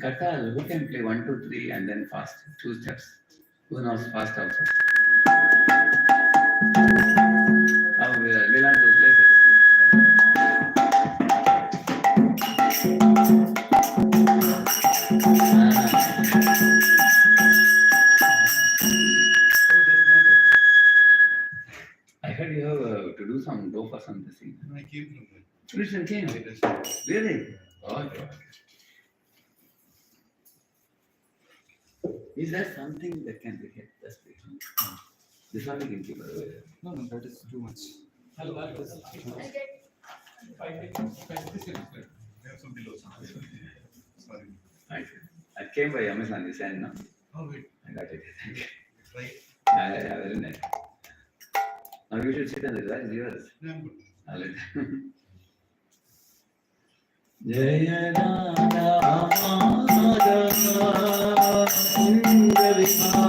Katha, who can play 1, 2, 3 and then fast, 2 steps? Who knows fast also? Now we learn those places. I heard you have to do some dope or something. I came from there. Christian came? Really? Oh, God. Is there something that can be hit? That's the thing. This one we can keep away. No, that is too much. Hello, that is. I have some pillows. Sorry. I came by Amazon, you said, no? Oh, wait. I got it. Thank you. Right. Yeah, very nice. Now you should sit on this, right? It's yours. Yeah, I'm good. All right. Jaya Radha Sundar Hare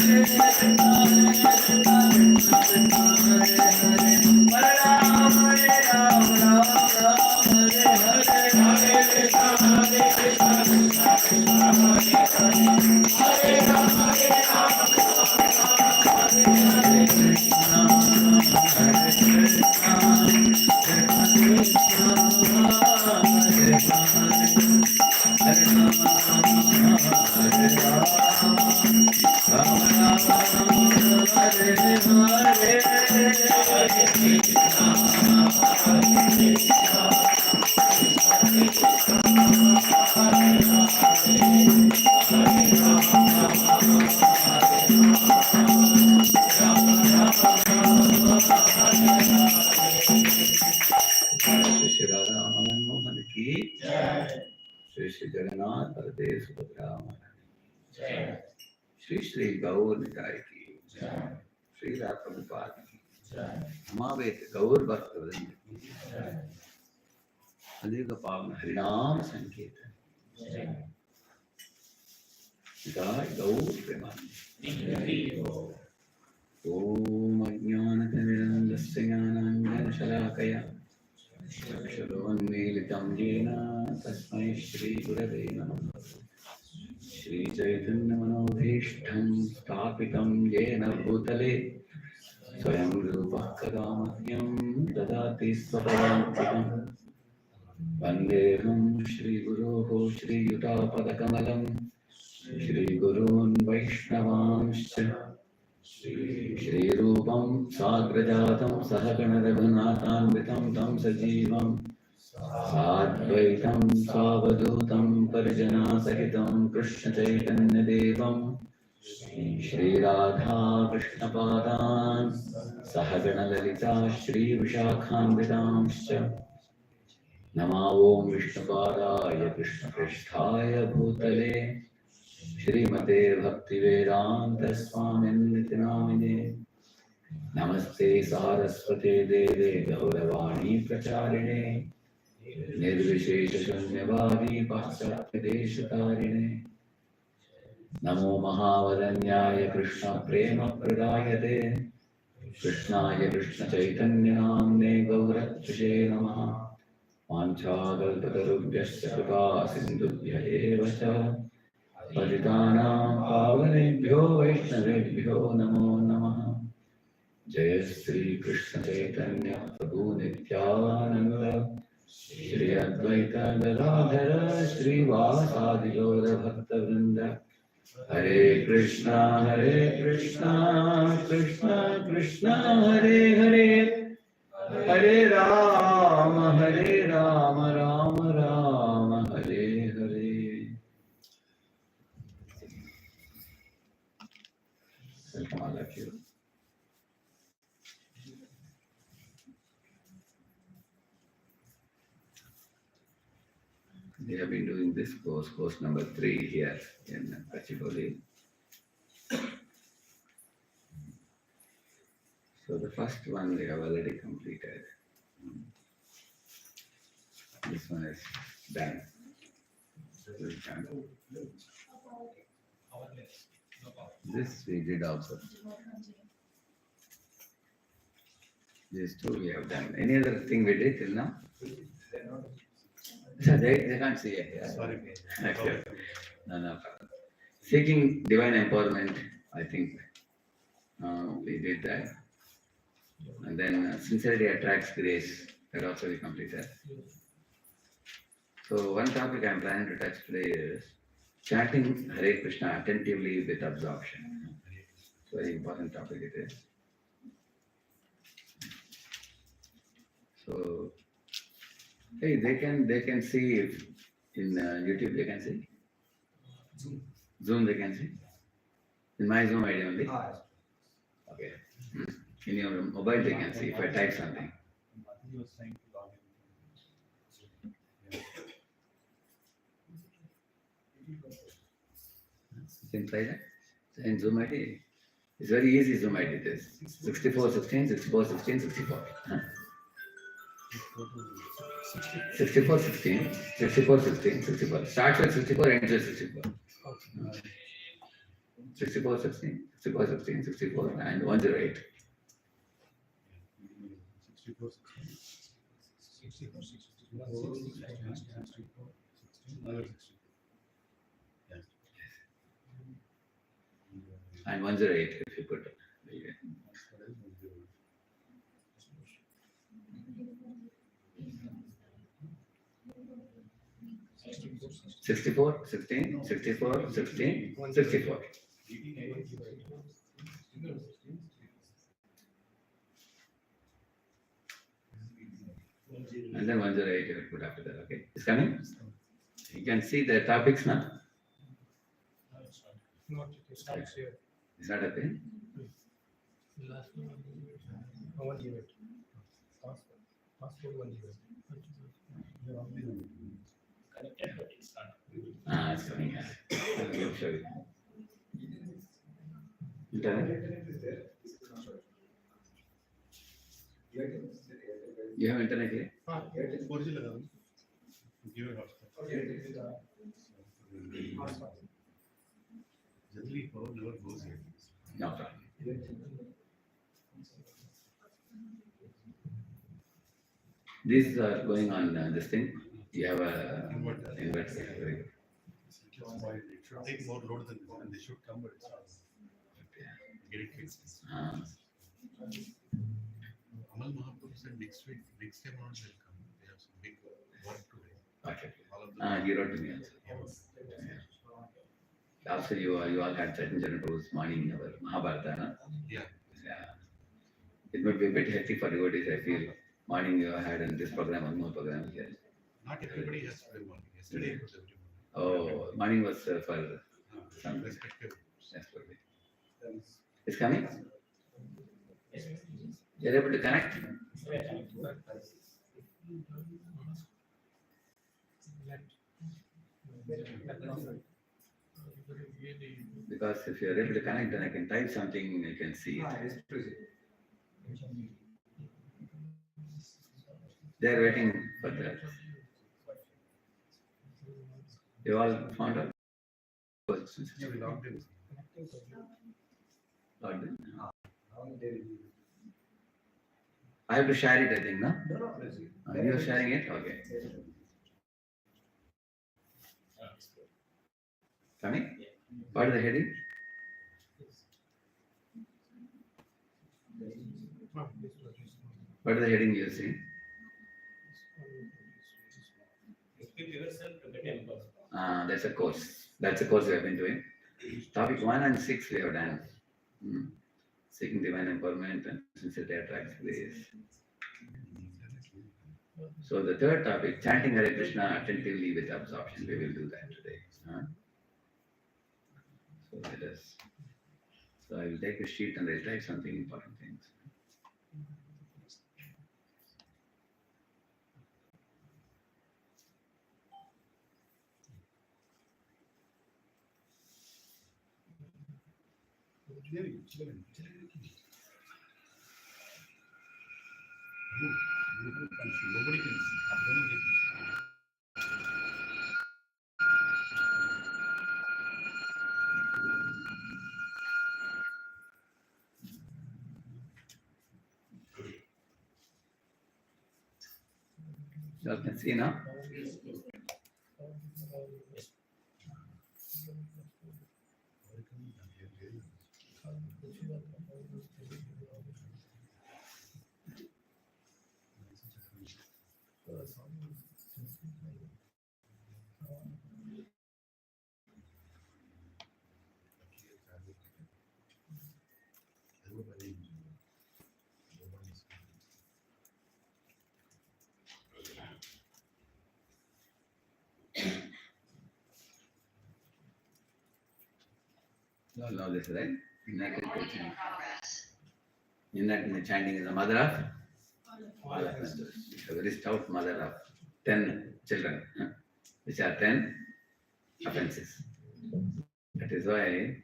Shri Radha Manmohan की श्री श्री जगन्नाथ बलदेव सुभद्रा श्री श्री गौर निताय की श्री राधा प्रभुपाद की समावेत गौर भक्त वृंद की अधिक पावन हरिनाम संकीर्तन जय गौर प्रेमानंद। ओम अज्ञानतिमिरन्धस्य ज्ञानाञ्जनशलाकया चक्षुरोन्मीलितं येन तस्मै श्रीगुरवे नमः। श्रीचैतन्यमनोभीष्टं स्थापितं येन भूतले स्वयं रूपः कदा मह्यं ददाति स्वपदान्तिकम्। वन्देऽहं श्रीगुरोः श्रीयुतापदकमलं श्रीगुरून् वैष्णवांश्च श्रीरूपं साग्रजातं सहगणरघुनाथान्वितं तं सजीवं साद्वैतं सावधूतं परिजनासहितं कृष्णचैतन्यदेवं श्रीराधा कृष्णपादान् सहगणललिता श्रीविशाखान्वितांश्च नमो ॐ विष्णुपादाय कृष्णपृष्ठाय भूतले श्रीमते भक्तिवेदांत स्वामिनिति नामिने। नमस्ते सारस्वते देवे गौरवाणी प्रचारिणे निर्विशेष शून्यवादी पाश्चात्यदेशतारिणे। नमो महावदन्याय कृष्ण प्रेम प्रदायते कृष्णाय कृष्ण चैतन्य नाम्ने गौरत्रिषे नमः। वाञ्छाकल्पतरुभ्यश्च कृपा सिन्धुभ्य एव च पतितानां पावनेभ्यो वैष्णवेभ्यो नमो नमः। जय श्री कृष्ण चैतन्य प्रभु नित्यानंद श्री अद्वैत गदाधर श्रीवासादि गौर भक्तवृंद। हरे Krishna Krishna Krishna Hare Hare Hare Ram Ram Ram Hare Hare. Welcome all of you. We have been doing this course number 3 here in Kachipoli. So the first one we have already completed. This one is done. This we did also. These two we have done. Any other thing we did till now? So they can't see it. Yeah. Sorry. Okay. No problem. Seeking divine empowerment, I think we did that. And then sincerity attracts grace, that also we completed. So one topic I am planning to touch today is chanting Hare Krishna attentively with absorption. It's a very important topic it is. So, hey, they can see if in YouTube they can see. Zoom they can see. In my Zoom ID only. Okay. In your mobile they can see if I type something. You can try that. In Zoom ID. It's very easy Zoom ID this. 6416, 6416, 64. 6416, 6416, 64. Starts with 64, ends with 64. 64, 16, 64, 16, 64, and 108. 64, 64, 64, 64. Yes. And 108 if you put it. 64, 16, 64, 16, 64. And then 108 you will put after that, okay? It's coming? You can see the topics now. It's not okay? Last one unit. Passport 1 unit. It's coming. I'll show you. Internet? You have internet here? 4G लगा दूँ. Give it hotspot. Generally, power never goes here. No problem. These are going on this thing. You have a inverter. Very good. It should take more load than this, and they should come, but it's not. Get it fixed. Amal Mahaprabhu said next time on will come. They have some big work today. Okay. All of them. He wrote to me also. Also, you all had certain Prabhu's morning our Mahabharata, no? Yeah. It might be a bit hectic for devotees, I feel. Morning you had in this program, one more program here. Not everybody has to do morning. Yesterday it was every Oh, morning was for some morning. Respective. Yes, probably. It's coming? You're able to connect? Because if you're able to connect, then I can type something, you can see it. They're waiting for that. You all found out? Yeah, we logged in. Logged in? I have to share it, I think, no? You're sharing it? Okay. Coming? What is the heading? What is the heading you see? That's a course. That's a course we have been doing. Topic 1 and 6 we have done. Seeking divine empowerment and sincerity attracts grace. So the third topic, chanting Hare Krishna attentively with absorption. We will do that today. So let us. So I will take a sheet and I'll type something important things. Nobody can see. I'm gonna get You all can see now? You all know this, right? United Coaching. United chanting is the mother of all offenses. It's a very stout mother of 10 children, which are 10 offenses. That is why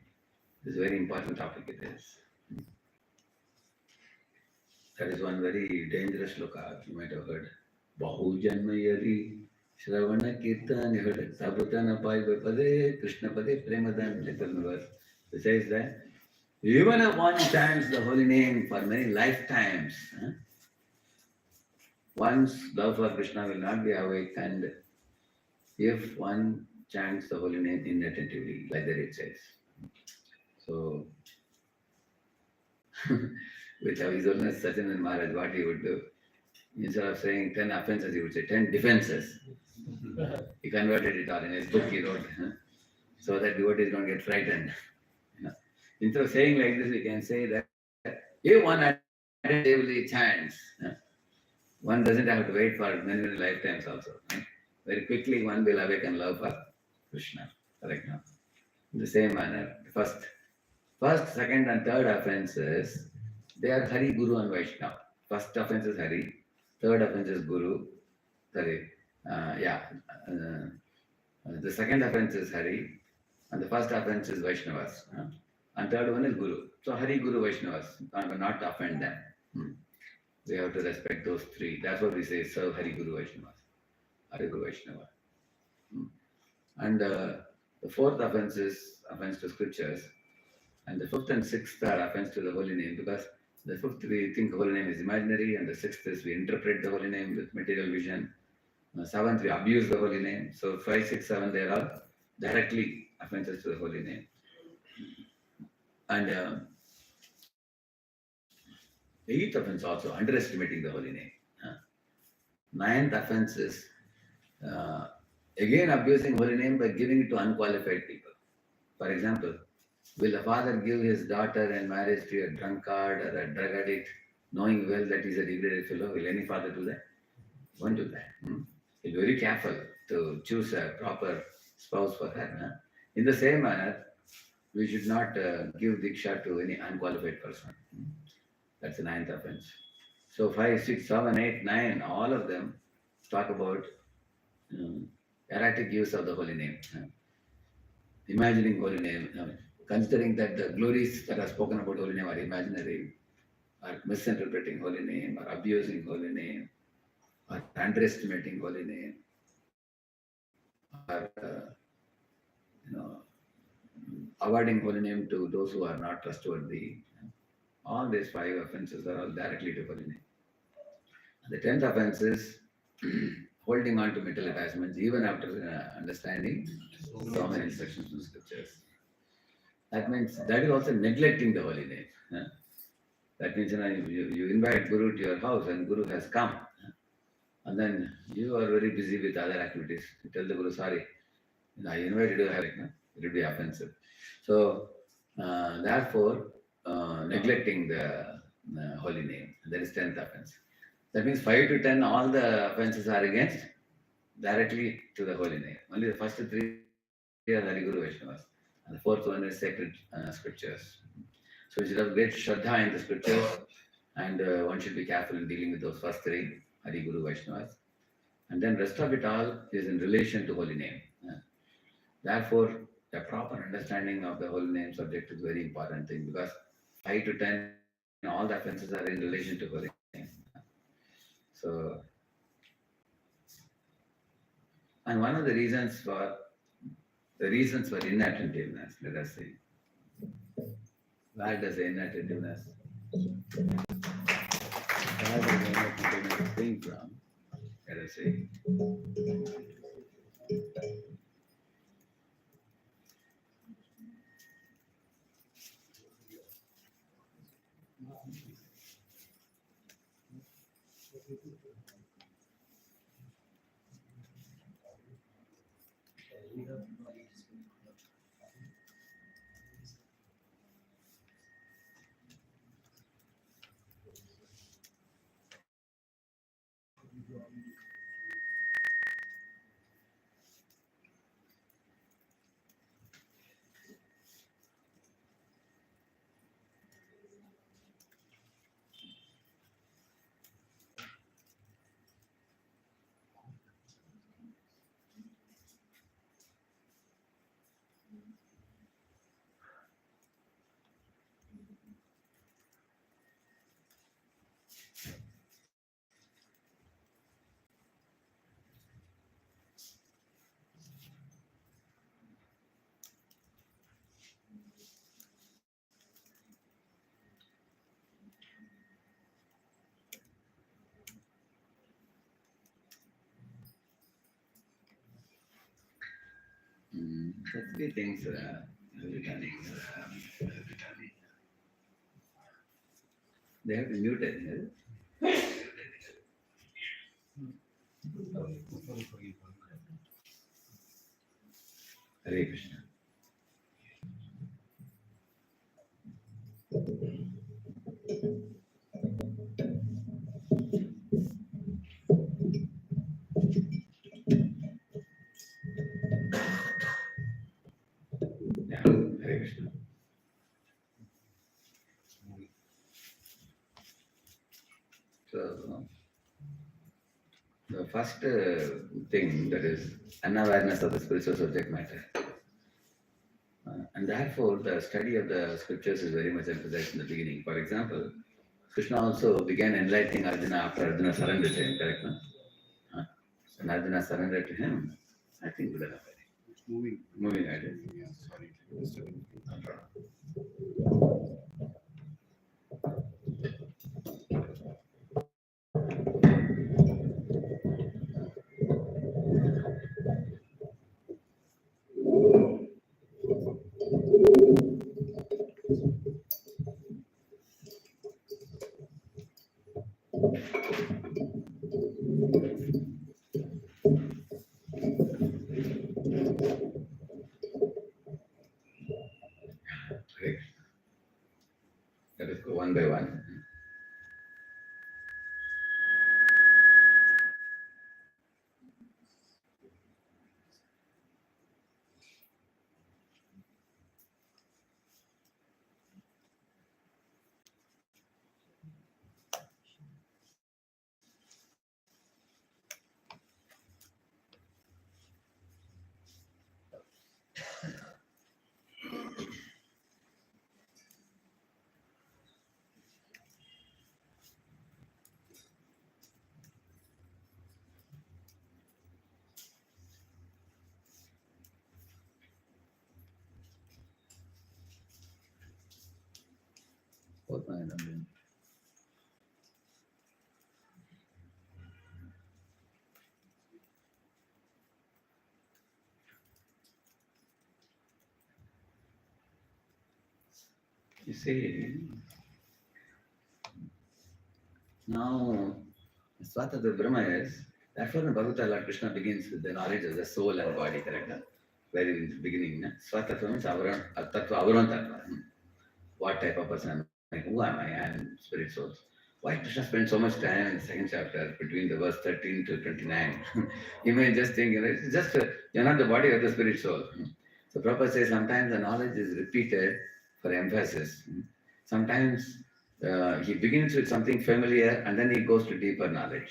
this is a very important topic it is. That is one very dangerous shloka you might have heard. Bahu janmayari Shravana Kirtan, you heard it. Sabutana Pai Pade, Krishna Pade, Premadan, Chaturnavar. It says that even if one chants the holy name for many lifetimes, one's love for Krishna will not be awakened if one chants the holy name inattentively, like that it says. So, with His Holiness Satyanand Maharaj, what he would do, instead of saying 10 offenses, he would say 10 defenses. He converted it all in his book he wrote, so that devotees don't get frightened. Instead of saying like this, we can say that if one attentively chants, one doesn't have to wait for many, many lifetimes also. Very quickly one will awaken love for Krishna. Correct now? In the same manner, first, second, and third offenses, they are Hari, Guru, and Vaishnava. First offense is Hari, third offense is Guru. Sorry, yeah. The second offense is Hari, and the first offense is Vaishnavas. And third one is Guru. So Hari, Guru, Vaishnavas, not to offend them. We have to respect those three. That's what we say, serve Hari, Guru, Vaishnavas. Hari, Guru, Vaishnava. And the fourth offense is offense to scriptures. And the fifth and sixth are offense to the holy name, because the fifth we think holy name is imaginary, and the sixth is we interpret the holy name with material vision. Seventh, we abuse the holy name. So 5, 6, 7, they are all directly offenses to the holy name. And eighth offense also, underestimating the holy name. Ninth offense is again abusing holy name by giving it to unqualified people. For example, will a father give his daughter in marriage to a drunkard or a drug addict, knowing well that he's a degraded fellow? Will any father do that? Won't do that. He'll be very careful to choose a proper spouse for her. In the same manner, we should not give diksha to any unqualified person. That's the ninth offense. So 5, 6, 7, 8, 9, all of them talk about erratic use of the holy name. Imagining holy name, considering that the glories that are spoken about holy name are imaginary, or misinterpreting holy name, or abusing holy name, or underestimating holy name, or awarding holy name to those who are not trustworthy. All these 5 offenses are all directly to holy name. The 10th offense is holding on to mental attachments even after understanding so many instructions from scriptures. That means that is also neglecting the holy name. That means you invite Guru to your house and Guru has come. And then you are very busy with other activities. You tell the Guru, sorry, I invited you, it will be offensive. So, therefore, neglecting the holy name, that is 10th offense. That means 5 to 10, all the offenses are against directly to the holy name. Only the first 3 are Hari, Guru, Vaishnavas. And the fourth one is sacred scriptures. So we should have great shraddha in the scriptures, and one should be careful in dealing with those first 3, Hari, Guru, Vaishnavas. And then rest of it all is in relation to holy name. Therefore, the proper understanding of the holy name subject is very important thing, because 5 to 10, all the offenses are in relation to holy name. So, and one of the reasons for inattentiveness, let us see. Where does the inattentiveness came from? Let us see. So three things returning. They have to mute it. Hare Krishna. Yeah, Hare Krishna. So the first thing, that is unawareness of the spiritual subject matter. And therefore, the study of the scriptures is very much emphasized in the beginning. For example, Krishna also began enlightening Arjuna after Arjuna surrendered to him, correct? No? When Arjuna surrendered to him, I think good enough. Moving at it. Yeah, sorry. Disturbing. No problem. Great. Let us go one by one. Both my hands. You see, now Swatata Brahma is, therefore in Bhagavata Lord Krishna begins with the knowledge of the soul and body, correct? Very in the beginning. Swatata means avaran, tattva, avaran tattva. What type of person am I? Who am I? I am spirit souls. Why Krishna spends so much time in the second chapter between the verse 13 to 29? You may just think, it's just, you're not the body of the spirit soul. So Prabhupada says sometimes the knowledge is repeated for emphasis. Sometimes he begins with something familiar and then he goes to deeper knowledge.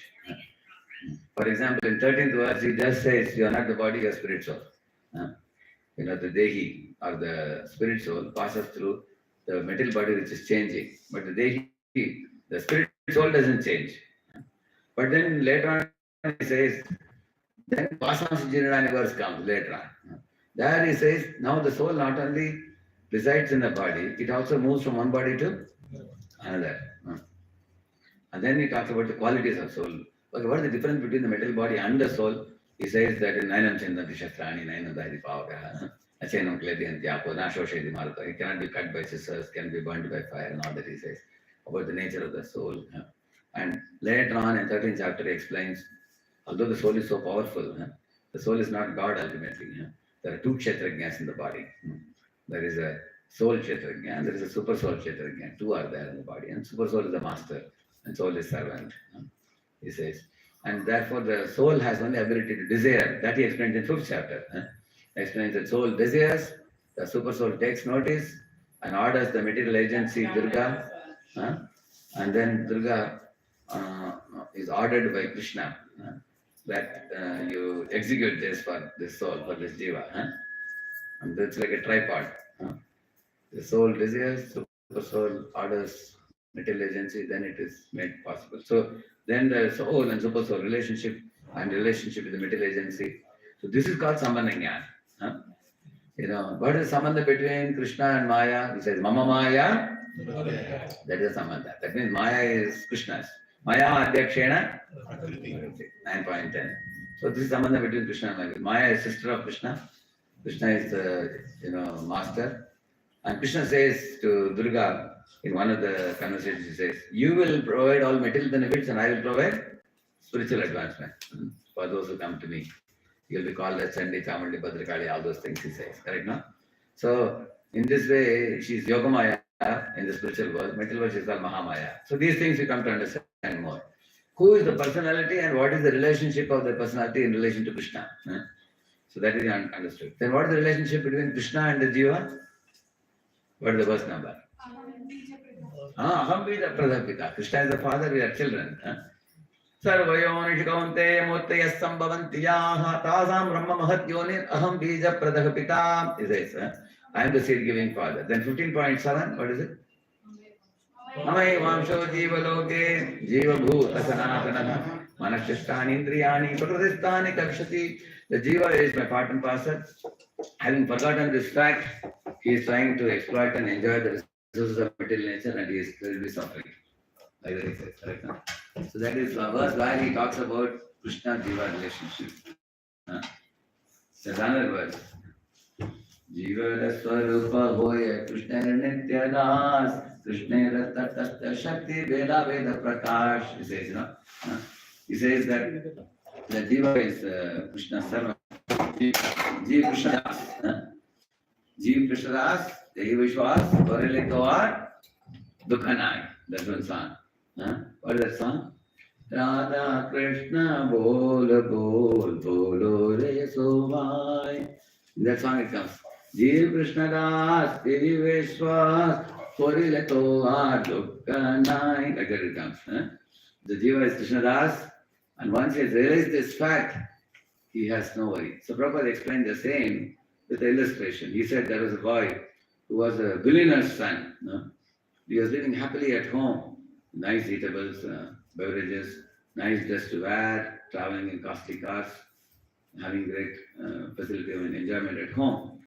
For example, in 13th verse, he just says, you are not the body, you are spirit soul. The Dehi or the spirit soul passes through the material body which is changing. But the Dehi, the spirit soul doesn't change. But then later on he says, then Vasansi Jiranani verse comes later on. There he says, now the soul not only resides in the body, it also moves from one body to another. And then he talks about the qualities of soul. Okay, what is the difference between the material body and the soul? He says that in Nainam Chindanti Shastrani, Nainam Dahiri Pavaka, Achenam Kledi and Tyapo, Nashoshedi Martha. It cannot be cut by scissors, can be burned by fire, and all that he says about the nature of the soul. And later on in 13th chapter, he explains, although the soul is so powerful, the soul is not God ultimately. There are two Kshetrajñas in the body. There is a soul Kshetrajña and there is a super soul Kshetrajña. Two are there in the body, and super soul is the master and soul is servant. He says. And therefore the soul has only ability to desire. That he explains in 5th chapter. He explains that soul desires, the super soul takes notice and orders the material agency Durga. And then Durga is ordered by Krishna that you execute this for this soul, for this jiva. And that's like a tripod. The soul desires, super soul orders material agency, then it is made possible. So then the soul and super soul relationship and relationship with the material agency. So this is called Sambandha Jnana. What is Sambandha between Krishna and Maya? He says, Mama Maya. That is Sambandha. That means Maya is Krishna's. Maya Adhyakshena 9.10. So this is Sambandha between Krishna and Maya. Maya is sister of Krishna. Krishna is the master. And Krishna says to Durga in one of the conversations, he says, "You will provide all material benefits, and I will provide spiritual advancement for those who come to me. You'll be called as Chandi, Chamandi, Bhadrakali, all those things," he says. Correct, no? So in this way, she's Yogamaya in the spiritual world. Material world is called Mahamaya. So these things we come to understand more. Who is the personality and what is the relationship of the personality in relation to Krishna? So that is understood. Then what is the relationship between Krishna and the Jiva? What is the verse number? Aham bija pradhapita. Krishna is the father, we are children. Sarvayonisha kaunte murtaya sambhavanti yaha tasam brahma mahat yonir aham bija pradhapita. He says, I am the seed giving father. Then 15.7, what is it? Amai vamsho jiva loke jiva bhuta sanatana manashishtani indriyani prakritistani kakshati. The jiva is my part and parcel. Having forgotten this fact, he is trying to exploit and enjoy the resources of material nature and he will be suffering. Like that he says, right now. So that is a verse where he talks about Krishna Jiva relationship. There's another verse. Jiva Swarupa Hoya Krishna Nitya Das Krishna Tattva Shakti Veda Veda Prakash. He says, he says that the Jiva is Krishna's servant. Jiva Krishna Das. Jiva Krishna Das, Dehi Vishwas, Varele Toar, Dukhanai. That's one song. What is that song? Radha Krishna Bol Bol Bolo Re Somai. In that song it comes. Jiva Krishna Das, Dehi Vishwas, Varele Toar, Dukhanai. Like that it comes. The Jiva is Krishna Das, and once he has realized this fact, he has no worry. So Prabhupada explained the same with the illustration. He said there was a boy who was a billionaire's son. He was living happily at home, nice eatables, beverages, nice dress to wear, traveling in costly cars, having great facility and enjoyment at home.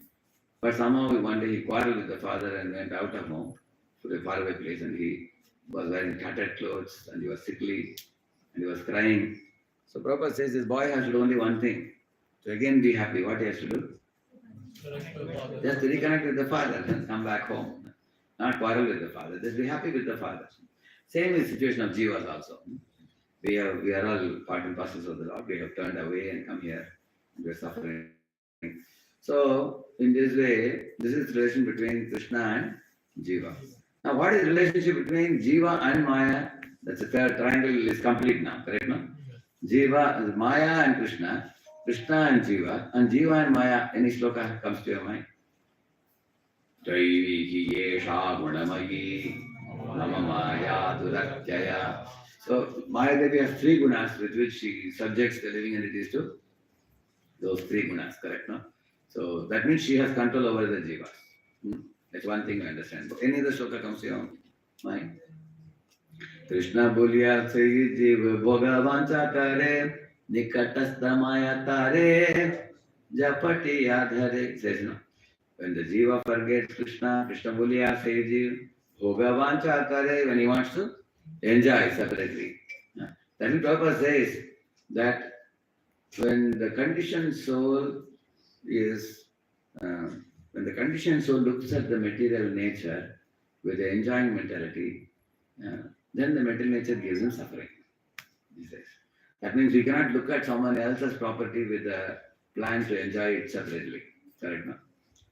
But somehow one day he quarreled with the father and went out of home to a faraway place, and he was wearing tattered clothes and he was sickly and he was crying. So Prabhupada says this boy has to do only one thing, to again be happy. What he has to do? Just to reconnect with the father and come back home. Not quarrel with the father, just be happy with the father. Same is the situation of jivas also. We are all part and parcels of the Lord. We have turned away and come here. We are suffering. So in this way, this is the relation between Krishna and Jiva. Now what is the relationship between Jiva and Maya? That's the third triangle is complete now, correct no? Jiva, Maya and Krishna, Krishna and Jiva and Maya. Any shloka comes to your mind? Jaivihi yesha gunamayi nama maya duratyaya. So Maya Devi has three gunas with which she subjects the living entities to those three gunas, correct no? So that means she has control over the jivas. That's one thing we understand. But any other shloka comes to your mind? Krishna Bulya Sayi Jiva Bhogavancha Kare Nikatastha Maya Tare Japati Yadhare. Says no. When the Jiva forgets Krishna, Krishna Bulya Sayi Jiva Bhogavancha Kare, when he wants to enjoy separately. That means Prabhupada says that when the conditioned soul is, when the conditioned soul looks at the material nature with the enjoying mentality, then the material nature gives him suffering. He says. That means we cannot look at someone else's property with a plan to enjoy it separately. Correct, no?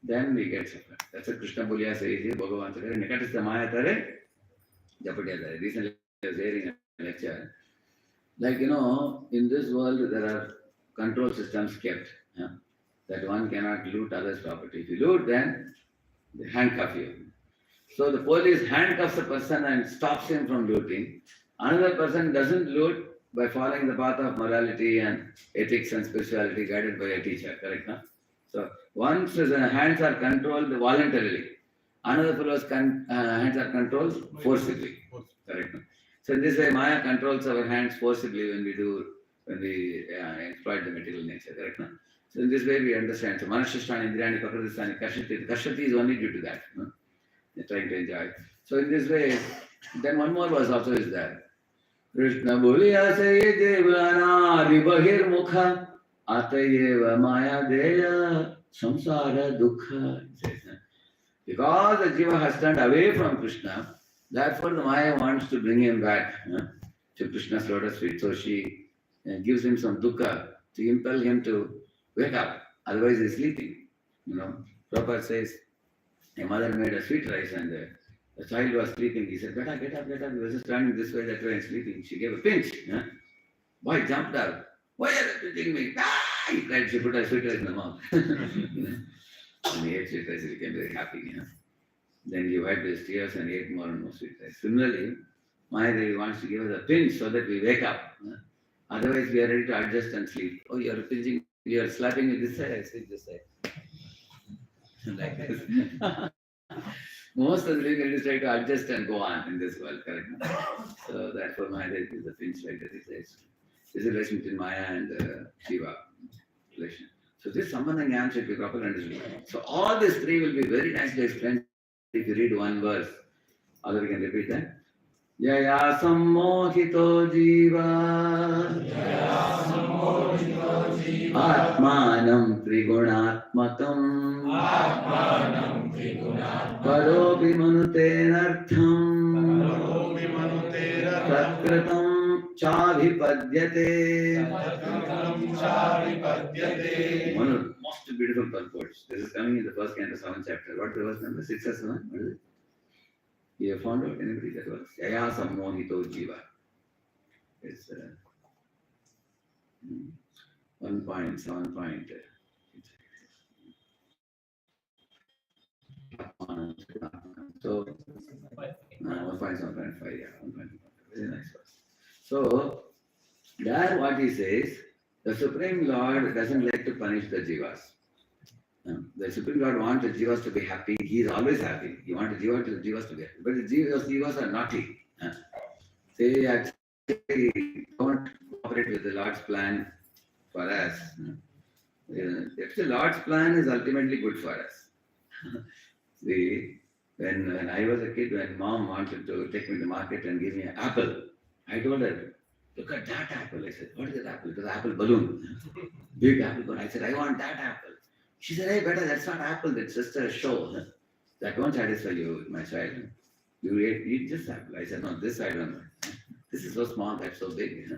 Then we get suffering. That's a Krishna Bulya says, Bhagavan Sakare, Nikatastha Maya Tare, Japati Tare. Recently I was hearing a lecture. Like, in this world there are control systems kept. That one cannot loot others' property. If you loot, then they handcuff you. So the police handcuffs a person and stops him from looting. Another person doesn't loot by following the path of morality and ethics and spirituality guided by a teacher, correct? No? So once his hands are controlled voluntarily, another fellow's hands are controlled forcibly, correct? No? So in this way, Maya controls our hands forcibly when we exploit the material nature, correct? No? So in this way we understand. So Manashishtani, Indriyani, Prakritistani, Kashati. Kashati is only due to that. No? They're trying to enjoy. So in this way, then one more verse also is there. Krishna Bulya Saye Devana Vibahir Mukha Atayeva Maya Deya samsara dukkha. It says, because the jiva has turned away from Krishna, therefore the Maya wants to bring him back to Krishna's lotus feet. So she gives him some dukkha to impel him to wake up. Otherwise, he's sleeping. Prabhupada says, a mother made a sweet rice and the child was sleeping. He said, Beta, get up, get up. He was just turning this way, that way and sleeping. She gave a pinch. Boy jumped up. Why are you pinching me? Ah! He cried. She put a sweet rice in the mouth. And he ate sweet rice. He became very happy. Then he wiped his tears and ate more and more sweet rice. Similarly, Mahadevi wants to give us a pinch so that we wake up. Otherwise, we are ready to adjust and sleep. Oh, you are pinching, you are slapping me this side, I sleep this side. Like this. Most of the people is try to adjust and go on in this world, correct? So therefore, Mahadev is a pinch like that. He says, this is a relation between Maya and Shiva relation. So this Sambandha Jnana should be properly understood. So all these three will be very nicely explained if you read one verse. Although we can repeat that. Yaya sammohito jiva atmanam trigunatmakam Karopi manutenartham Tatkritam chavipadyate. One of the most beautiful purports. This is coming in the first canto, 7th chapter. What is the verse number? 6 or 7? What is it? You have found out anybody that verse? Yaya sammohito jiva. It's 1.7. So, 1.7.5, yeah, 1.5. Very nice verse. So, there what he says, the Supreme Lord doesn't like to punish the jivas. The Supreme Lord wants the jivas to be happy. He is always happy. He wants the jivas to be happy. But the jivas are naughty. They actually don't cooperate with the Lord's plan for us. If the Lord's plan is ultimately good for us. See, when I was a kid, when mom wanted to take me to the market and give me an apple, I told her, look at that apple. I said, what is that apple? It was an apple balloon. Big apple balloon. I said, I want that apple. She said, hey, better, that's not apple, that's just a show. That won't satisfy you, my child. You eat this apple. I said, no, this I don't know. This is so small, that's so big.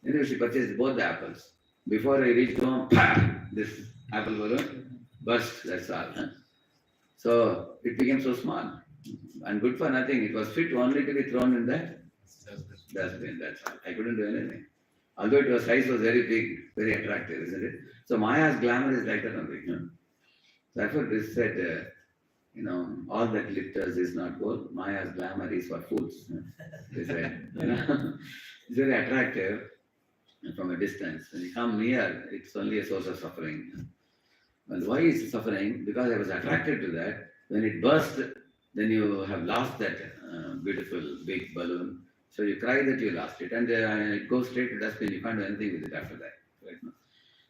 Anyway, she purchased both the apples. Before I reached home, this apple balloon burst, that's all. So it became so small and good for nothing. It was fit only to be thrown in the dustbin, that's all. I couldn't do anything. Although it was size was very big, very attractive, isn't it? So Maya's glamour is like that only. Therefore, this said, all that glitters is not gold. Maya's glamour is for fools. They said, it's very attractive from a distance. When you come near, it's only a source of suffering. And why is it suffering? Because I was attracted to that. When it burst, then you have lost that beautiful big balloon. So you cry that you lost it, and it goes straight to dustbin. You can't do anything with it after that. Right?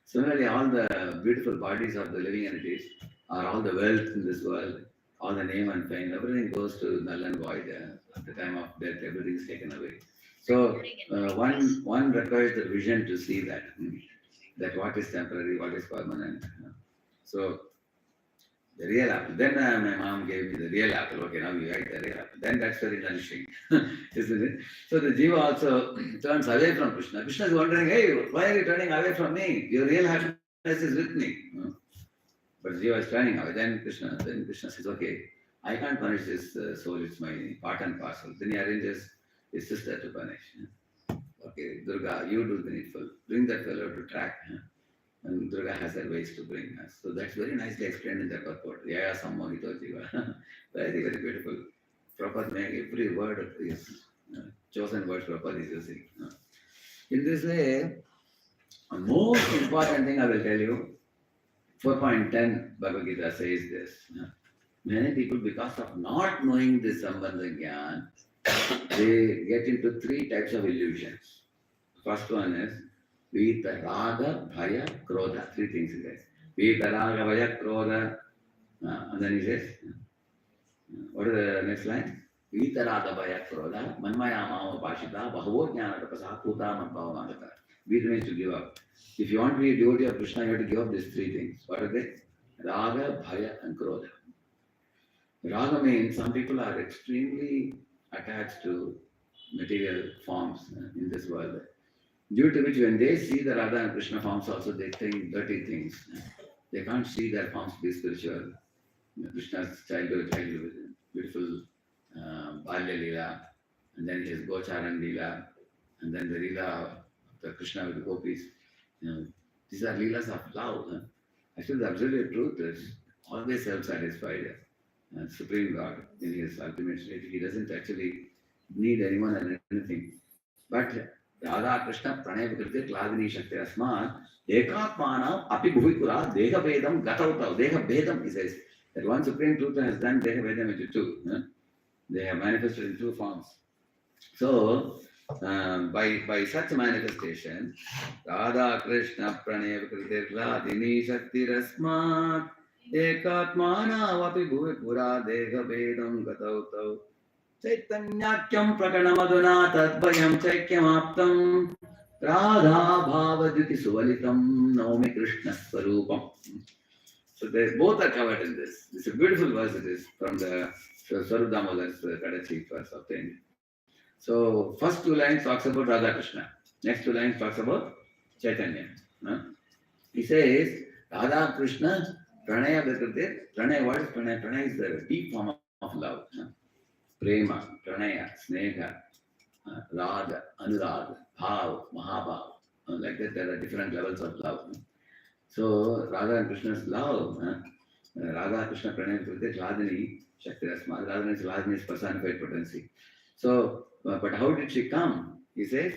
Similarly, all the beautiful bodies of the living entities, or all the wealth in this world, all the name and fame, everything goes to null and void. At the time of death, everything is taken away. So one requires the vision to see that what is temporary, what is permanent. So the real apple. Then my mom gave me the real apple. Okay, now you write the real apple. Then that's very nourishing, isn't it? So the jiva also turns away from Krishna. Krishna is wondering, hey, why are you turning away from me? Your real happiness is with me. But jiva is turning away. Then Krishna says, okay, I can't punish this soul. It's my part and parcel. Then he arranges his sister to punish. Okay, Durga, you do the needful. Bring that fellow to track. And Durga has her ways to bring us. So that's very nicely explained in the purport. Yaya sammohito jiva. Very, very beautiful. Prabhupada make every word is chosen words Prabhupada is using. In this way, the most important thing I will tell you, 4.10 Bhagavad Gita says this. Many people, because of not knowing this Sambandha Jnana, they get into 3 types of illusions. First one is Vita Raga, Bhaya, Krodha. 3 things he says. Vita Raga, Bhaya, Krodha. And then he says, what is the next line? Vita Raga, Bhaya, Krodha. Manmaya Mama Pashita, Bahavo Jnana Tapasa, Puta Manpava Magata. be the means to give up. If you want to be a devotee of Krishna, you have to give up these three things. What are they? Raga, Bhaya, and Krodha. Raga means some people are extremely attached to material forms in this world, due to which when they see the Radha and Krishna forms also, they think dirty things. They can't see their forms to be spiritual. Krishna's childhood, beautiful Balya Leela, and then his Gocharan Leela, and then the Leela of the Krishna with the gopis. These are Leelas of love. Actually, the absolute truth is always self-satisfied. Supreme God in his ultimate state. He doesn't actually need anyone and anything. But Radha Krishna Pranay Vikriti Kladini Shakti Asmat Ekatmana Api Bhuvikura Deha Vedam Gatautav. Deha Vedam, he says. That one supreme truth has done Deha Vedam into two. They have manifested in two forms. So, by such manifestation, Radha Krishna Pranay Vikriti Kladini Shakti Asmat Ekatmana Api Bhuvikura Deha Vedam Gatautav. चैतन्याख्यं प्रकरणमधुना तद्भयं चैक्यमाप्तं Radha भावद्युति सुवलितं नौमि कृष्णस्वरूपम्. So they both are covered in this. It's a beautiful verse it is from the Swarup Damodar's Kadachi verse obtained. So first two lines talks about Radha Krishna. Next two lines talks about Chaitanya. He says Radha Krishna Pranaya Vikriti. Pranaya, what is Pranaya? Pranaya is the deep form of love. Prema, Pranaya, Sneha, Raga, Anuraga, Bhav, Mahabhav. Like that, there are different levels of love. So, Radha and Krishna's love, Radha, Krishna, Pranaya, Kriti, Hladini, Shakti Rasma. Hladini is personified potency. So, but how did she come? He says,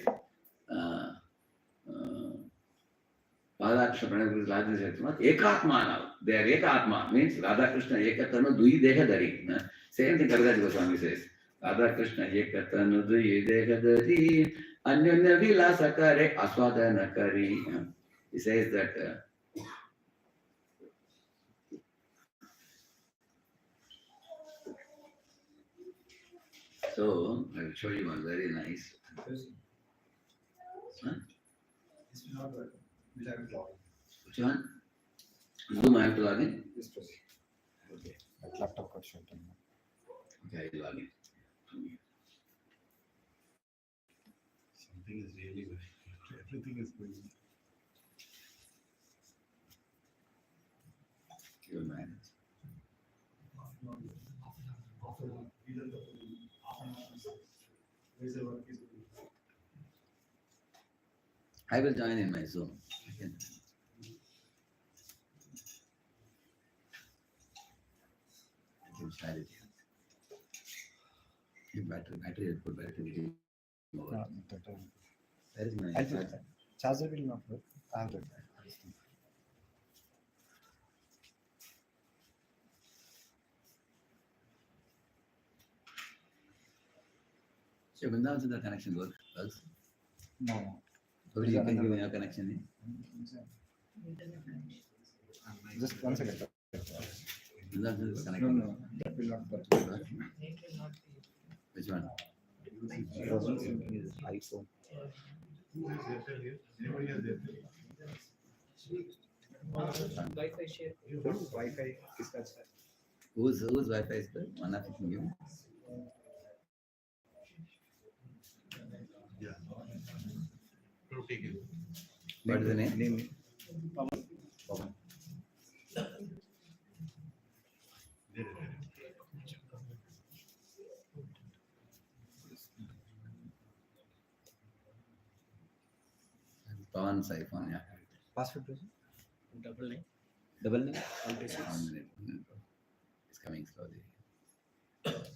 Radha, Krishna, Pranaya, Kriti, Hladini, Shakti Rasma. Ekatma now. They are Ekatma, means Radha, Krishna, Ekatano, Dui, Deha, Dari. Same thing Karadas Goswami says. Radha Krishna Ekatanu Dui Dehadari Anyanya Vilasakare Aswadana Kari. He says that so I will show you one very nice. Huh? This will not work. We'll have it log. Which one? Zoom I have to log in? This process. Okay. That laptop got shut down. Okay, I will log in. Something is really good. Everything is going. You will manage. I will join in my Zoom. Okay. I will share it here. Your battery, put battery. No, that, Where is my I think charger will not work. I have that. So when does the connection works? No. How do you can give me a connection? Just 1 second. When does the No, connection? no, that will not work. Which one? iPhone. Who has Airtel here? Anybody has Airtel? Wi-Fi share. Wi-Fi is that. Whose Wi-Fi is good? One of you can give me. Yeah. No, take it. What is the name? Name. There, there. Pawan's iPhone, yeah. Password please. Double nine. Double name. 1 minute. It's coming slowly. Okay.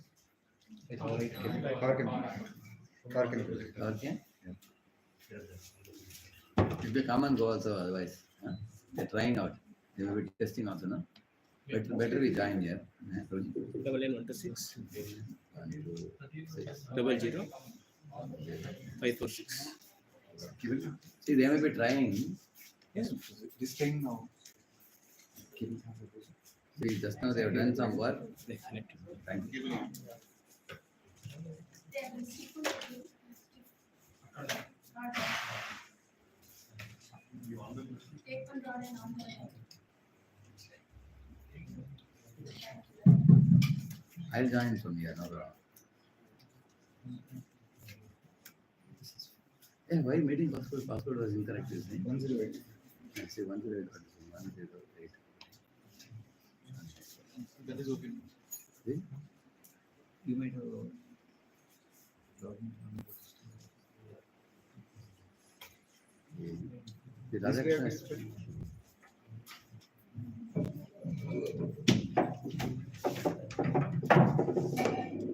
If they come and go also otherwise. They're trying out. They will be testing also, no? Better we join here. Double nine 126 1, 2, 6. 00 546. See, they may be trying. Yes, this thing now. See, just now they have done some work. Definitely. Thank you. I'll join from here, no problem. Hey, why meeting password was incorrect, you see? 108. I see 108, 108. That is okay. See? You might have login. The This way Radhakrishna I is- will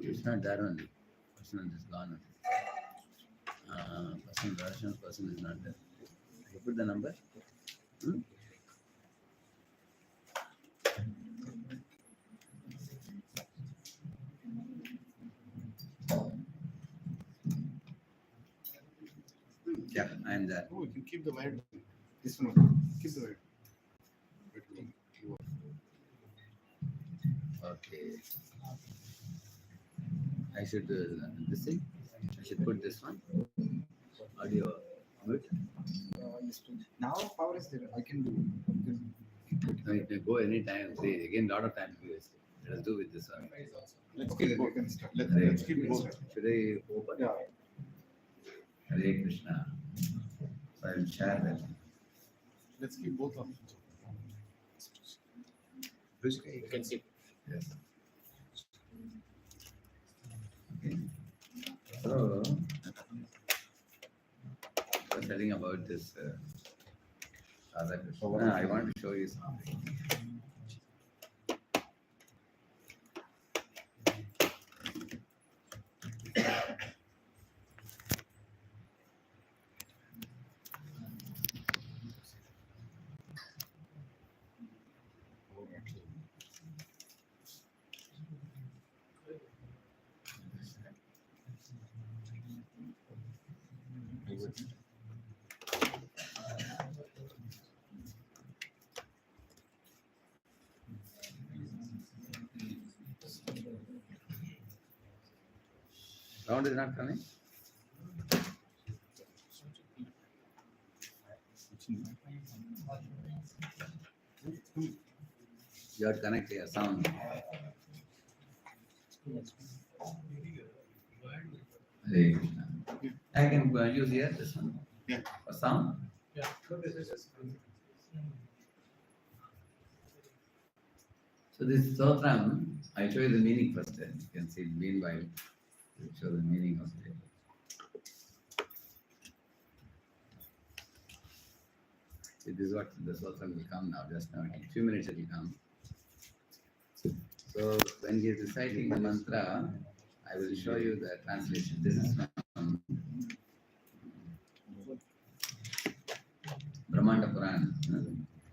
It's not there only. Person is gone. Person is not there. You put the number? Hmm? Yeah, I am there. Oh, you can keep the wired. This one. Keep the wired. Okay. I should do this thing. I should put this one. Audio mute. Yes, please. Now power is there. I can do. No, you can go anytime. See, again, lot of time to be wasted. Let us do with this one. Let's Okay, keep then we both. can start. Let's keep both. Should I open? Yeah. Hare Krishna. So I will share that. Let's keep both of them. You can see. Yes. Okay. So, I was telling about this Radhakrishna. I want to show you something. Sound is not coming? You have to connect your sound. Hare Krishna. I can use here this one Yeah. for sound. So this Stotram, I'll show you the meaning first. Then you can see meanwhile, I'll show the meaning of it. See, this is what the Stotram will come now, just now. In a few minutes it will come. So when he is reciting the mantra, I will show you the translation. This is from Brahmanda Purana.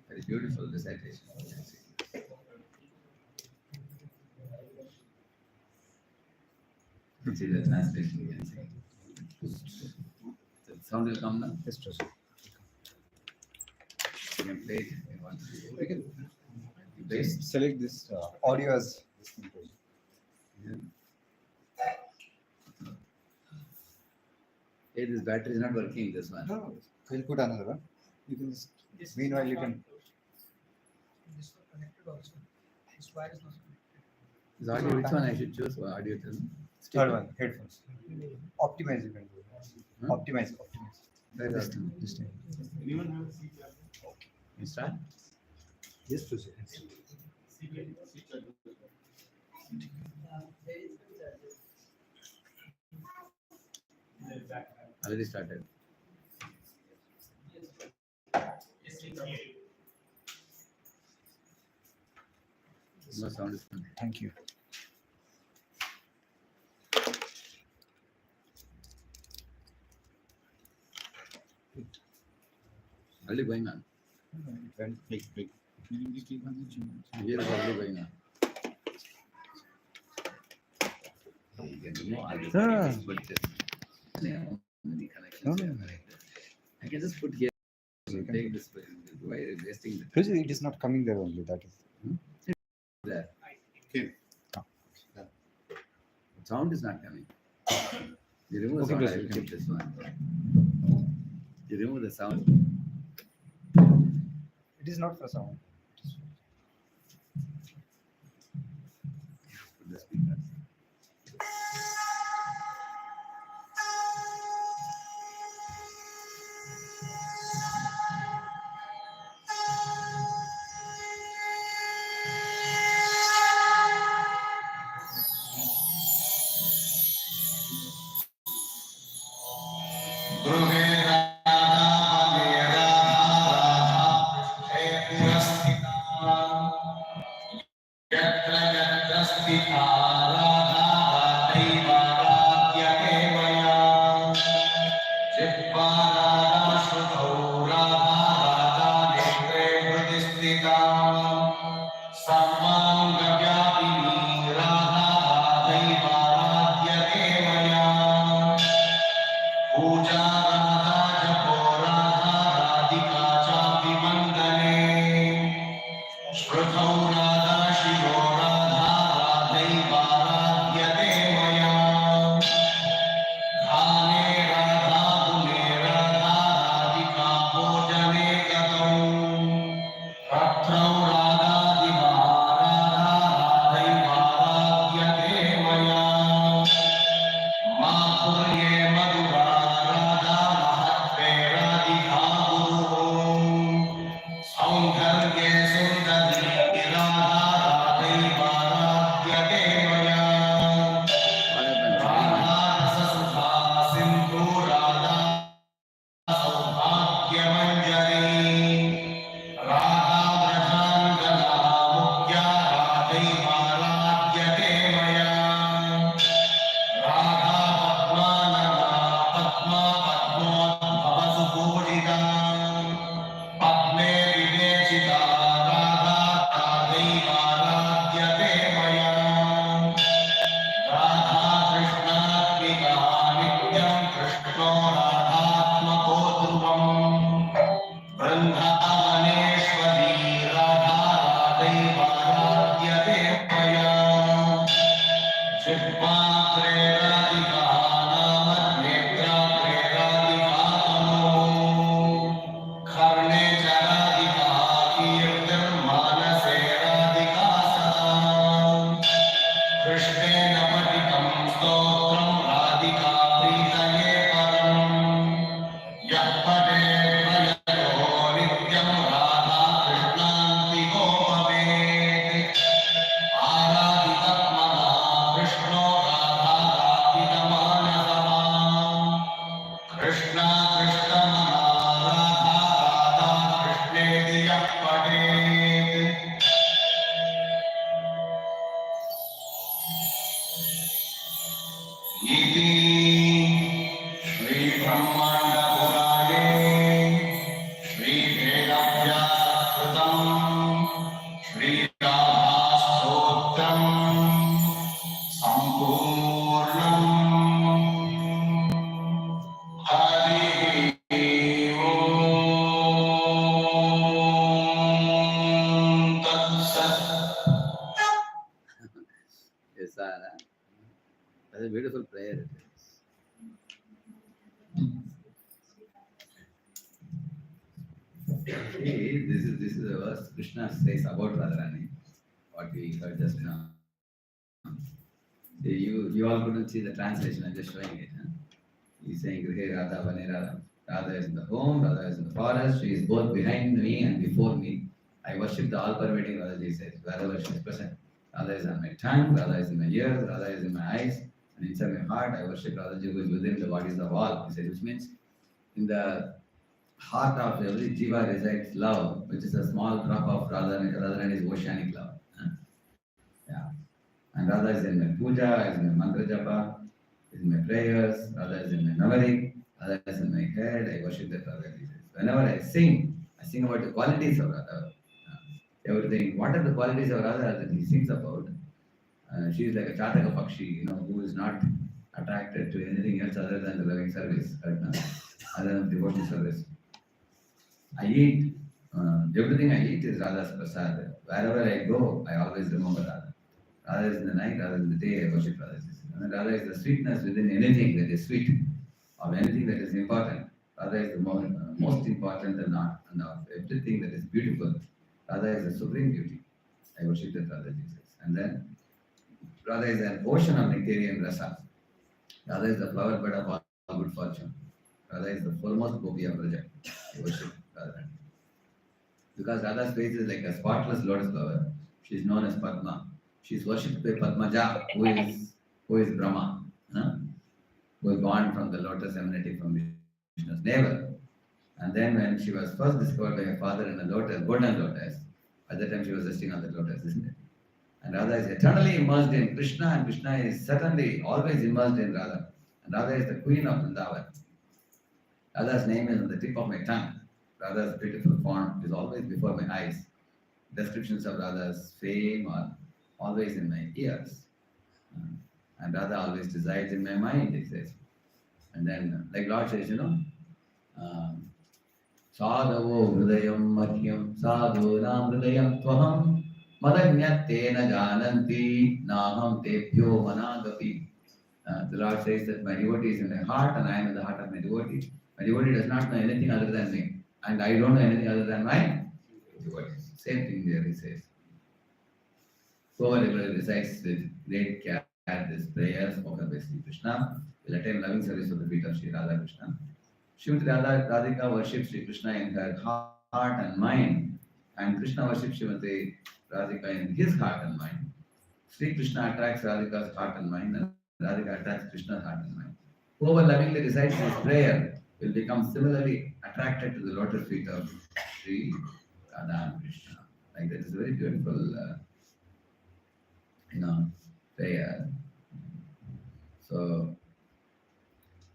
Very beautiful recitation. You can see. You can see the translation. You can see. The sound will come now. Yes, sir. You can play it. If you want. We can You play it. select this audio as this thing. Yeah. Hey, this battery is not working. This one. No, we'll put another one. You can just. Meanwhile, you can. This one connected also. This wire is not connected. This audio, which one I should choose for audio? Tell me. Third one, headphones. Optimize you can do. Huh? Optimize. Where is it? This time. Anyone have a C card? You start? Yes, please. Already started. No sound is coming. Thank you. Already going on. Big. Here is already going on. You can remove all this. Ah. I can just put this. Yeah, many connections No, here no. connected. I can just put here. You can- Take this. Why are you wasting the Because it is not coming there only. That is. there? Okay. Sound is not coming. You remove the Okay, sound. I Prasad, will you keep this one. You remove the sound. It is not for sound. Put the speaker. Yes, sir. That's a beautiful prayer. It is. See, this is a verse Krishna says about Radharani. What we heard just now. See, you all couldn't see the translation. I'm just showing it. Huh? He's saying, "Hey, Radha, Vane Radha. Radha is in the home. Radha is in the forest. She is both behind me and before me. I worship the all-pervading Radha." He says, wherever she is present. Radha is on my tongue. Radha is in my ears. Radha is in my eyes. And inside my heart, I worship Radha who is within the bodies of all. He said, which means in the heart of every jiva resides love, which is a small drop of Radharani's oceanic love. Yeah. And Radha is in my puja, is in my mantra japa, is in my prayers, Radha is in my memory, Radha is in my head. I worship that Radha. Whenever I sing about the qualities of Radha. Everything. What are the qualities of Radha that he sings about? She is like a Chataka Pakshi, who is not attracted to anything else other than the loving service, right now, other than devotional service. I eat, everything I eat is Radha's prasad. Wherever I go, I always remember Radha. Radha is in the night, Radha is in the day, I worship Radha. And Radha is the sweetness within anything that is sweet, or anything that is important. Radha is the most important and not, and of everything that is beautiful. Radha is the supreme beauty. I worship that Radha Jesus. And then Radha is an ocean of nectarian rasa. Radha is the flower bed of all good fortune. Radha is the foremost gopi of Raja. I worship Radha. Because Radha's face is like a spotless lotus flower. She is known as Padma. She is worshipped by Padmaja, who is Brahma, who is born from the lotus emanating from Vishnu's navel. And then when she was first discovered by her father in a lotus, golden lotus, at that time she was resting on the lotus, isn't it? And Radha is eternally immersed in Krishna, and Krishna is certainly always immersed in Radha. And Radha is the queen of Vrindavan. Radha's name is on the tip of my tongue. Radha's beautiful form is always before my eyes. Descriptions of Radha's fame are always in my ears. And Radha always resides in my mind, he says. And then, like Lord says, Sadhavo hridayam madhyam sadhunam hridayam tvaham madanyatena jananti naham tebhyo managapi. The Lord says that my devotee is in my heart and I am in the heart of my devotee. My devotee does not know anything other than me. And I don't know anything other than my devotee. Same thing there he says. Whoever regularly recites with great care this prayer spoken by Sri Krishna will attain loving service of the feet of Sri Radha Krishna. Srimati Radhika worships Sri Krishna in her heart and mind, and Krishna worships Srimati Radhika in his heart and mind. Sri Krishna attracts Radhika's heart and mind, and Radhika attracts Krishna's heart and mind. Whoever lovingly recites this prayer will become similarly attracted to the lotus feet of Sri Radha and Krishna. Like that is a very beautiful, prayer. So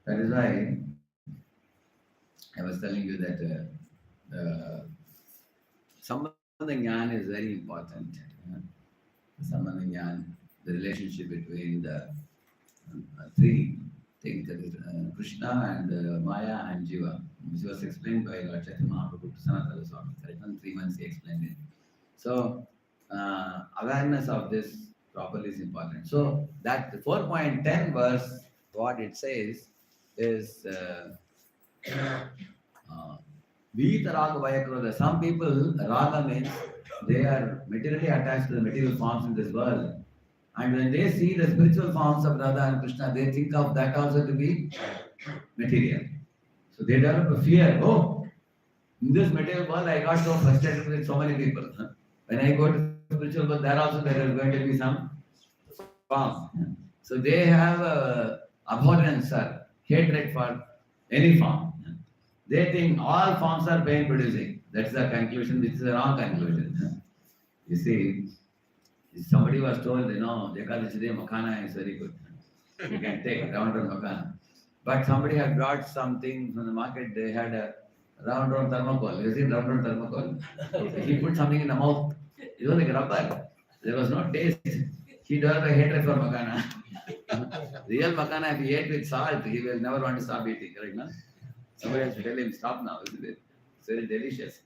that is why I was telling you that the Sambandha Jnana is very important. The Sambandha Jnana, the relationship between the three things, that is Krishna and Maya and Jiva, which was explained by Lord Chaitanya Mahaprabhu to Sanatana Swami. In 3 months he explained it. So awareness of this properly is important. So that the 4.10 verse, what it says is Vita Raga Vayakroda. Some people, Raga means they are materially attached to the material forms in this world. And when they see the spiritual forms of Radha and Krishna, they think of that also to be material. So they develop a fear. Oh, in this material world, I got so frustrated with so many people. When I go to spiritual world, there also there is going to be some form. So they have abhorrence or hatred for any form. They think all forms are pain producing. That's the conclusion, which is a wrong conclusion. You see, if somebody was told, Ekadashi Day Makhana is very good. You can take round on Makhana. But somebody had brought something from the market. They had a round thermocol. You see round thermocol? He put something in the mouth. It was like rubber. There was no taste. He developed a hatred for makana. Real makana, if he ate with salt, he will never want to stop eating. Correct, no? Somebody has to tell him, stop now. Isn't it? It's very delicious.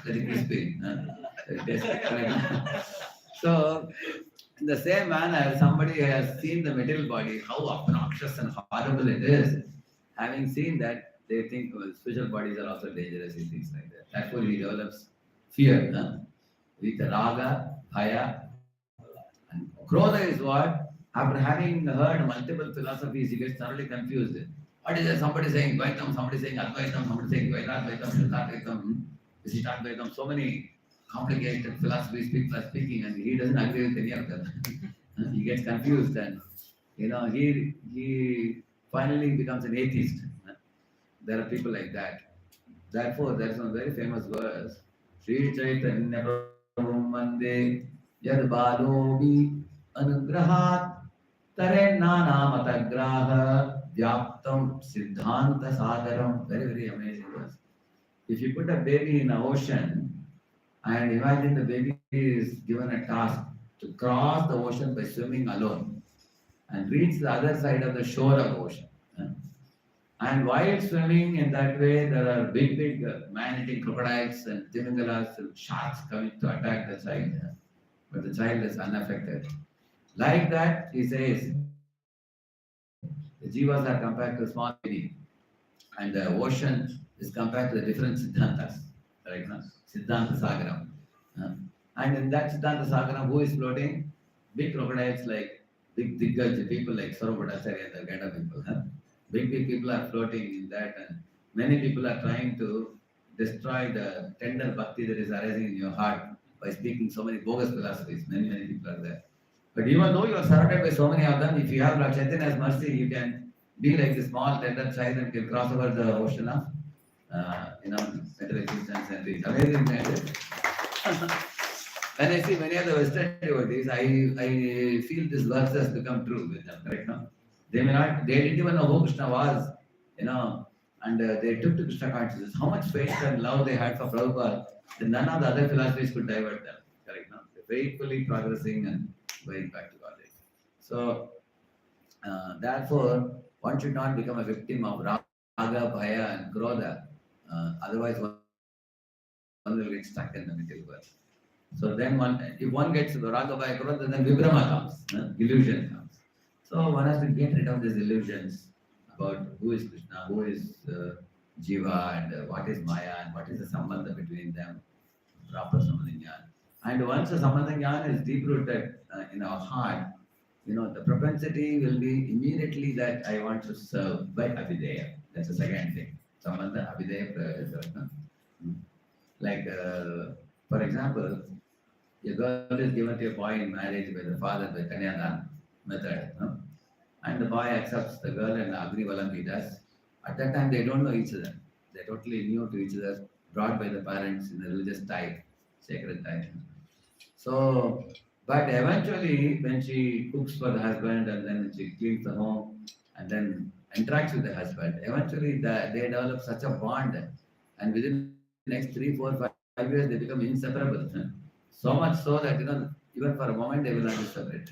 Very crispy. Very tasty. Correct, no? So, in the same manner, somebody has seen the material body, how obnoxious and horrible it is. Having seen that, they think well, spiritual bodies are also dangerous and things like that. Therefore, he develops fear. With raga, bhaya, and krodha is what? After having heard multiple philosophies, he gets thoroughly confused. What is there? Somebody saying Dvaitam, somebody saying Advaitam, somebody saying Vaidadvaitam, Siddharthaitam, Vishishtadvaitam, so many complicated philosophies people are speaking, and he doesn't agree with any of them. He gets confused, and he finally becomes an atheist. There are people like that. Therefore, there is one very famous verse: Sri Chaitanya Prabhu Mande Yad Balobi Anugrahat Tare Nana Matagraha Vyaptam Siddhanta Sagaram. Very, very amazing verse. If you put a baby in an ocean, and imagine the baby is given a task to cross the ocean by swimming alone and reach the other side of the shore of the ocean. And while swimming in that way, there are big man-eating crocodiles and timingalas and sharks coming to attack the child. But the child is unaffected. Like that, he says, the jivas are compared to a small baby, and the ocean is compared to the different siddhantas. Right now, Siddhanta Sagaram. And in that Siddhanta Sagaram, who is floating? Big crocodiles like big diggaj people like Sarvabhattacharya and the kind of people. Big people are floating in that, and many people are trying to destroy the tender bhakti that is arising in your heart by speaking so many bogus philosophies. Many people are there. But even though you are surrounded by so many of them, if you have Lord Chaitanya's mercy, you can be like a small tender child and can cross over the ocean of mental existence and reach. Amazing, man. When I see many of the Western devotees, I feel this verse has become true with them, correct? No? They didn't even know who Krishna was, and they took to Krishna consciousness. How much faith and love they had for Prabhupada, that none of the other philosophies could divert them, correct? No? They're faithfully progressing and going back to Godhead. So, therefore, one should not become a victim of raga, bhaya, and krodha. Otherwise, one will get stuck in the middle world. So then if one gets raga bhaya krodha, then vibrama comes, illusion comes. So one has to get rid of these illusions about who is Krishna, who is Jiva, and what is Maya, and what is the sambandha between them, proper sambandha jnana. And once the sambandha jnana is deep-rooted in our heart, the propensity will be immediately that I want to serve by Abhideya. That's the second thing. Sambandha, Abhideya, like, for example, a girl is given to a boy in marriage by the father by Kanyadan method, and the boy accepts the girl and Agni Valam he does. At that time, they don't know each other. They're totally new to each other, brought by the parents in the religious type, sacred type. So, but eventually, when she cooks for the husband and then she cleans the home and then interacts with the husband, eventually they develop such a bond, and within the next 3, 4, 5 years, they become inseparable. So much so that even for a moment they will not be separated.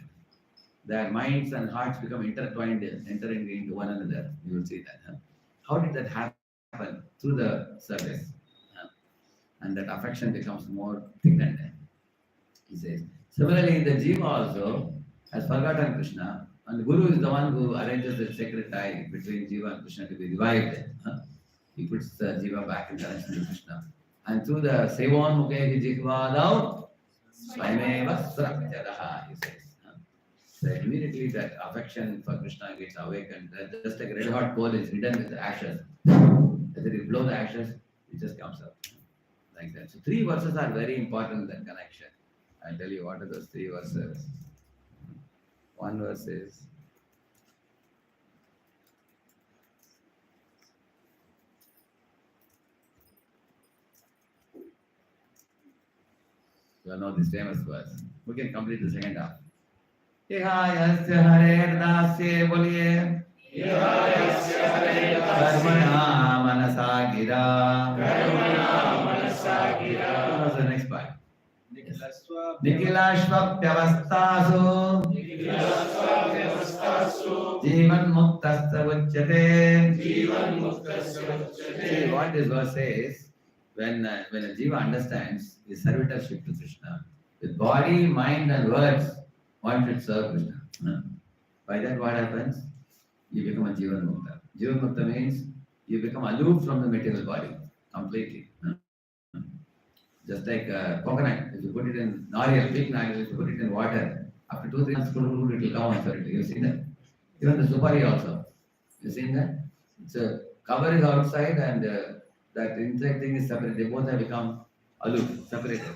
Their minds and hearts become intertwined, entering into one another. You will see that. How did that happen? Through the service. And that affection becomes more thickened. He says. Similarly, the Jiva also has forgotten Krishna, and the Guru is the one who arranges the sacred tie between Jiva and Krishna to be revived. He puts the Jiva back in connection to Krishna. And through the Sevon Mukhe Jihvadav, Swayameva Srapjadaha, he says. So immediately that affection for Krishna gets awakened. Just like a red hot coal is hidden with the ashes. As you blow the ashes, it just comes up. Like that. So 3 verses are very important, that connection. I'll tell you what are those 3 verses. One verse is you know this famous verse. We can complete the second half. Ihayasya Hare Radhasya Boliye. Ihayasya vyavastasu jivan muktasya uchyate. See what this verse says, when a jiva understands his servitorship to Krishna, with body, mind and words, one should serve Krishna. By that what happens? You become a jivan mukta. Jivan mukta means you become aloof from the material body completely. Just like coconut, if you put it in nariyal, big nariyal, if you put it in water, after 2-3 months, it will come on solid. You've seen that? Even the supari also. You've seen that? It's a cover is outside and that inside thing is separate. They both have become aloof, separated.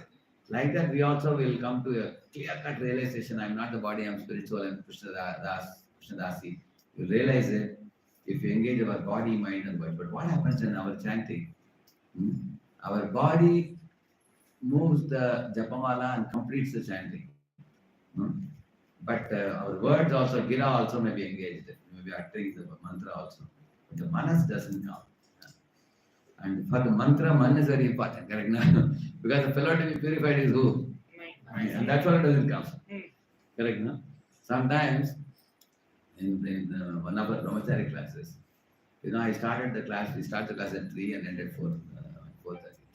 Like that, we also will come to a clear-cut realization. I'm not the body, I'm spiritual, I'm Krishna Dasi. You realize it if you engage our body, mind and body. But what happens in our chanting? Our body moves the japamala and completes the chanting. But our words also, gira also may be engaged, maybe uttering the mantra also. But the manas doesn't come. And for the mantra, man is very important, correct? No? Because the fellow to be purified is who? And that's why it doesn't come. Correct? No? Sometimes in one of our brahmachari classes, I started the class, we started the class at 3 and ended 4:30.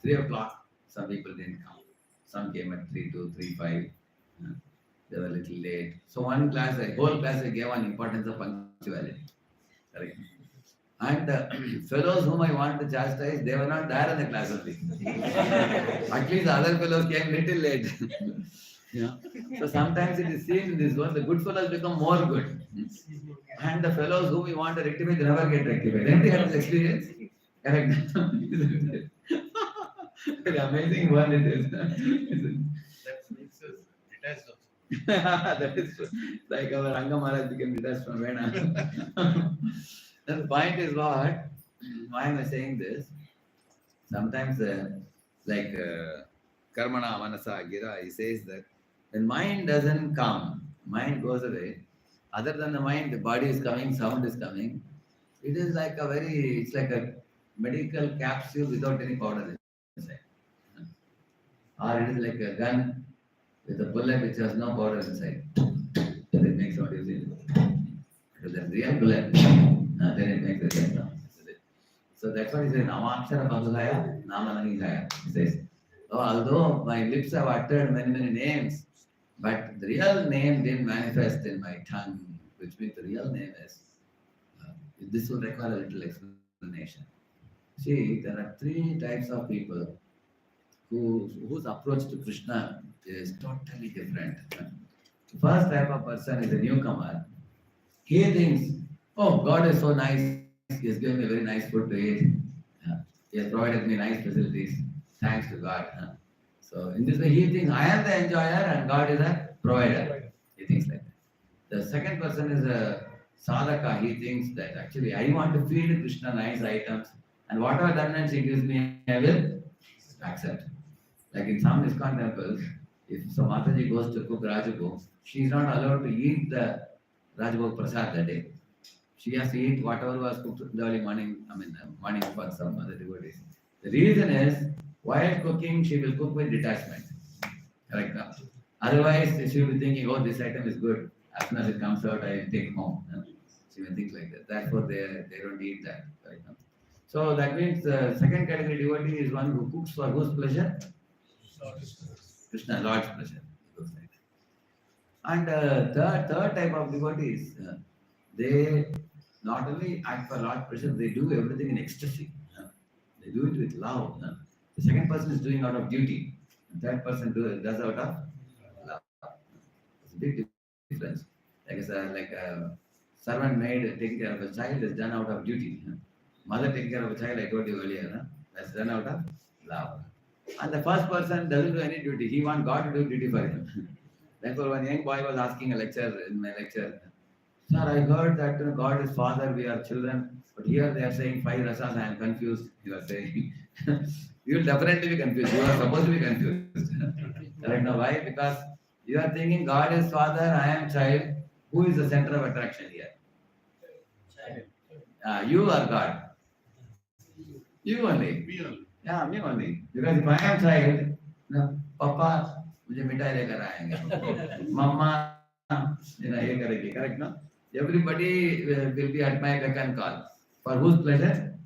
3 o'clock. Some people didn't come. Some came at 3:02, 3:05. They were a little late. So one class, the whole class, I gave on importance of punctuality. Correct. And fellows whom I want to chastise, they were not there in the class only. At least the other fellows came little late. So sometimes it is seen in this world, the good fellows become more good. And the fellows whom we want to rectify, they never get rectified. Anybody had this experience? Correct. Very amazing one it is. That makes us detached also. That is true. Like our Ranga Maharaj became detached from Vena. Then the point is what? Why am I saying this? Sometimes, Karmana Manasa Gira, he says that when mind doesn't come, mind goes away, other than the mind, the body is coming, sound is coming. It is like it's like a medical capsule without any powder inside. Or it is like a gun with a bullet which has no powder inside. Then it makes what you see. It is a real bullet. Then it makes a real sound. So that's what he says. Namakshara Bhagavaya, Namanangaya. He says, although my lips have uttered many names, but the real name didn't manifest in my tongue, which means the real name is. This will require a little explanation. See, there are 3 types of people whose approach to Krishna is totally different. The first type of person is a newcomer. He thinks, oh, God is so nice. He has given me very nice food to eat. He has provided me nice facilities. Thanks to God. So in this way, he thinks, I am the enjoyer and God is a provider. He thinks like that. The second person is a sadhaka. He thinks that actually I want to feed Krishna nice items and whatever dharma she gives me, I will accept. Like in some ISKCON temples, if some Mataji goes to cook Rajabhog, she is not allowed to eat the Rajabhog Prasad that day. She has to eat whatever was cooked in the early morning, morning for some other devotees. The reason is, while cooking, she will cook with detachment. Correct? Otherwise, she will be thinking, oh, this item is good. As soon as it comes out, I will take home. She will think like that. Therefore, they don't eat that. Right now. So that means the second category devotee is one who cooks for whose pleasure? Krishna, Lord's pleasure. And third type of devotees, they not only act for Lord's pleasure, they do everything in ecstasy. They do it with love. The second person is doing out of duty. The third person does out of love. It's a big difference. Like a servant maid taking care of a child is done out of duty. Mother taking care of a child, I told you earlier, that's done out of love. And the first person doesn't do any duty. He wants God to do duty for him. Therefore, one young boy was asking a lecture in my lecture, sir, I heard that God is Father, we are children, but here they are saying 5 rasas, I am confused. You are saying, you will definitely be confused. You are supposed to be confused. Right now, why? Because you are thinking God is Father, I am child. Who is the center of attraction here? You are God. You only. We only. Yeah, me only. Because if I am child, Papa, मुझे मिठाई लेकर आएंगे, मम्मा ये करेगी, correct no? Everybody will be at my beck and call. For whose pleasure?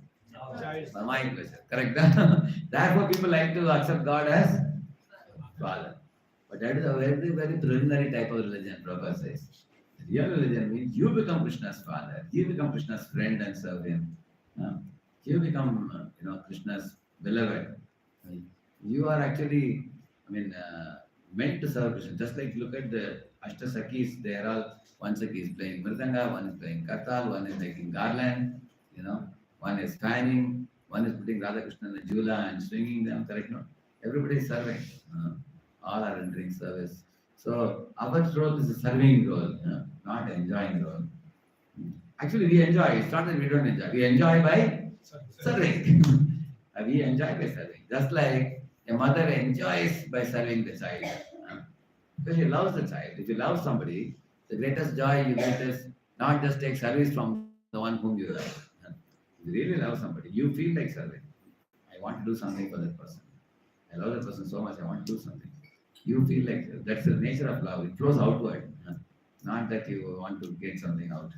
For my pleasure, correct? Therefore, people like to accept God as Father. But that is a very, very preliminary type of religion, Prabhupada says. Real religion means you become Krishna's father, you become Krishna's friend and serve him. You become, Krishna's beloved. You are actually, meant to serve Krishna. Just like look at the Ashtasakis, they are all, one Saki is playing Mridanga, one is playing Kartal, one is making garland, one is fanning, one is putting Radha Krishna in the jula and swinging them, correct? No? Everybody is serving. All are entering service. So our role is a serving role, not enjoying role. Actually, we enjoy. It's not that we don't enjoy. We enjoy by serving. We enjoy by serving. Just like a mother enjoys by serving the child. Because she loves the child. If you love somebody, the greatest joy you get is not just take service from the one whom you love. If you really love somebody, you feel like serving. I want to do something for that person. I love that person so much, I want to do something. You feel like that's the nature of love. It flows outward, not that you want to get something out.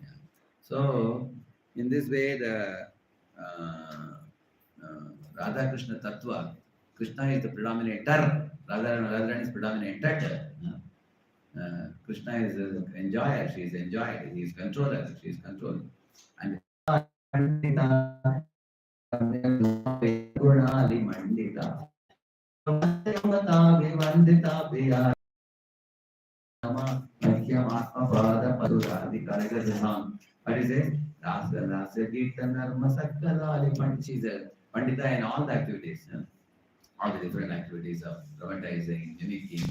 Yeah. So, in this way, the Radha Krishna Tattva, Krishna is the predominator, Radharani is predominated. Krishna is an enjoyer, she is enjoyed, he is controller, she is controlled. And what is it? Rasa Rasa Kirtan Dharma Sakkalali Pandita in all the activities, all the different activities of dramatizing, mimicking,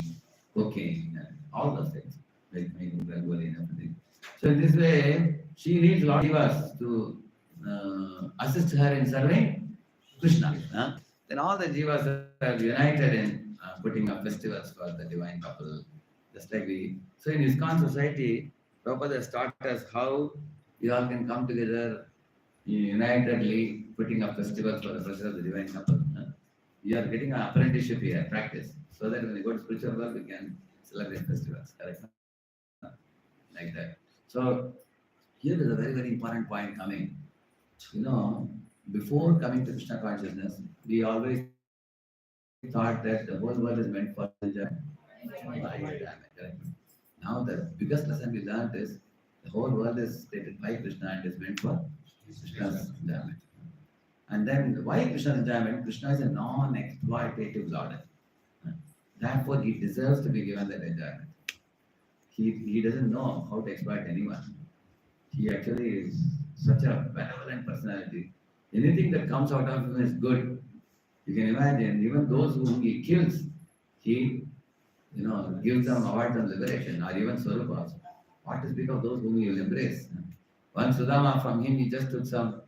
cooking, and all those things, like making rangoli and everything. So in this way, she needs a lot of divas to assist her in serving Krishna. Then all the jivas are united in putting up festivals for the divine couple. Just like we, so in ISKCON society, Prabhupada has taught us how we all can come together unitedly, putting up festivals for the pleasure of the divine couple. We are getting an apprenticeship here, practice, so that when we go to spiritual world, we can celebrate festivals. Correct? Like that. So here is a very, very important point coming. Before coming to Krishna consciousness, we always thought that the whole world is meant for enjoyment. Now the biggest lesson we learned is the whole world is created by Krishna and is meant for Krishna's enjoyment. And then why Krishna's enjoyment? Krishna is a non-exploitative Lord. Therefore, he deserves to be given that enjoyment. He doesn't know how to exploit anyone. He actually is such a benevolent personality. Anything that comes out of him is good. You can imagine, even those whom he kills, he gives them awards of liberation, or even Swarupas. What to speak of those whom he will embrace? One Sudama, from him, he just took some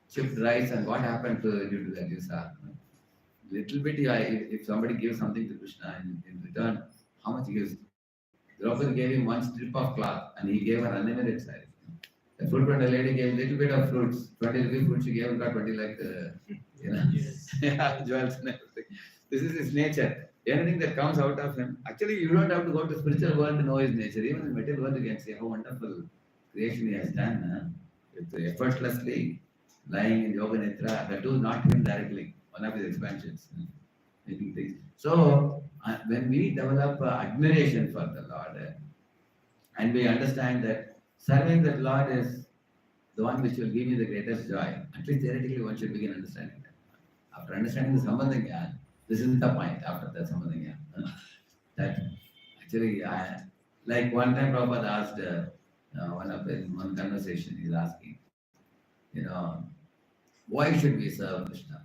chipped rice, and what happened due to that? You saw. Little bit, if somebody gives something to Krishna in return, how much he gives? Draupadi gave him one strip of cloth, and he gave her unlimited saree. The fruit vendor lady gave a little bit of fruits, 20 rupees fruit she gave, and got 20 like, jewels and everything. This is his nature. Anything that comes out of him, actually, you don't have to go to spiritual world to know his nature. Even in the material world, you can see how wonderful creation he has done. It's effortlessly lying in Yoga Nitra, that too not him directly, one of his expansions, making things. So, when we develop admiration for the Lord, and we understand that serving the Lord is the one which will give you the greatest joy, at least theoretically one should begin understanding that. After understanding the Sambandhanya, this is the point after that Sambandhanya. That actually, like one time Prabhupada asked, one conversation, he's asking, why should we serve Krishna?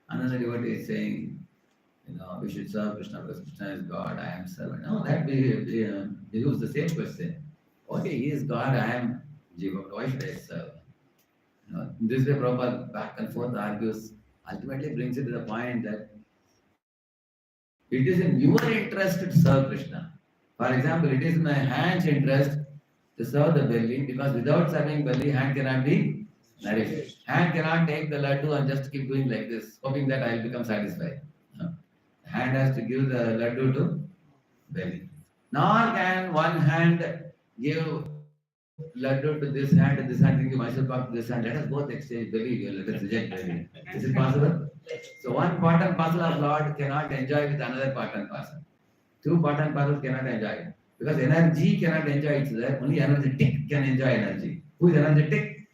Another devotee is saying, we should serve Krishna because Krishna is God, I am servant. No, that behoves the same question. Okay, he is God, I am Jiva, why should I serve? In this way, Prabhupada back and forth argues, ultimately brings it to the point that it is in your interest to serve Krishna. For example, it is in my hand's interest to serve the belly, because without serving belly, hand cannot be nourished. Hand cannot take the laddu and just keep doing like this, hoping that I will become satisfied. hand has to give the laddu to belly. Nor can one hand give laddu to this hand, thinking myself back to this hand. Let us both exchange belly, let us reject belly. Is it possible? So one part and parcel of Lord cannot enjoy with another part and parcel. Two part and parcels cannot enjoy. Because energy cannot enjoy each other, only energetic can enjoy energy. Who is energetic?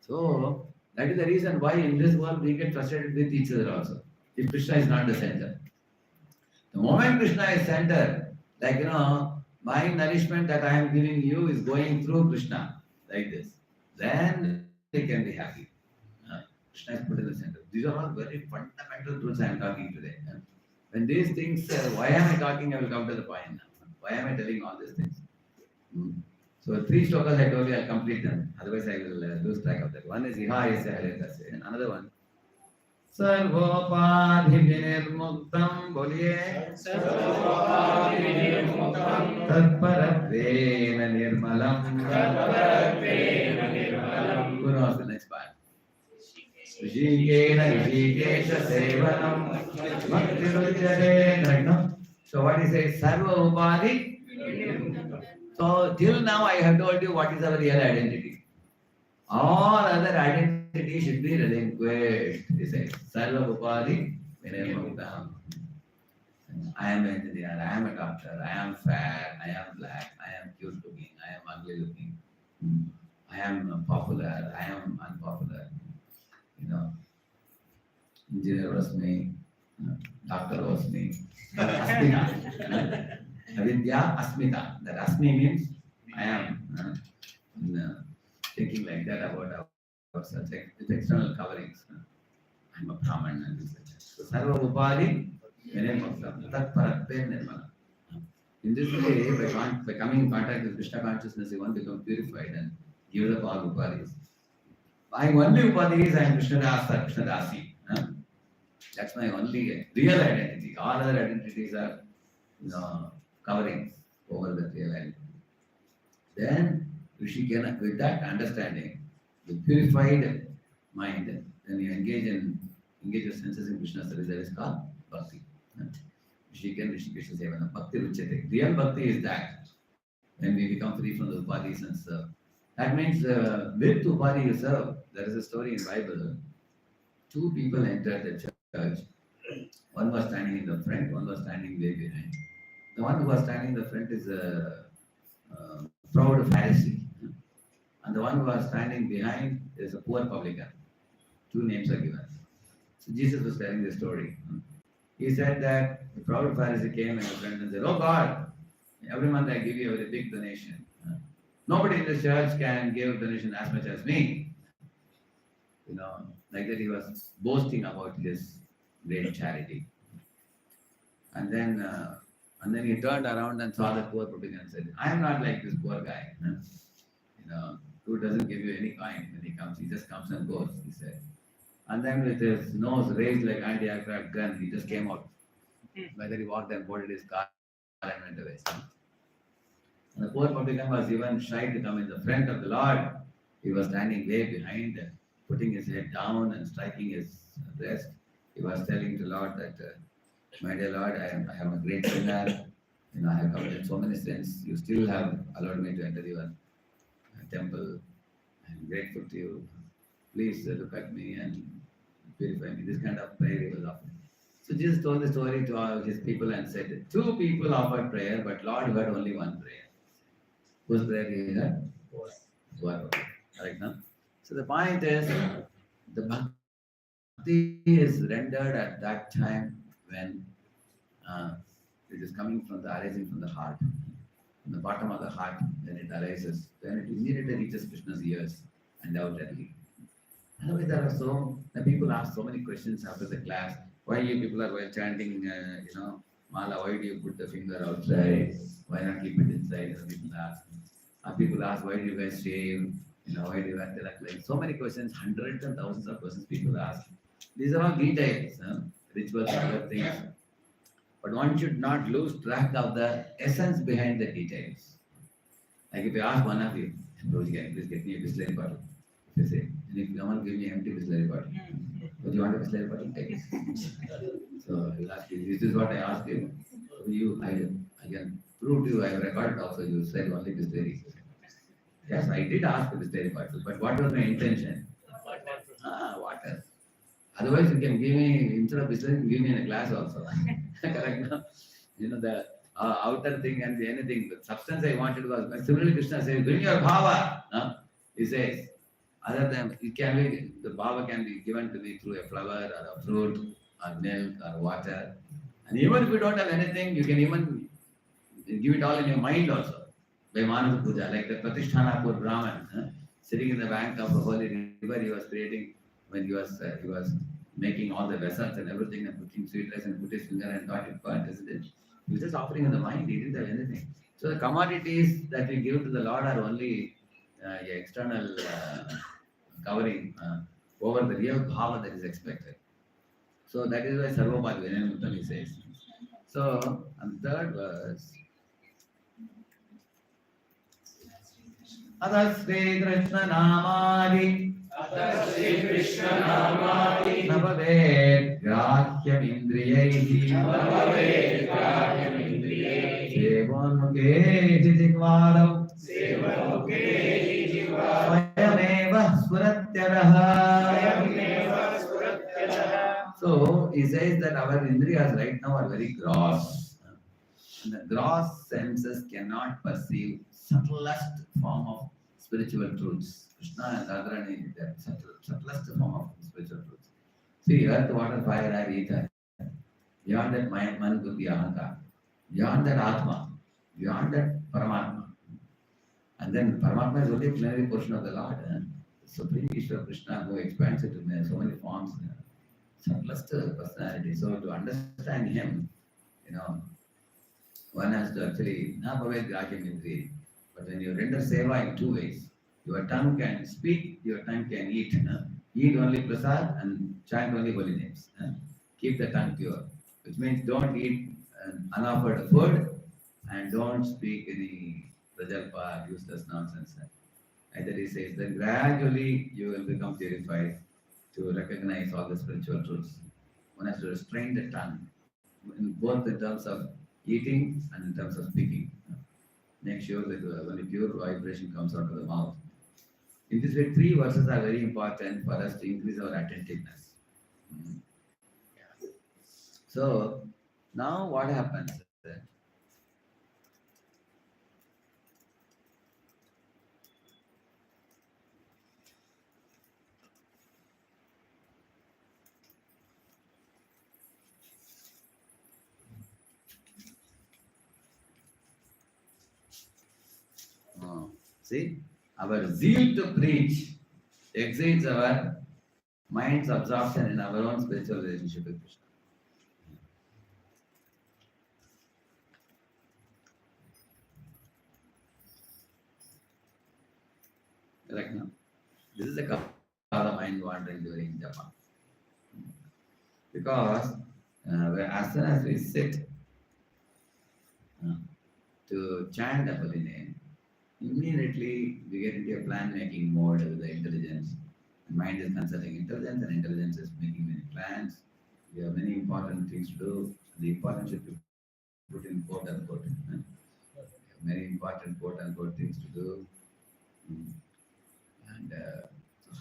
So that is the reason why in this world we get frustrated with each other also. If Krishna is not the center. The moment Krishna is center, like my nourishment that I am giving you is going through Krishna, like this. Then they can be happy. Krishna is put in the center. These are all very fundamental truths I am talking today. When these things, why am I talking? I will come to the point now. Why am I telling all these things? So 3 shlokas I told you, I'll complete them. Otherwise I will lose track of that. One is Iha Yasya Haryasya, and another one. सर्वोपाधि विनिर्मुक्तं बोलिए तत्परत्वेन निर्मलं पुनः the next part ऋषिकेन Rishikesh सेवनं भक्तिरुच्यते right. So what is it? Sarva Upadhi. So till now I have told you what is our real identity. All other identities should be relinquished. He says, Sarva Upadhi Vinirmuktam. I am an engineer, I am a doctor, I am fat, I am black, I am cute looking, I am ugly looking, I am popular, I am unpopular. Engineer was me, doctor was me. Asmita. Avidya Asmita. That Asmi means I am. Thinking like that about ourselves with external coverings. I'm a Brahman and this. So Sarva Upadhi Vinirmuktam. Tat Paratve Nirmala. In this way, by coming in contact with Krishna consciousness, you want to become purified and give up all Upadhis. My only Upadhi is I am Krishna Das or Krishna Dasi. That's my only real identity. All other identities are coverings over the real identity. Then Rishikena, with that understanding, with purified mind, then you engage your senses in Krishna service. That is called bhakti. Rishikena Rishikesha Sevana. Bhakti Ruchate. Real bhakti is that when we become free from the upadhis and serve. That means with upadhi you serve. There is a story in Bible. 2 people entered the church. One was standing in the front, one was standing way behind. The one who was standing in the front is a proud Pharisee. And the one who was standing behind is a poor publican. 2 names are given. So Jesus was telling the story. He said that the proud Pharisee came and a friend and said, "Oh God, every month I give you a very big donation. Nobody in this church can give donation as much as me." Like that he was boasting about his great charity. And then he turned around and saw the poor publican and said, "I am not like this poor guy. Who doesn't give you any coin when he comes. He just comes and goes," he said. And then with his nose raised like anti-aircraft gun, he just came out. Whether he walked and boarded his car and went away. And the poor publican was even shy to come in the front of the Lord. He was standing way behind, putting his head down and striking his breast. He was telling the Lord that, "My dear Lord, I am a great sinner. I have committed so many sins. You still have allowed me to enter your temple. I am grateful to you. Please look at me and purify me." This kind of prayer he was offering. So Jesus told the story to all his people and said, 2 people offered prayer, but Lord heard only one prayer. Whose prayer he heard? Poor. Right now. So the point is, the bhakti is rendered at that time when it is coming arising from the heart, from the bottom of the heart. When it arises, then it immediately reaches Krishna's ears, undoubtedly. Otherwise, the people ask so many questions after the class. Why you people are while chanting, Mala? Why do you put the finger outside? Why not keep it inside? People ask, why do you guys shave? Why do you act like that? So many questions, hundreds and thousands of questions people ask. These are all details, rituals, other things. But one should not lose track of the essence behind the details. Like if you ask one of you, "Prabhuji, can you please get me a Bisleri bottle?" They say, and if someone give me empty Bisleri bottle, would you want a Bisleri bottle? Take it. So he'll ask you, this is what I asked you. I can prove to you, I have recorded also, you said only Bisleri. Yes, I did ask for Bisleri bottle, but what was my intention? Water. Otherwise, you can give me, instead of Bisleri, give me in a glass also. Correct? No? You know, the outer thing and the anything, the substance I wanted was, similarly Krishna says, bring your bhava. No? He says, other than, it can be, the bhava can be given to me through a flower or a fruit or milk or water. And even if you don't have anything, you can even give it all in your mind also. By Manasa Puja, like the Pratishthanapur Brahman, sitting in the bank of a holy river, he was creating, when he was making all the vessels and everything and putting sweet rice and put his finger and thought it burnt, isn't it? He was just offering in the mind, he didn't have anything. So the commodities that we give to the Lord are only external covering over the real bhava that is expected. So that is why Sarvabhad Vinay says. So, and third verse. Ada Sri Krishna Namadi Navaved Grahyam Indriyaihi Sevanmuke Jijikvaram Swayameva Spuratyaraha. So he says that our indriyas right now are very gross. And the gross senses cannot perceive subtlest form of spiritual truths. Krishna and Radharani, that subtlest form of spiritual truths. See, earth, water, fire, air, ether. Beyond that, man, buddhi, ahankar. Beyond that, Atma. Beyond that, Paramatma. And then Paramatma is only a plenary portion of the Lord. Supreme Ishvara Krishna, who expands it in so many forms. Subtlest personality. So to understand him, one has to actually na bhavet grahyam indriya. But when you render seva in two ways, your tongue can speak, your tongue can eat. Eat only prasad and chant only holy names. Keep the tongue pure, which means don't eat unoffered food and don't speak any prajalpa, useless nonsense. Either he says that gradually you will become purified to recognize all the spiritual truths. One has to restrain the tongue, both in terms of eating and in terms of speaking. Make sure that when a pure vibration comes out of the mouth. In this way, 3 verses are very important for us to increase our attentiveness. So, now what happens? See, our zeal to preach exceeds our mind's absorption in our own spiritual relationship with Krishna. Correct now? This is the cause of mind wandering during japa. Because as soon as we sit to chant the holy name, immediately we get into a plan-making mode with the intelligence. The mind is consulting intelligence, and intelligence is making many plans. We have many important things to do. The important should be put in quote unquote. We have many important quote unquote things to do. And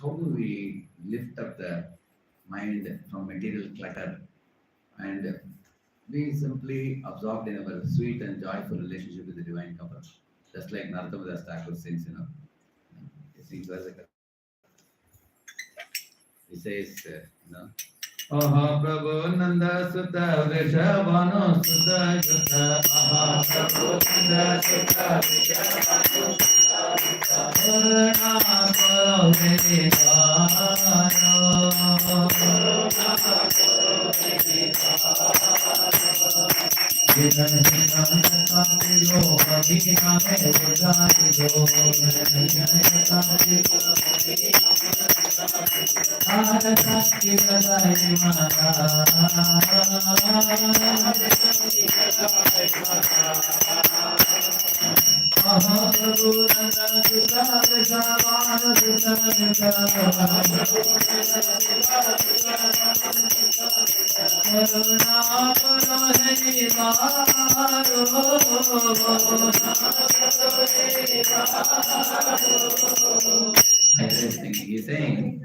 how do we lift up the mind from material clutter and be simply absorbed in our sweet and joyful relationship with the divine couple? Just like Narottam Das Thakur sings, he sings he says, Aha Prabhu Nanda Sutta Vrishabhanu Sutta Yutta Aha Prabhu Nanda Sutta Vrishabhanu Sutta Yutta Purna Koro Veditano Purna Koro Veditano Jitan Jitan Jatati Lo Bhagina Me Bhagati Lo Jitan Jatati Lo Bhagina Adakati Gadai Mara Aha Prabhu Nanda Sutta Vrishabhanu Interesting. He's saying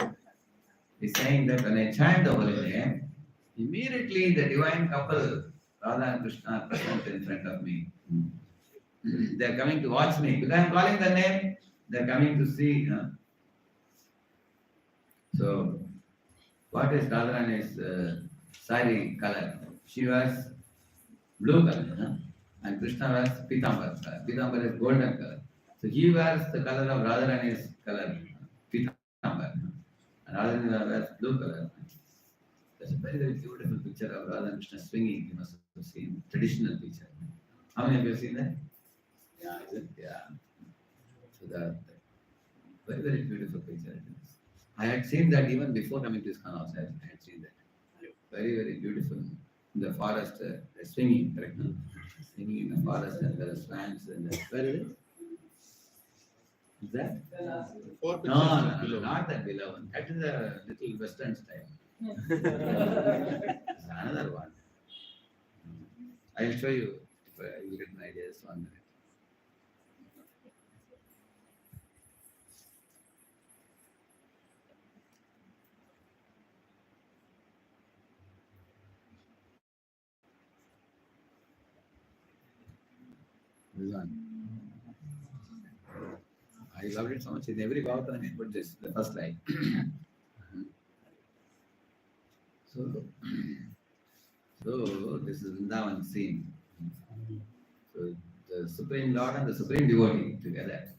that when I chant the holy name, immediately the divine couple, Radha and Krishna, are present in front of me. They are coming to watch me. Because I am calling the name, they are coming to see. So, what is Radharani's sari color? She was blue color, and Krishna was pitambar color. Pitambar is golden color. So he wears the color of Radharani's color, pitambar, and Radharani wears blue color. That's a very, very beautiful picture of Radha and Krishna swinging. You must have seen traditional picture. How many of you have seen that? Yeah, is it? Yeah. So that very, very beautiful picture it is. I had seen that even before coming to ISKCON also. I had seen that. Very, very beautiful. In the forest, swinging, correct? No? Swinging in the forest, and there are swans. And where it is? Is that? Four No, pictures no, no, below. not that below one. That is a little Western style. It's another one. I'll show you if you get an idea. Just 1 minute. This one. I loved it so much. In every Bhagavatam, I put this, the first line. So, this is Vrindavan scene. So the Supreme Lord and the Supreme Devotee together.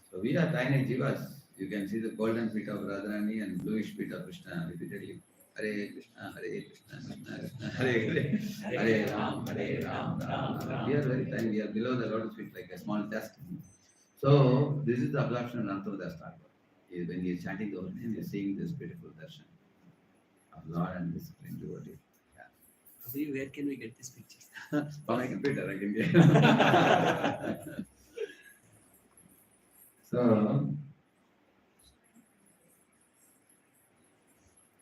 So we are tiny jivas. You can see the golden feet of Radharani and bluish feet of Krishna repeatedly. Hare Krishna, Hare Krishna, Krishna Krishna, Hare Hare, Hare Ram, Ram Ram. We are very tiny. We are below the lotus feet like a small dust. So this is the absorption of Antardas Thakur. When he is chanting the whole name, he is seeing this beautiful darshan of Lord and the Supreme Devotee. Abhi, where can we get these pictures? On my computer, I can get. So,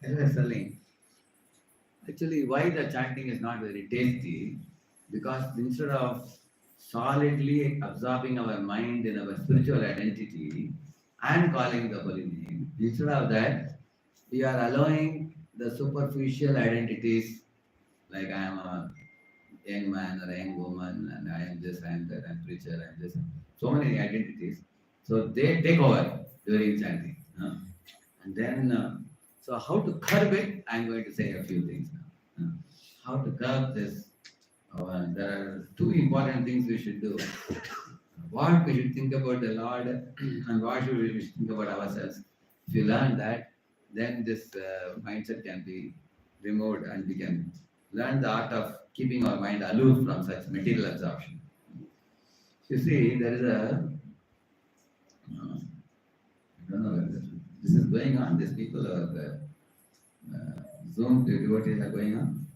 as I was telling, actually, why the chanting is not very tasty? Because instead of solidly absorbing our mind in our spiritual identity and calling the holy name, instead of that, we are allowing the superficial identities like I am a young man or a young woman and I am this, I am that, I am preacher, I am this. So many identities. So they take over during chanting. And then, so how to curb it? I am going to say a few things now. How to curb this? There are two important things we should do. What we should think about the Lord and what we should think about ourselves. If you learn that, then this mindset can be removed and we can learn the art of keeping our mind aloof from such material absorption. You see, there is a, I don't know whether this is going on, these people are the Zoom devotees are going on.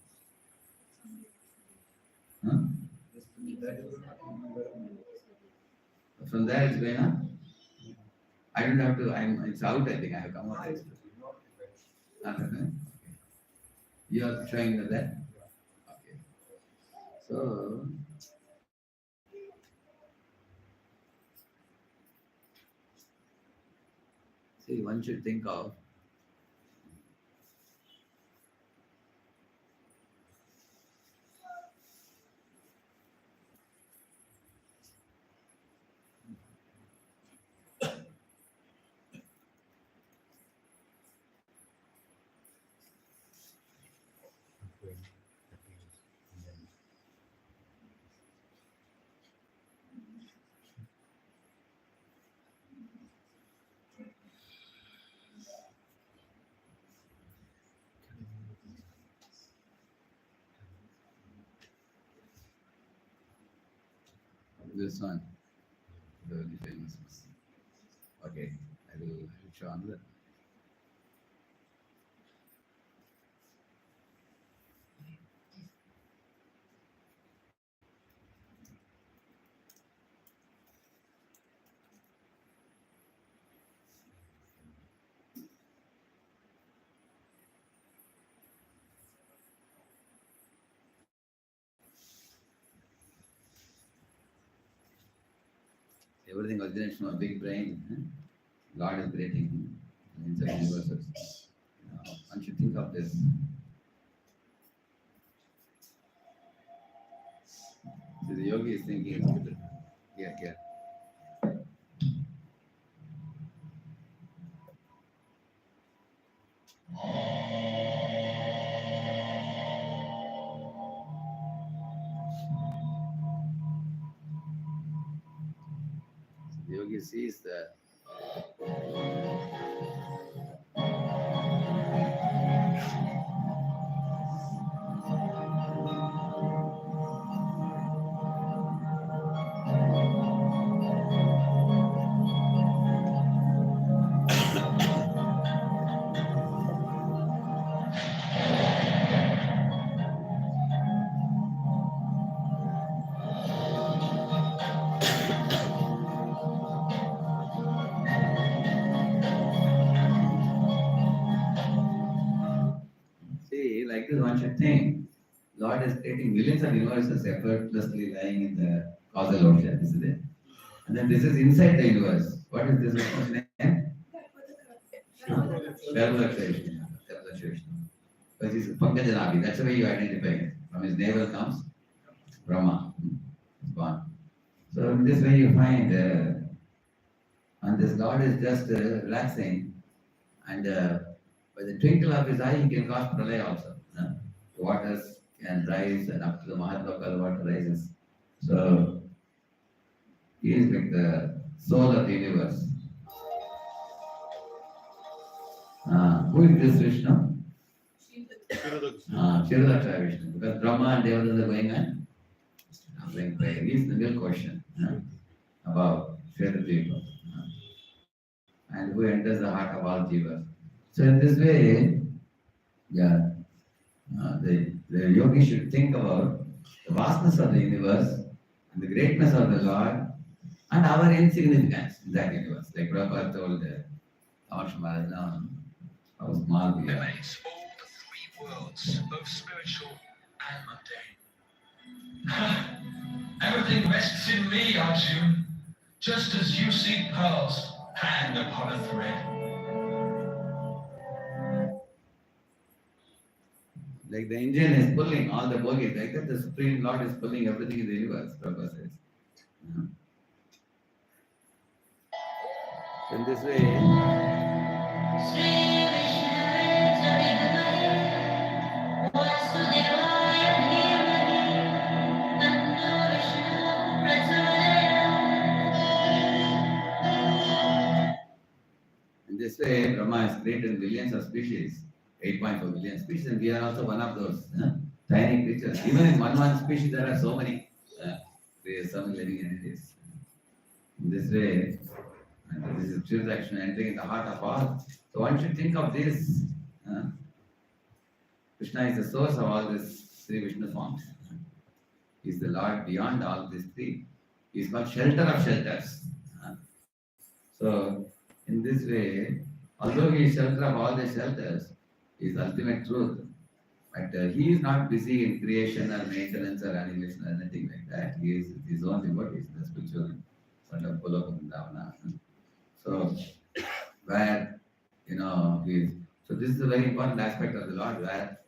Huh? From there it's going on. I don't have to, it's out, I think I have come out. Okay. You are showing that? Okay. So, see, one should think of this one, the very famous one. Okay, I will show another. everything originates from a big brain. God is creating inside universes. One should think of this. So the yogi is thinking, yeah. The yogi sees the see, like this one should think. Lord is creating millions of universes effortlessly lying in the causal ocean, isn't it? And then this is inside the universe. What is this Vishnu's name? Sarvakshayishna. Because he's Pankajanabi, that's the way you identify it. From his navel comes Brahma. It's born. So in this way you find, and this Lord is just relaxing, and by the twinkle of his eye he can cause pralaya also. The waters can rise, and up to the Mahatloka the water rises. So he is like the soul of the universe. Who is this Vishnu? Shirodakshaya Vishnu. Because Brahma and Devadasa are going on playing prayer. He is the real question about Shredadvipa. And who enters the heart of all jivas. So in this way, the yogi should think about the vastness of the universe and the greatness of the Lord and our insignificance in that universe. Like Prabhupada told Amash Maharaj, how small we are. Emanates all the three worlds, both spiritual and mundane. Everything rests in me, Arjun, just as you see pearls hang upon a thread. Like the engine is pulling all the bogies, like that the Supreme Lord is pulling everything in the universe, Prabhupada says. So in this way, Brahma has created millions of species, 8.4 billion species, and we are also one of those tiny creatures. Even in one species, there are so many. There are so many living entities. In this way, and this is truth action entering in the heart of all. So one should think of this. Krishna is the source of all these three Vishnu forms. He is the Lord beyond all these three. He is called shelter of shelters. So in this way, although he is shelter of all the shelters, he is ultimate truth. But he is not busy in creation or maintenance or annihilation or anything like that. He is his own devotee, the spiritual son of Goloka Vrindavana. So where he is. So this is a very important aspect of the Lord, where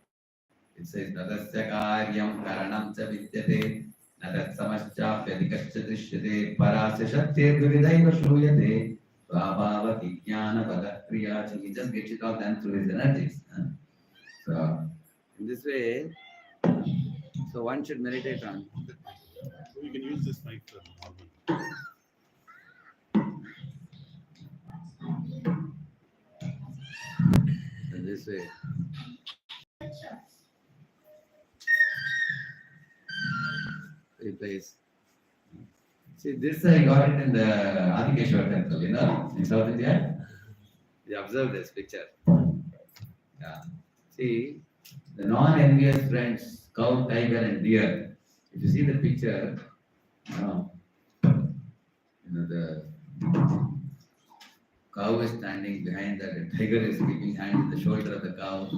it says Nadasya karyam karanam cha vidyate nadat samascha vyadikascha drishyate parasya shatye dvividaiva shruyate svabhava vijnana pada kriya. So he just gets it all done through his energies. So in this way, so one should meditate on. So you can use this mic for normal. In this way. Place. See, this I got it in the Adikeshwar temple, in South India. You observe this picture. Yeah. See, the non-envious friends, cow, tiger, and deer. If you see the picture, the cow is standing behind the tiger is keeping hand on the shoulder of the cow,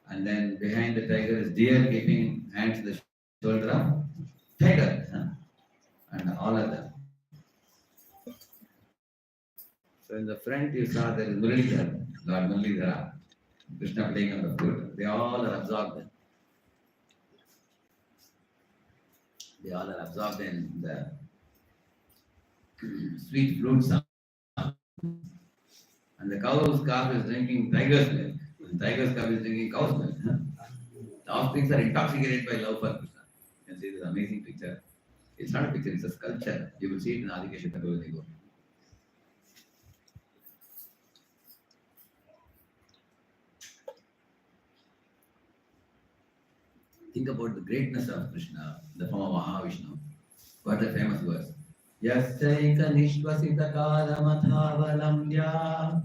and then behind the tiger is deer keeping hands on the shoulder of tiger, and all of them. So in the front you saw there is Muralidhar, Lord Muralidhara, Krishna playing on the flute. They all are absorbed. They all are absorbed in the sweet flute sound. And the cow's calf is drinking tiger's milk. And tiger's calf is drinking cow's milk. The offsprings are intoxicated by love for Krishna. You can see this amazing picture. It's not a picture, it's a sculpture. You will see it in Adikeshata Govardhana. Think about the greatness of Krishna, the form of Mahavishnu. What a famous verse. Yastaika nishvasita kalamathavalambya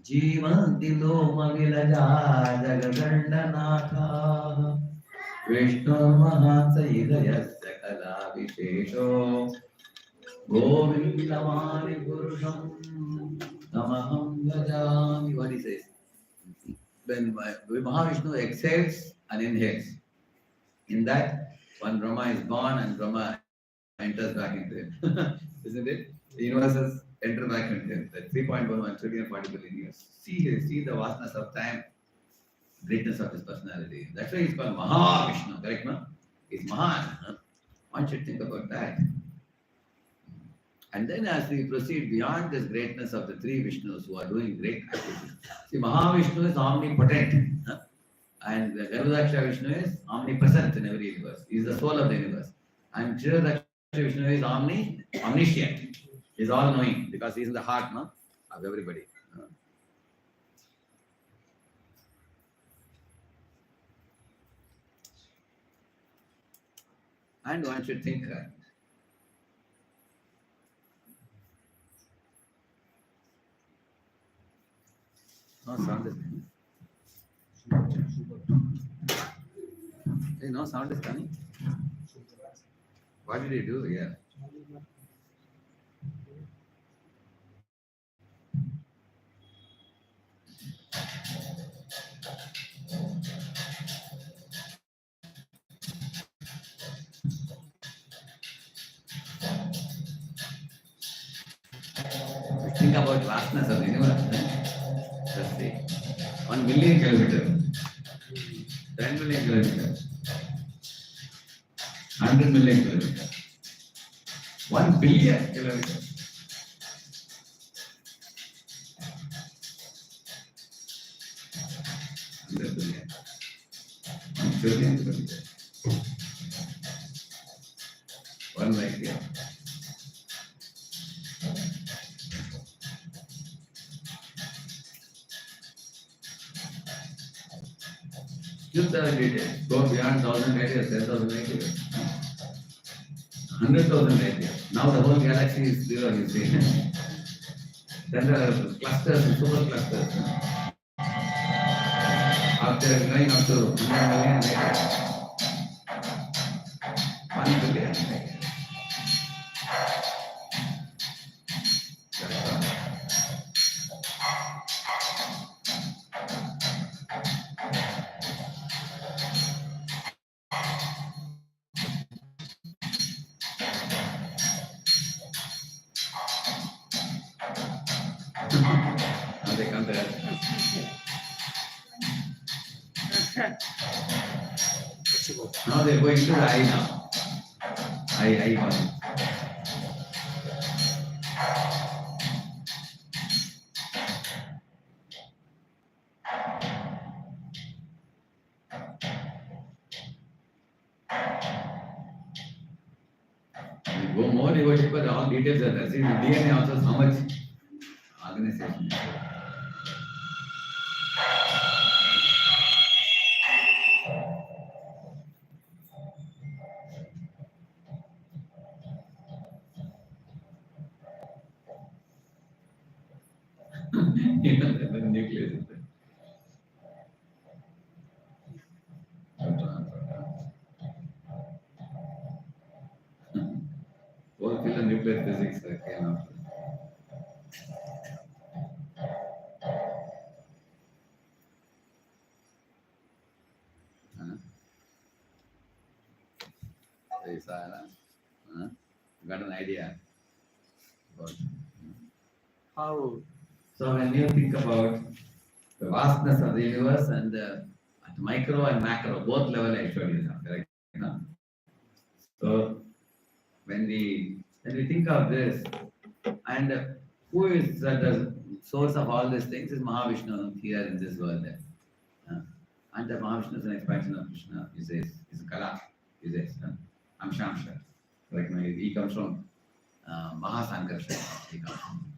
jivanti loma vilaja jagadandanath Vishnu mahatsa idayasya kala vishesho govindamani purusham tamaham gajami. What he says? When Mahavishnu exhales and inhales, in that one Brahma is born and Brahma enters back into him. Isn't it? The universes enter back into him. The 3.11 trillion particle universe. See the vastness of time, greatness of his personality. That's why he's called Mahavishnu, correct, no? He's Mahan. Huh? One should think about that. And then as we proceed beyond this greatness of the three Vishnus who are doing great activities. See, Mahavishnu is omnipotent. Huh? And the Garudakshya Vishnu is omnipresent in every universe. He is the soul of the universe. And Kshirodaksha Vishnu is omniscient. He is all knowing because he is in the heart, no, of everybody. And one should think. No sound is coming. Hey, no sound is coming. What did he do here? Think about vastness of the universe. Let's see. 1 million kilometers, 10 million kilometers, 100 million kilometers, 1 billion kilometers. Billion. 1 trillion kilometers. 1 light year. Use the details. Go beyond 1,000 light years, 10,000 light years, 100,000 light years. Now the whole galaxy is zero, you see. Then there are clusters and super clusters. After going up to 100 million light years, 1 billion light years. Now they come there. Now they're going to the eye now. Eye body. You go more devoted, but all details are there. See, the DNA also how much organization. Even the nucleus is there. Whole field of nuclear physics came out. So you saw, got an idea about. How? So when you think about the vastness of the universe and the at micro and macro, both level I showed you now, correct? No? So when we think of this, and who is the source of all these things is Mahavishnu here in this world. Uh, and the Mahavishnu is an expansion of Krishna. He says, is Kala. He says, Amshamsha. Like he comes from Mahasankarsha. He comes from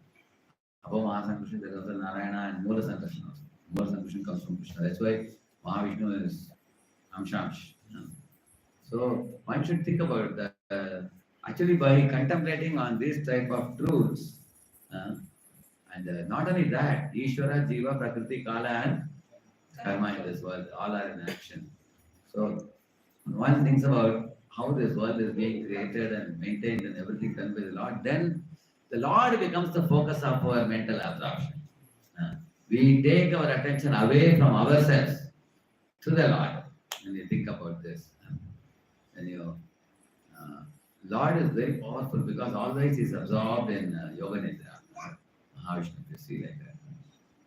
above Mahasankarsha, there is a Narayana and Mula Sankarsha also. Mula Sankarsha comes from Krishna. That's why Mahavishnu is Amshamsh. So one should think about that. Actually, by contemplating on this type of truths, and not only that, Ishvara, Jiva, Prakriti, Kala, and Karma in this world, all are in action. So one thinks about how this world is being created and maintained and everything done by the Lord, then the Lord becomes the focus of our mental absorption. We take our attention away from ourselves to the Lord when you think about this. And Lord is very powerful because always He's absorbed in Yoga Nidra. Mahavishnu, you see like that.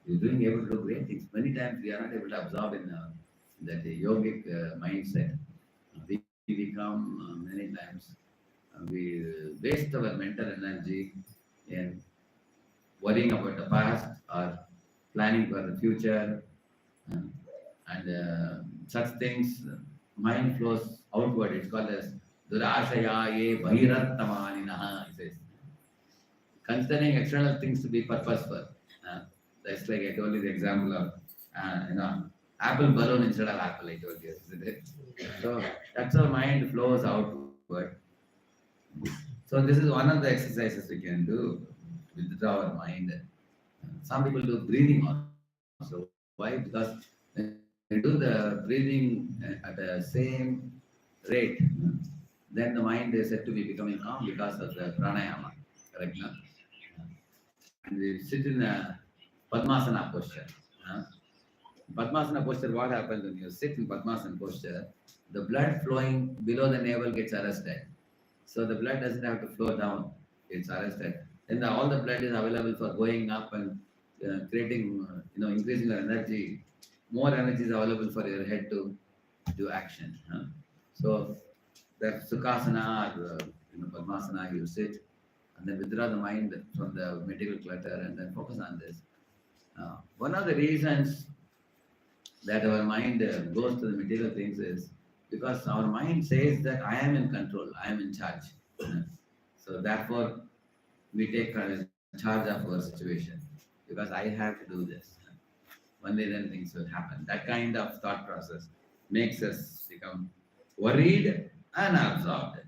He's doing able to do great things. Many times we are not able to absorb in that yogic mindset. We become many times, we waste our mental energy in worrying about the past or planning for the future and such things. Mind flows outward. It's called as Durashaya ye Bhairattamaniнаha, it says. Considering external things to be purposeful. That's like I told you the example of apple balloon instead of apple, I told you, isn't it? So that's how mind flows outward. So this is one of the exercises we can do to withdraw our mind. Some people do breathing also. Why? Because when you do the breathing at the same rate, then the mind is said to be becoming calm because of the pranayama. Correct? No? And we sit in a Padmasana posture. Padmasana posture, what happens when you sit in Padmasana posture? The blood flowing below the navel gets arrested. So the blood doesn't have to flow down. It's arrested. Then all the blood is available for going up and creating, increasing your energy. More energy is available for your head to do action. So that Sukhasana or Padmasana, you sit and then withdraw the mind from the material clutter and then focus on this. One of the reasons that our mind goes to the material things is because our mind says that I am in control, I am in charge. So therefore, we take charge of our situation because I have to do this. Only then things will happen. That kind of thought process makes us become worried and absorbed.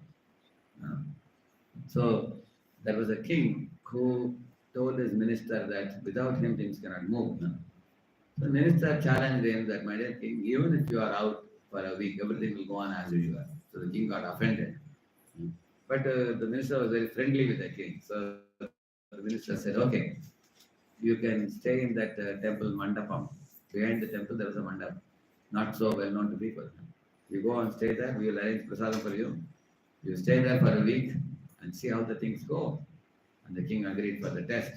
So there was a king who told his minister that without him things cannot move. So the minister challenged him that, my dear king, even if you are out for a week, everything will go on as usual. So the king got offended. But the minister was very friendly with the king. So the minister said, okay, you can stay in that temple mandapam. Behind the temple there was a mandap, not so well known to people. You go and stay there, we will arrange prasadam for you. You stay there for a week and see how the things go. And the king agreed for the test.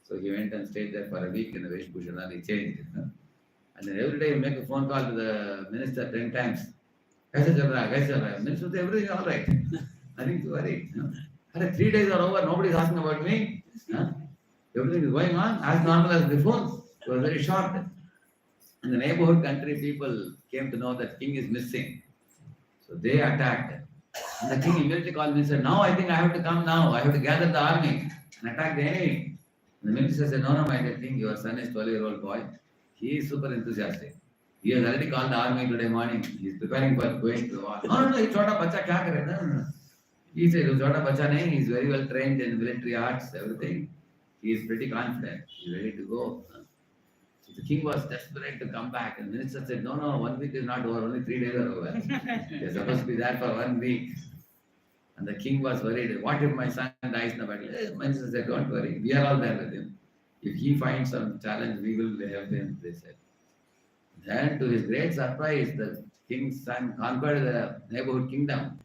So he went and stayed there for a week in the Veshbhushan and he changed it. And then every day he make a phone call to the minister 10 times. Minister said, everything is all right. Nothing to worry. And 3 days are over, nobody is asking about me. Everything is going on as normal as before. It was very short. And the neighborhood country people came to know that king is missing. So they attacked. And the king immediately called me and said, now I think I have to come now. I have to gather the army and attack the enemy. And the minister said, no, my dear king, your son is 12-year-old boy. He is super enthusiastic. He has already called the army today morning. He is preparing for going to the war. No, he's chota bacha kya kare? No. He said, chota bacha nahi. He is very well trained in military arts, everything. He is pretty confident. He is ready to go. So the king was desperate to come back. And the minister said, no, 1 week is not over. Only 3 days are over. They are supposed to be there for 1 week. And the king was worried. What if my son dies in the battle? The minister said, don't worry. We are all there with him. If he finds some challenge, we will help him, they said. Then to his great surprise, the king's son conquered the neighborhood kingdom.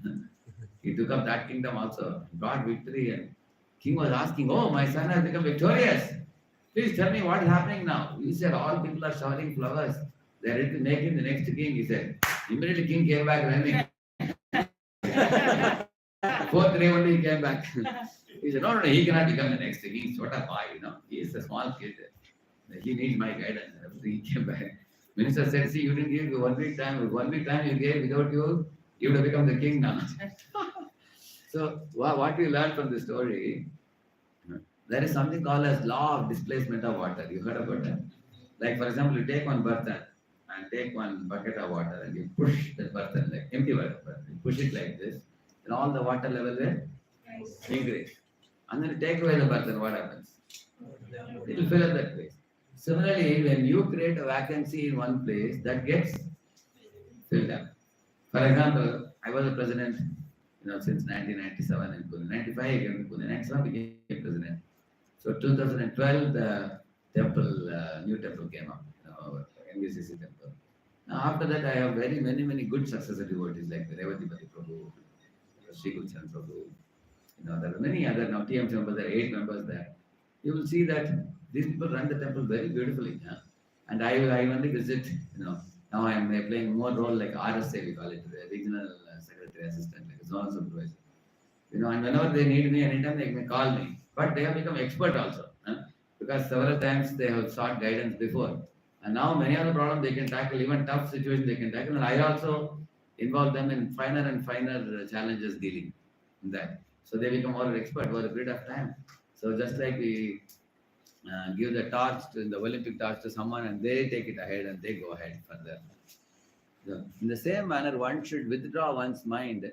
He took up that kingdom also, got victory, and King was asking, "Oh, my son has become victorious. Please tell me what is happening now." He said, "All people are showering flowers. They are ready to make him the next king." He said. Immediately, king came back running. Fourth day only he came back. He said, "No, he cannot become the next king. He's what a boy, He is a small kid. He needs my guidance." He came back. Minister said, "See, you didn't give 1 week time. 1 week time you gave without you, you would have become the king now." So, what we learn from this story, there is something called as law of displacement of water. You heard about that? Like, for example, you take one burden and take one bucket of water and you push the burden, like empty water, you push it like this, and all the water level will increase. And then you take away the burden, what happens? It will fill up that place. Similarly, when you create a vacancy in one place, that gets filled up. For example, I was a president, since 1997 in Pune. 95 I came to Pune. 97 became president. So 2012, the temple, new temple came up, NVCC temple. Now after that, I have many good successor devotees like Revatipati Prabhu, Sri Gulchan Prabhu. There are many other now TMC members. There are 8 members there. You will see that these people run the temple very beautifully. And I only visit. Now I am playing more role like RSA, we call it, the regional secretary assistant, like a zonal supervisor. And whenever they need me, anytime they may call me. But they have become expert also, because several times they have sought guidance before. And now many of the problems they can tackle, even tough situations they can tackle. And I also involve them in finer and finer challenges dealing in that. So they become more expert over a period of time. So just like we give the torch the Olympic torch to someone and they take it ahead and they go ahead further. In the same manner, one should withdraw one's mind.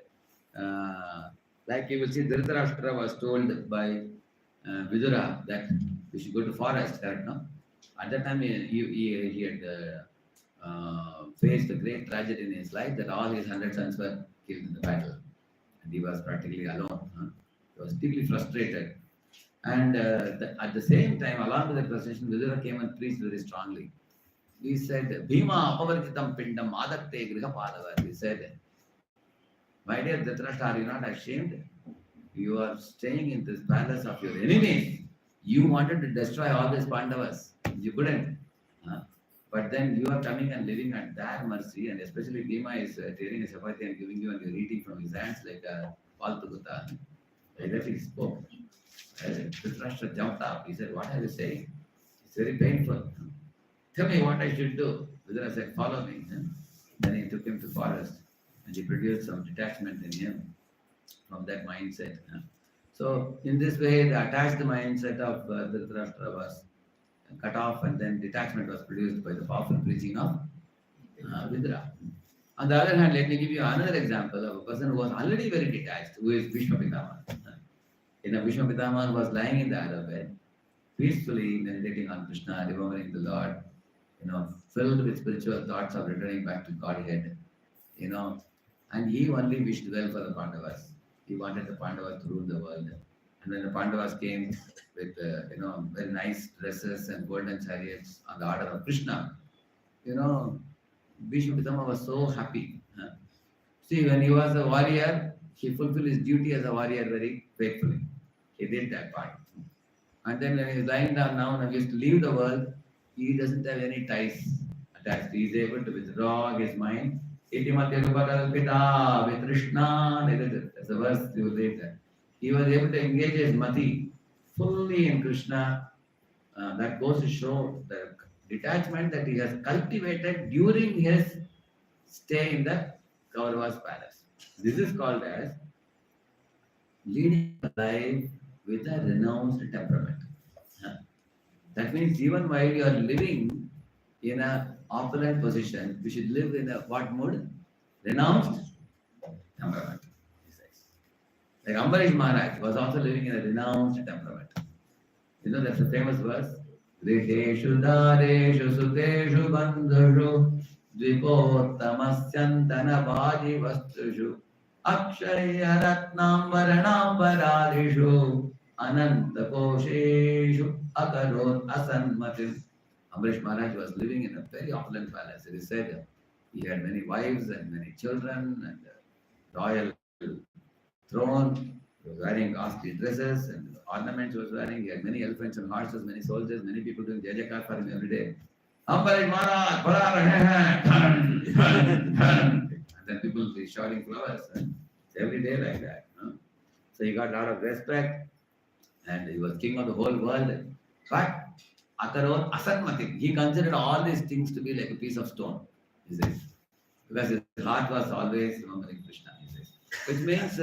Like you will see, Dhritarashtra was told by Vidura that we should go to forest, correct? No? At that time, he had faced a great tragedy in his life that all his 100 sons were killed in the battle. And he was practically alone. He was deeply frustrated. And at the same time, along with the frustration, Vidura came and preached very strongly. He said, Bhima apavarjitam pindam adakte griha padava. He said, "My dear Dhritarashtra, are you not ashamed? You are staying in this palace of your enemies. You wanted to destroy all these Pandavas. You couldn't. But then you are coming and living at their mercy, and especially Bhima is tearing a chapati and giving you, and you're eating from his hands like a paltukuta." Like that he spoke. Dhritarashtra jumped up. He said, "What are you saying? It's very painful. Tell me what I should do." Vidura said, "Follow me." Then he took him to forest, and he produced some detachment in him from that mindset. So in this way, the attached mindset of Dhritarashtra was cut off, and then detachment was produced by the powerful preaching of Vidura. On the other hand, let me give you another example of a person who was already very detached, who is Bhishma Pitama. Bhishma Pitama was lying in the other bed, peacefully meditating on Krishna, remembering the Lord, filled with spiritual thoughts of returning back to Godhead, and he only wished well for the Pandavas. He wanted the Pandavas to rule the world. And when the Pandavas came with, very nice dresses and golden chariots on the order of Krishna, Bhishma Pitama was so happy. See, when he was a warrior, he fulfilled his duty as a warrior very faithfully. He did that part. And then when he is lying down now and he has to leave the world, he doesn't have any ties attached. He is able to withdraw his mind. Itimatyarupakalpita vitrishna. That's a verse you will read that. He was able to engage his mati fully in Krishna. That goes to show the detachment that he has cultivated during his stay in the Kauravas palace. This is called as leading a life with a renounced temperament. That means even while you are living in an opulent position, we should live in a what mood? Renounced temperament. Like Ambarish Maharaj was also living in a renounced temperament. That's a famous verse. Griteshu dareshu suteshu bandhushu dvipottamasyantana vaji vastushu akshaya ratnam varanam vararishu ananta kosheshu akarot asanmatim. Ambarish Maharaj was living in a very opulent palace. It is said he had many wives and many children and a royal throne. He was wearing costly dresses and ornaments he was wearing. He had many elephants and horses, many soldiers, many people doing Jai for him every day. Ambarish Maharaj, bada rahe hain, dhan, dhan, dhan. And then people will be shouting flowers every day like that. So he got a lot of respect and he was king of the whole world. But Akarot Asanmati, he considered all these things to be like a piece of stone, he says. Because his heart was always remembering Krishna, he says. Which means,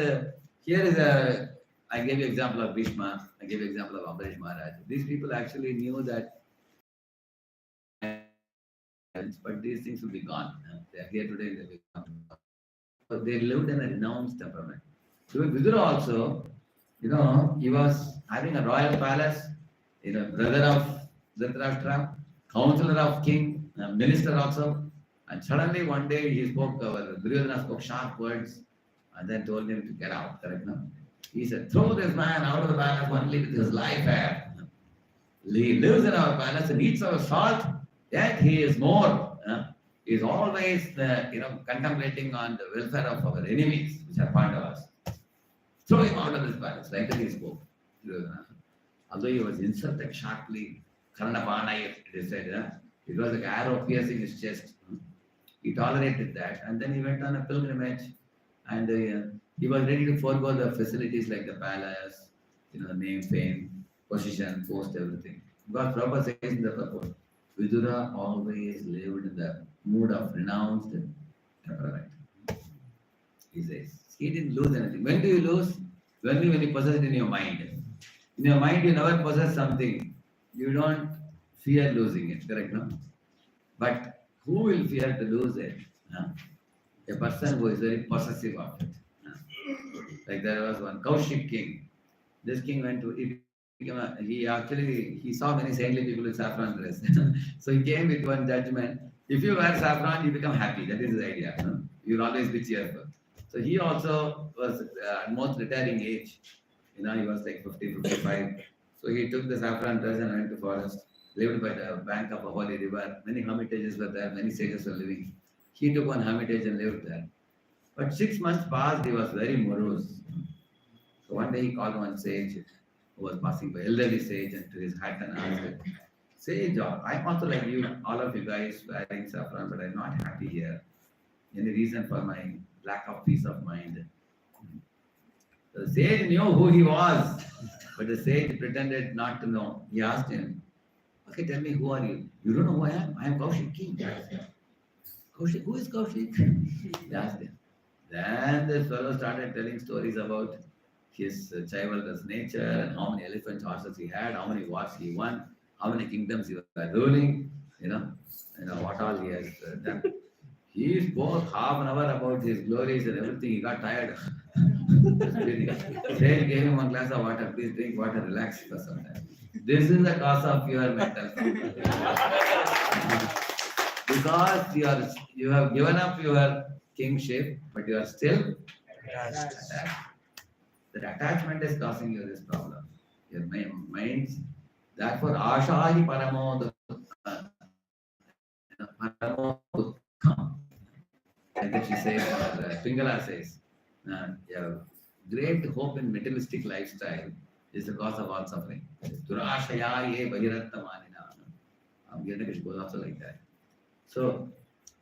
here is a, I gave you example of Bhishma, I gave you example of Ambarish Maharaj. These people actually knew that, but these things will be gone. They are here today, they will be gone. But they lived in a renounced temperament. So Vidura also, he was having a royal palace, brother of Dhritarashtra, counselor of king, minister also. And suddenly one day he spoke, Duryodhana spoke sharp words and then told him to get out. Correct? No? He said, throw this man out of the palace only with his life hair. He lives in our palace and eats our salt, yet he is more. He is always, contemplating on the welfare of our enemies, which are Pandavas. Throw him out of this palace, like that he spoke. Although he was insulted sharply, Karnapana, it is said, it was like arrow piercing his chest. He tolerated that, and then he went on a pilgrimage, and he was ready to forego the facilities like the palace, name, fame, position, post, everything. Because Prabhupada says in the purport, Vidura always lived in the mood of renounced temperament. He says, he didn't lose anything. When do you lose? When you possess it in your mind. In your mind, you never possess something. You don't fear losing it, correct? No? But who will fear to lose it? A person who is very possessive of it. Like there was one Kaushik king. This king went to, he saw many saintly people with saffron dress. So he came with one judgment. If you wear saffron, you become happy. That is his idea. You'll always be cheerful. So he also was at most retiring age. He was like 50, 55. So he took the saffron dress and went to forest. Lived by the bank of a holy river. Many hermitages were there. Many sages were living. He took one hermitage and lived there. But 6 months passed. He was very morose. So one day he called one sage who was passing by, elderly sage, and to his hat and asked, Sage, I'm also like you, all of you guys wearing saffron, but I'm not happy here. Any reason for my lack of peace of mind? The sage knew who he was, but the sage pretended not to know. He asked him, okay, tell me, who are you? You don't know who I am? I am Kaushik king. Kaushik, who is Kaushik? He asked him. Then this fellow started telling stories about his chivalrous nature and how many elephants, horses he had, how many wars he won, how many kingdoms he was ruling, what all he has done. He spoke half an hour about his glories and everything. He got tired. They gave him one glass of water. Please drink water, relax for some time. This is the cause of your mental because you have given up your kingship, but you are still attached. That attachment is causing you this problem. Your minds. Therefore, ashahi paramo dukkam. Like that she says, Pingala says, great hope in materialistic lifestyle is the cause of all suffering. Durashaya ye bahirattamanina. Girnakish goes also like that. So,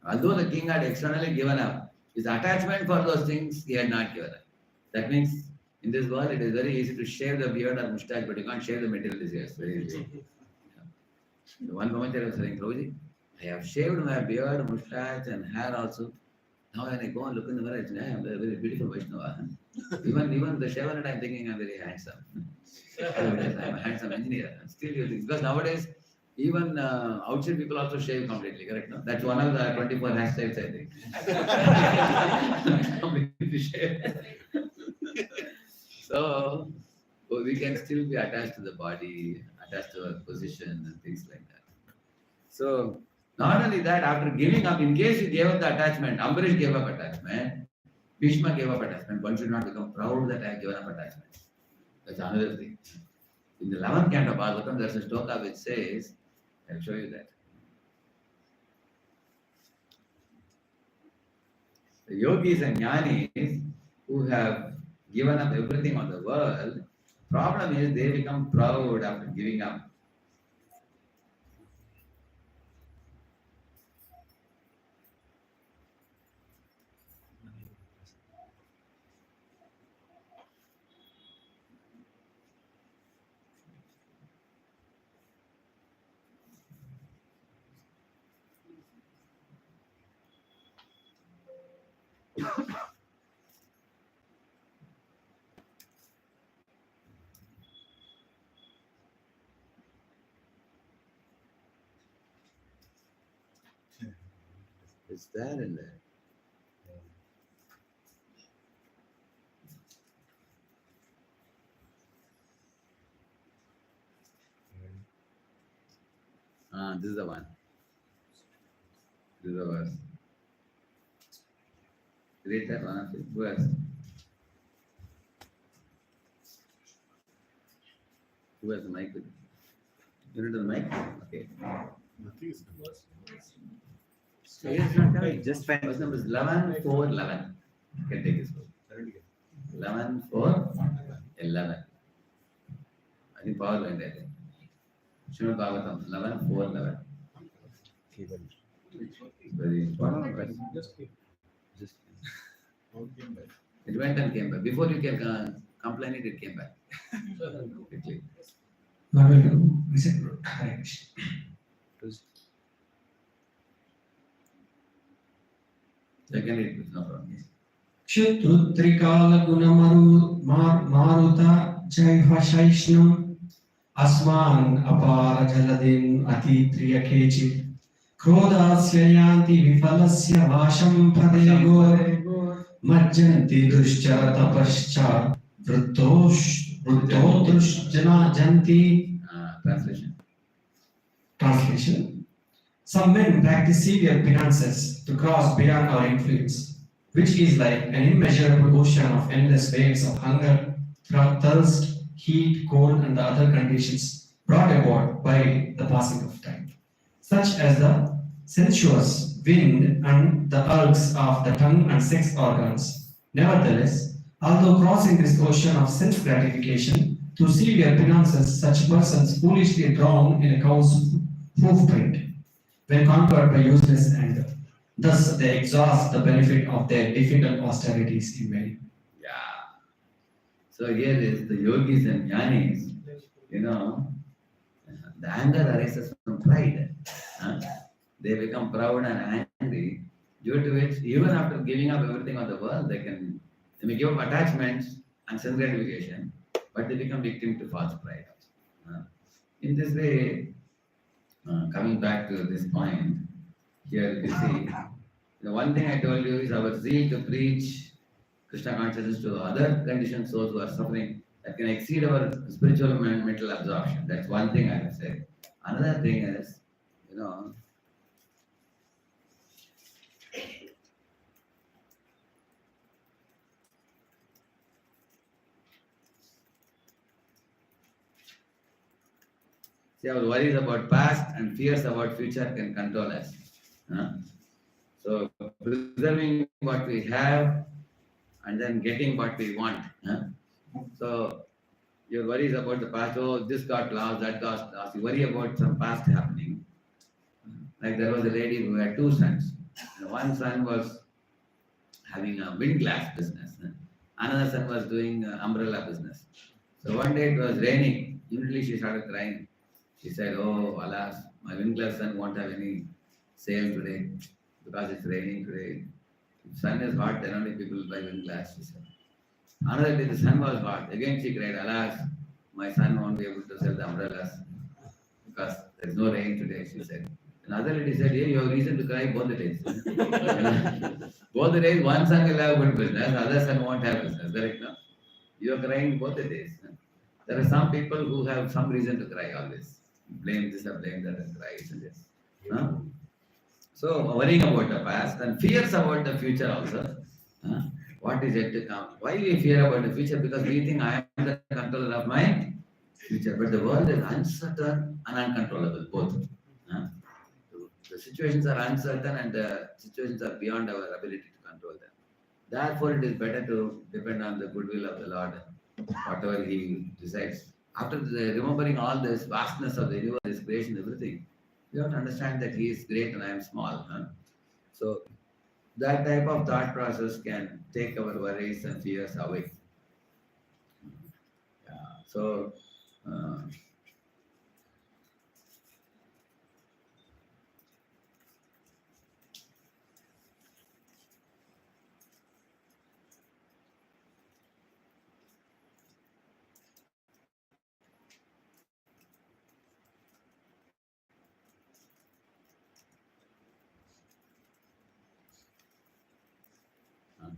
although the king had externally given up, his attachment for those things he had not given up. That means in this world it is very easy to shave the beard or mustache, but you can't shave the material desires. Very easy. The one commentary was saying, Prabhuji, I have shaved my beard, mustache, and hair also. Now when I go and look in the mirror, I am a very beautiful Vaishnava. Even the shaver, I am thinking I am very handsome. I am a handsome engineer. Still using, because nowadays even outside people also shave completely, correct? No? That's one of the 24 hairstyles, I think. Completely shave. So we can still be attached to the body, attached to our position and things like that. So not only that, after giving up, in case you gave up the attachment, Ambarish gave up attachment, Bhishma gave up attachment. One should not become proud that I have given up attachment. That's another thing. In the 11th canto of Bhagavatam, there's a shloka which says, I'll show you that. The yogis and jnanis who have given up everything on the world, problem is they become proud after giving up. It's there in there. This is the one. This is the verse. Read that one of it. Verse. Who has the mic with you? You need the mic? Okay. Nothing is coming. So it's not coming. Just fine. Verse number is 11, 4, 11. You can take this book. 11, 4, 11. I think power went there. Srimad Bhagavatam, 11, 4, 11. Very important verse. Just it went and came back. Before you can complain it came back. Quickly. God will do. We said, Hare Krishna. Second it is no problem. Kshutrikala gunamaru maruta jaivashaišnam asman apara jaladin atitriya kechit krodasya yanti vifalasya vasham padego majjanti dushchara tapascha vruttodrush jana janti. Translation. Some men practice severe penances to cross beyond our influence, which is like an immeasurable ocean of endless waves of hunger, thirst, heat, cold, and the other conditions brought about by the passing of time, such as the sensuous wind and the urges of the tongue and sex organs. Nevertheless, although crossing this ocean of sense gratification through severe penances, such persons foolishly drown in a cow's hoofprint when conquered by useless anger. Thus, they exhaust the benefit of their difficult austerities in vain. Yeah. So here is the yogis and jnanis, the anger arises from pride. They become proud and angry, due to which, even after giving up everything on the world, they may give up attachments and sense gratification, but they become victim to false pride. In this way, coming back to this point, here you see, the one thing I told you is our zeal to preach Krishna consciousness to other conditioned souls who are suffering that can exceed our spiritual and mental absorption. That's one thing I would say. Another thing is, see, our worries about past and fears about future can control us. So, preserving what we have and then getting what we want. So, your worries about the past, oh, this got lost, that got lost. You worry about some past happening. Like there was a lady who had two sons. One son was having a wind glass business. Another son was doing umbrella business. So one day it was raining. Immediately she started crying. She said, oh, alas, my wind glass son won't have any sale today because it's raining today. If sun is hot, then only people buy wind glass, she said. Another day the sun was hot. Again she cried, alas, my son won't be able to sell the umbrellas because there's no rain today, she said. Another lady said, hey, you have reason to cry both the days. Both the days, one son will have good business, other son won't have business, correct? No? You are crying both the days. There are some people who have some reason to cry always. Blame this or blame that and cry, isn't it? So, worrying about the past and fears about the future also. What is yet to come? Why we fear about the future? Because we think I am the controller of my future. But the world is uncertain and uncontrollable, both. The situations are uncertain and the situations are beyond our ability to control them. Therefore, it is better to depend on the goodwill of the Lord, whatever He decides. After remembering all this vastness of the universe, His creation, everything, you have to understand that He is great and I am small. Huh? So that type of thought process can take our worries and fears away. Yeah. So, uh,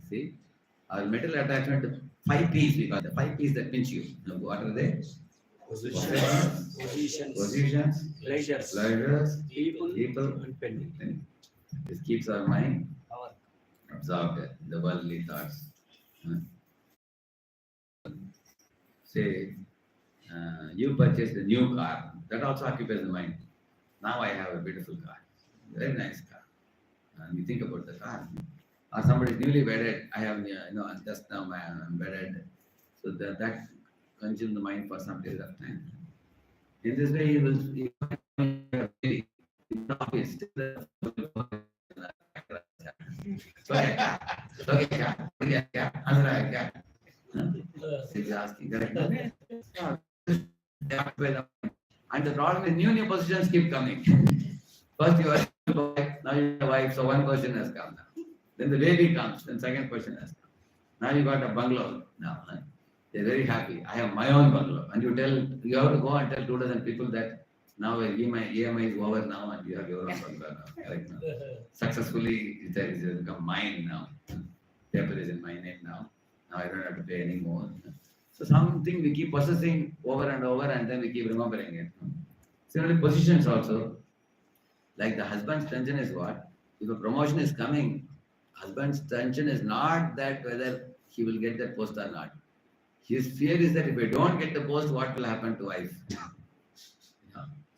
see, our metal attachment, 5 P's, we call the 5 P's that pinch you. Now, what are they? Possessions, positions, pleasures, pleasures, people, people, and pending. This keeps our mind Power. absorbed in the worldly thoughts. Uh, Say, you purchased a new car, that also occupies the mind. Now I have a beautiful car, very nice car. And you think about the car. Or somebody is newly wedded, I have, just now I'm wedded. So that consumes the mind for some period of time. In this way, he will be obvious. He's asking, correct? And the problem is new positions keep coming. First you are wife, now you are wife, so one person has come now. Then the baby comes, then second person has come. Now you got a bungalow now. Huh? They're very happy. I have my own bungalow. And you have to go and tell 2 dozen people that now EMI is over now and you have your own bungalow now. Correct now. Successfully, it has become mine now. Paper is in my name now. Now I don't have to pay any more. So something we keep possessing over and then we keep remembering it. Similarly, positions also. Like the husband's tension is what? If a promotion is coming, husband's tension is not that whether he will get that post or not. His fear is that if I don't get the post, what will happen to wife?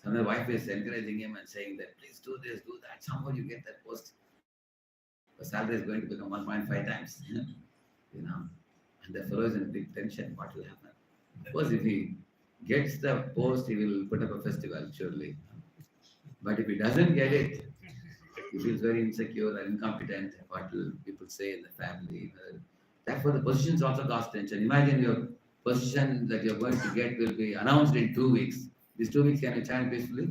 Sometimes wife is encouraging him and saying that please do this, do that. Somehow you get that post. The salary is going to become 1.5 times. And the fellow is in big tension. What will happen? Of course, if he gets the post, he will put up a festival, surely. But if he doesn't get it, he feels very insecure and incompetent. What will people say in the family? Therefore, the positions also cause tension. Imagine your position that you're going to get will be announced in 2 weeks. These 2 weeks, can you chant peacefully?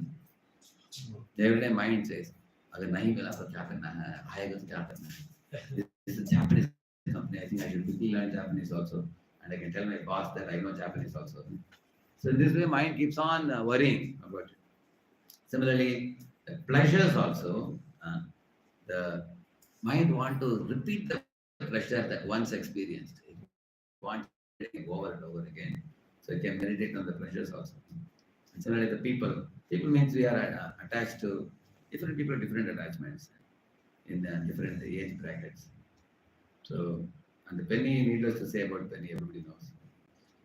Every day mind says, अगर नहीं मिला तो क्या करना है, आएगा तो क्या करना है. This is a Japanese company. I think I should quickly learn Japanese also. And I can tell my boss that I know Japanese also. So in this way, mind keeps on worrying about it. Similarly, the pleasures also, the mind want to repeat the pleasure that once experienced. It wants it over and over again. So it can meditate on the pleasures also. And similarly, the people. People means we are attached to different people, different attachments in different age brackets. So, and the penny, needless to say about penny, everybody knows.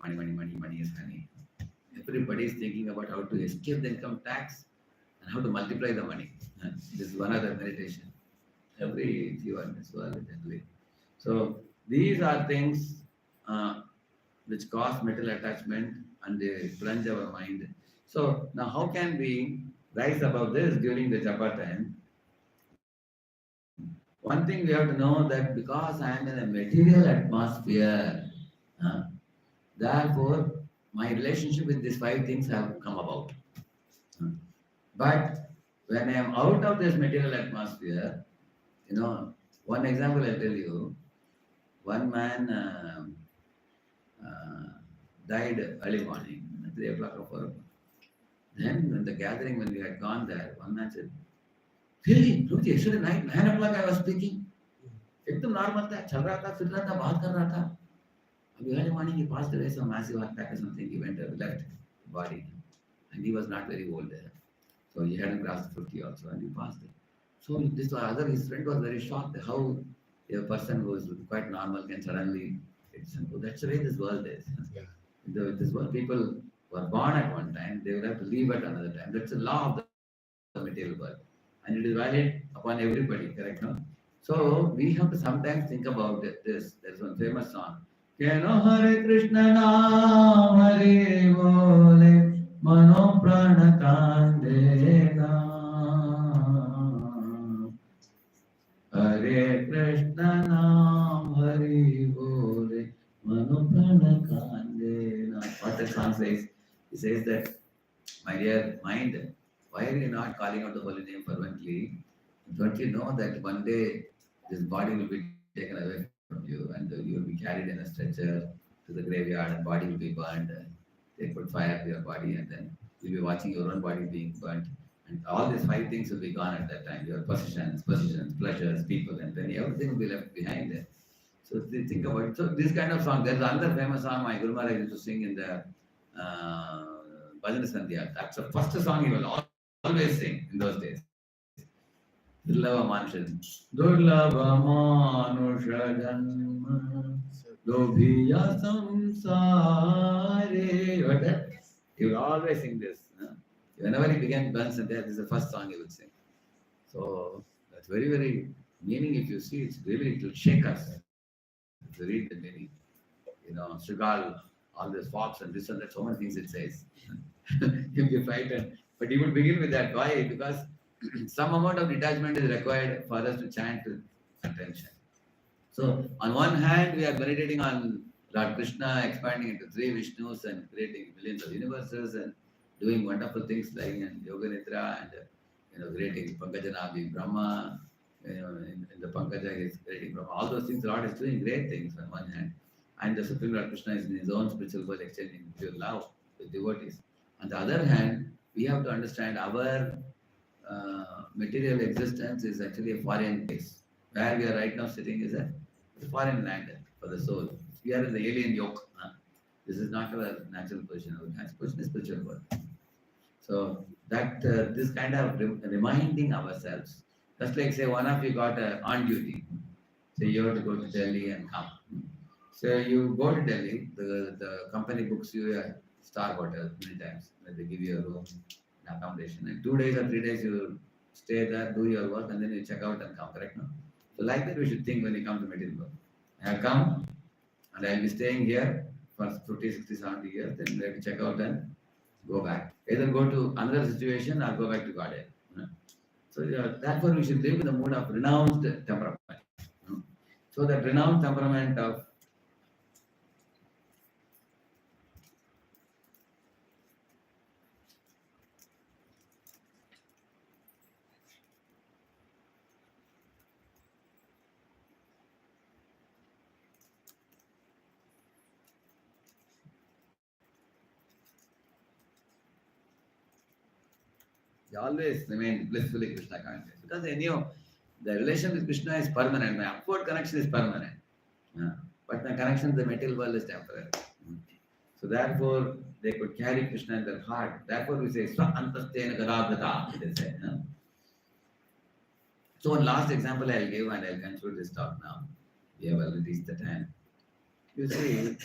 Money, money, money, money is honey. Everybody is thinking about how to escape the income tax and how to multiply the money. This is one other meditation. Every few in this world, generally. So, these are things which cause mental attachment and they plunge our mind. So, now how can we rise above this during the japa time? One thing we have to know that because I am in a material atmosphere, therefore my relationship with these 5 things have come about. But when I am out of this material atmosphere, one example I'll tell you. One man died early morning, 3 o'clock or 4 o'clock. Then in the gathering, when we had gone there, one man said, really, Prabhuji, yesterday night, 9 o'clock I was speaking. एकदम normal था, चल रहा था, फिर रहा था, बात कर रहा था. Early morning he passed away, some massive heart attack or something. He went left the body, and he was not very old there, so he hadn't crossed 50 also, and he passed. So this his friend was very shocked how a person who is quite normal can suddenly. That's the way this world is. Yeah. This world, people were born at one time, they will have to leave at another time. That's the law of the material world, and it is valid upon everybody. Correct, no? So we have to sometimes think about this. There's one famous song. Keno Hare Krishna Naam Hare Bole Mano Prana Kandena Hare Krishna Naam Hare Bole Mano Prana Kandena. What the song says? He says that, my dear mind, why are you not calling out the holy name fervently? Don't you know that one day this body will be taken away from you and you will be carried in a stretcher to the graveyard and body will be burned. They put fire to your body and then you'll be watching your own body being burnt. And all these five things will be gone at that time. Your possessions, pleasures, people, and then everything will be left behind. So they think about it. So this kind of song, there's another famous song my Guru Maharaj used to sing in the Bhajan Sandhya. That's the first song he will always sing in those days. Durlava Manusha Janma Lobhiya Samsare. What that? He will always sing this. Whenever he began Bhajan Sandhya, this is the first song he would sing. So that's very, very meaning. If you see, it's really, it will shake us. If you read the meaning, Srigal, all this fox and this and that, so many things it says. You'll be frightened. But he would begin with that. Why? Because some amount of detachment is required for us to chant with attention. So, on one hand, we are meditating on Lord Krishna, expanding into three Vishnus and creating millions of universes and doing wonderful things like Yoga Nidra and creating Pankajanabi Brahma. In the Pankaja, he is creating Brahma. All those things, Lord is doing great things on one hand. And the Supreme Lord Krishna is in his own spiritual world exchanging pure love with devotees. On the other hand, we have to understand our material existence is actually a foreign place. Where we are right now sitting is a foreign land for the soul. We are in the alien yoke. This is not our natural position. Our natural position is spiritual world. So that this kind of reminding ourselves, just like say one of you got on duty. Say you have to go to Delhi and come. So you go to Delhi, the company books you a star hotel many times. They give you a room, accommodation. And 2 days or 3 days you stay there, do your work, and then you check out and come, correct? No? So like that we should think when you come to material world. I have come and I will be staying here for 50, 60, 70 years, then we have to check out and go back. Either go to another situation or go back to Godhead. So therefore we should live in the mood of renounced temperament. So that renounced temperament of they always remain blissfully Krishna conscious. Because they knew the relation with Krishna is permanent. My upward connection is permanent. But my connection to the material world is temporary. So therefore, they could carry Krishna in their heart. Therefore, we say, Swa Antastena Gadabhrata, they say. So one last example I'll give and I'll conclude this talk now. We have already reached the time. You see,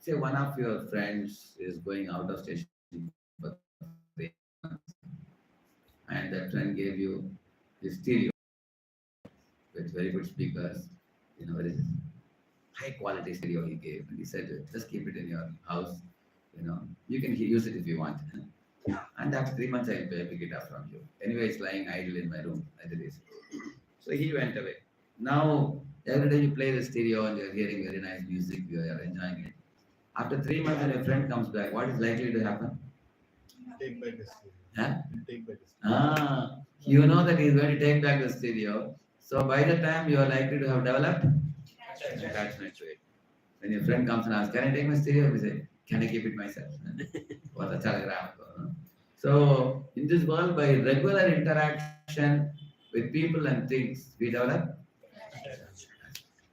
say one of your friends is going out of station for 3 months, and that friend gave you his stereo with very good speakers, very high quality stereo he gave, and he said, just keep it in your house, you can use it if you want. And after 3 months, I'll pick it up from you. Anyway, it's lying idle in my room as it is. So he went away. Now, every day you play the stereo and you're hearing very nice music, you are enjoying it. After 3 months, when your friend comes back, what is likely to happen? Take back the stereo. Huh? Take back the stereo. You know that he's going to take back the stereo. So by the time you are likely to have developed attachment to it. When your friend comes and asks, can I take my stereo? We say, can I keep it myself? So in this world, by regular interaction with people and things, we develop.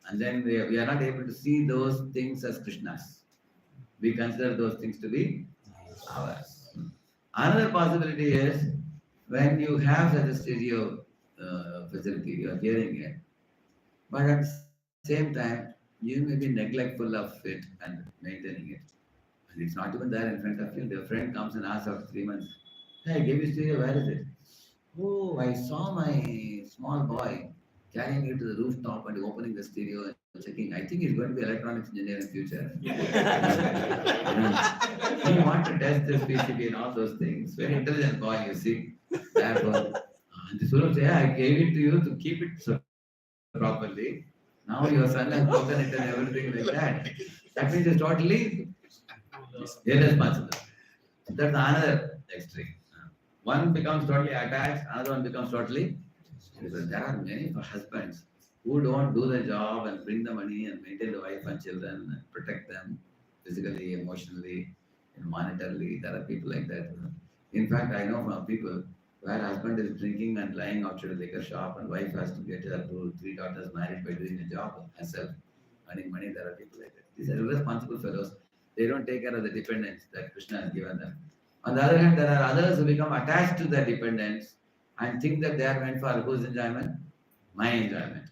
And then we are not able to see those things as Krishna's. We consider those things to be ours. Another possibility is when you have such a stereo facility, you are hearing it, but at the same time, you may be neglectful of it and maintaining it. And it's not even there in front of you. Your friend comes and asks after 3 months, hey, I gave you stereo, where is it? Oh, I saw my small boy carrying it to the rooftop and opening the stereo and checking. I think he's going to be electronics engineer in future. He wants to test this PCB and all those things. Very intelligent boy, you see. Therefore, and the Suram say, I gave it to you to keep it so properly. Now your son has broken it and everything like that. That means it's totally irresponsible. That's another extreme. One becomes totally attached, another one becomes totally. There are many husbands who don't do the job and bring the money and maintain the wife and children and protect them physically, emotionally, and monetarily. There are people like that. In fact, I know from people where husband is drinking and lying outside a liquor shop and wife has to get her 3 daughters married by doing a job herself, earning money. There are people like that. These are irresponsible fellows. They don't take care of the dependents that Krishna has given them. On the other hand, there are others who become attached to their dependents and think that they are meant for whose enjoyment? My enjoyment.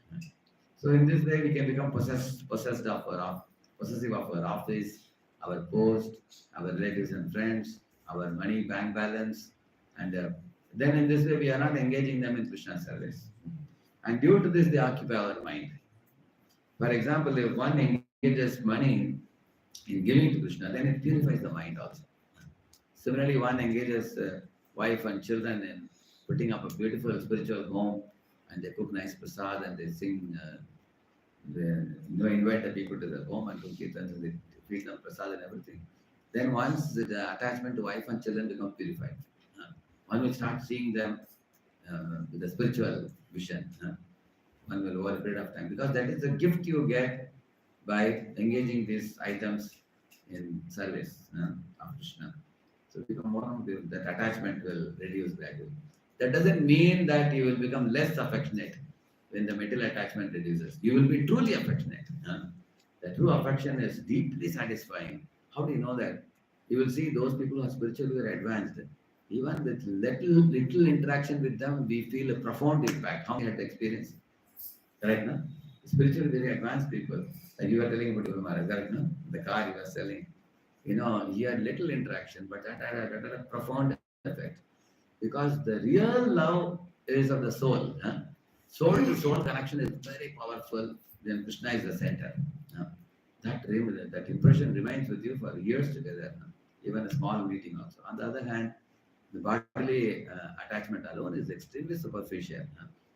So in this way, we can become possessive of our office, our post, our relatives and friends, our money, bank balance, and then in this way, we are not engaging them in Krishna service. And due to this, they occupy our mind. For example, if one engages money in giving to Krishna, then it purifies the mind also. Similarly, one engages wife and children in putting up a beautiful spiritual home, and they cook nice prasad and they sing, they invite the people to their home and do kirtans and they feed them prasad and everything. Then once the attachment to wife and children becomes purified, one will start seeing them with a spiritual vision. One will over a period of time, because that is the gift you get by engaging these items in service of Krishna. So become more that attachment will reduce gradually. That doesn't mean that you will become less affectionate when the material attachment reduces. You will be truly affectionate. The true affection is deeply satisfying. How do you know that? You will see those people who are spiritually very advanced. Even with little interaction with them, we feel a profound impact. How many had the experience? Correct, no? Spiritually very advanced people. Like you were telling about Guru Maharaj, correct, no? The car you were selling. He had little interaction, but that had a profound effect. Because the real love is of the soul. Soul to soul connection is very powerful. Then Krishna is the center. That impression remains with you for years together. Even a small meeting also. On the other hand, the bodily attachment alone is extremely superficial.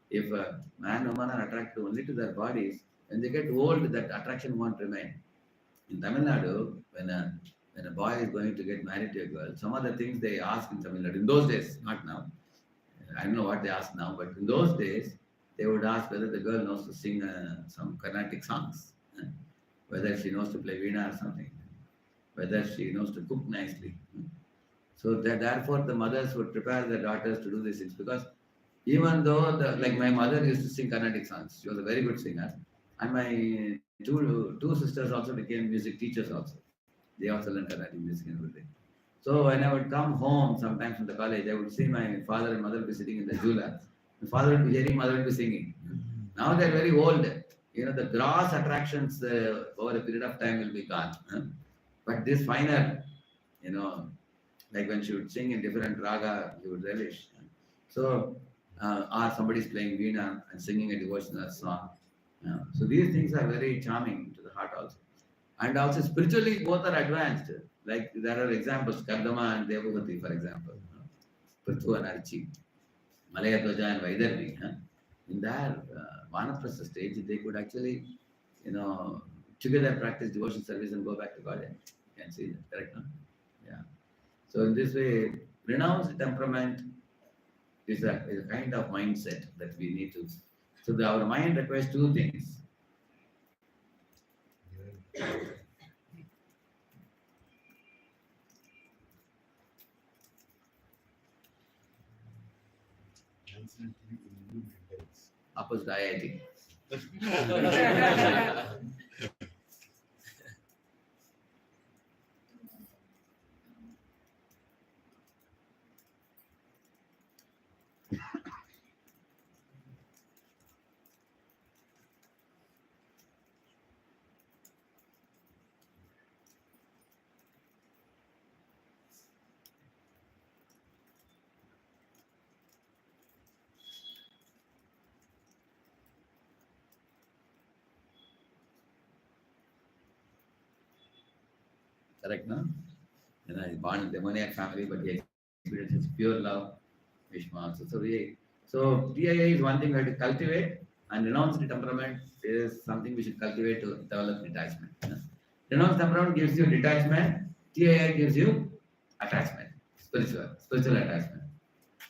If a man and woman are attracted only to their bodies, when they get old, that attraction won't remain. In Tamil Nadu, when a boy is going to get married to a girl, some of the things they ask in Tamil Nadu, in those days, not now. I don't know what they ask now, but in those days, they would ask whether the girl knows to sing some Carnatic songs, whether she knows to play veena or something, whether she knows to cook nicely. So therefore, the mothers would prepare their daughters to do these things, because even though, like my mother used to sing Carnatic songs, she was a very good singer, and my two sisters also became music teachers also. They also learned Carnatic music and everything. So when I would come home sometimes from the college, I would see my father and mother be sitting in the jula. The father would be hearing, mother would be singing. Now they're very old. The gross attractions over a period of time will be gone. But this finer, like when she would sing in different raga, you would relish. So, or somebody's playing veena and singing a devotional song. So these things are very charming to the heart also. And also spiritually, both are advanced. Like there are examples, Kardama and Devavati, for example. Prithu and Archi, Malayadwaja and Vaidarvi. In their Vanaprastha stage, they could actually, together practice devotion service and go back to God. You can see that, correct? No? Yeah. So in this way, renounced temperament is a kind of mindset that we need to. So our mind requires two things. Opposite IIT. Correct, no? He's born in demoniac family, but he experiences pure love. Bhishma also. So TIA is one thing we have to cultivate, and renounced temperament is something we should cultivate to develop detachment. Renounced temperament gives you detachment. TIA gives you attachment, spiritual attachment.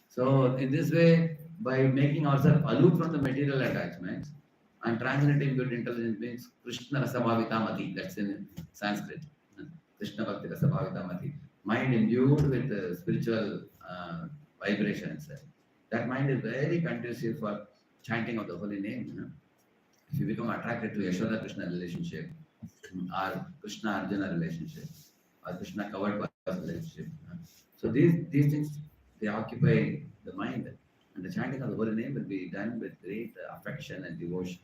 So in this way, by making ourselves aloof from the material attachments and translating good intelligence means Krishna Rasabhavita Mati. That's in Sanskrit. Krishna Bhakti Rasabhavita Mati. Mind imbued with spiritual vibrations. That mind is very conducive for chanting of the holy name. If you become attracted to Yashoda Krishna relationship, or Krishna Arjuna relationship, or Krishna covered by relationship. So these things, they occupy the mind, and the chanting of the holy name will be done with great affection and devotion.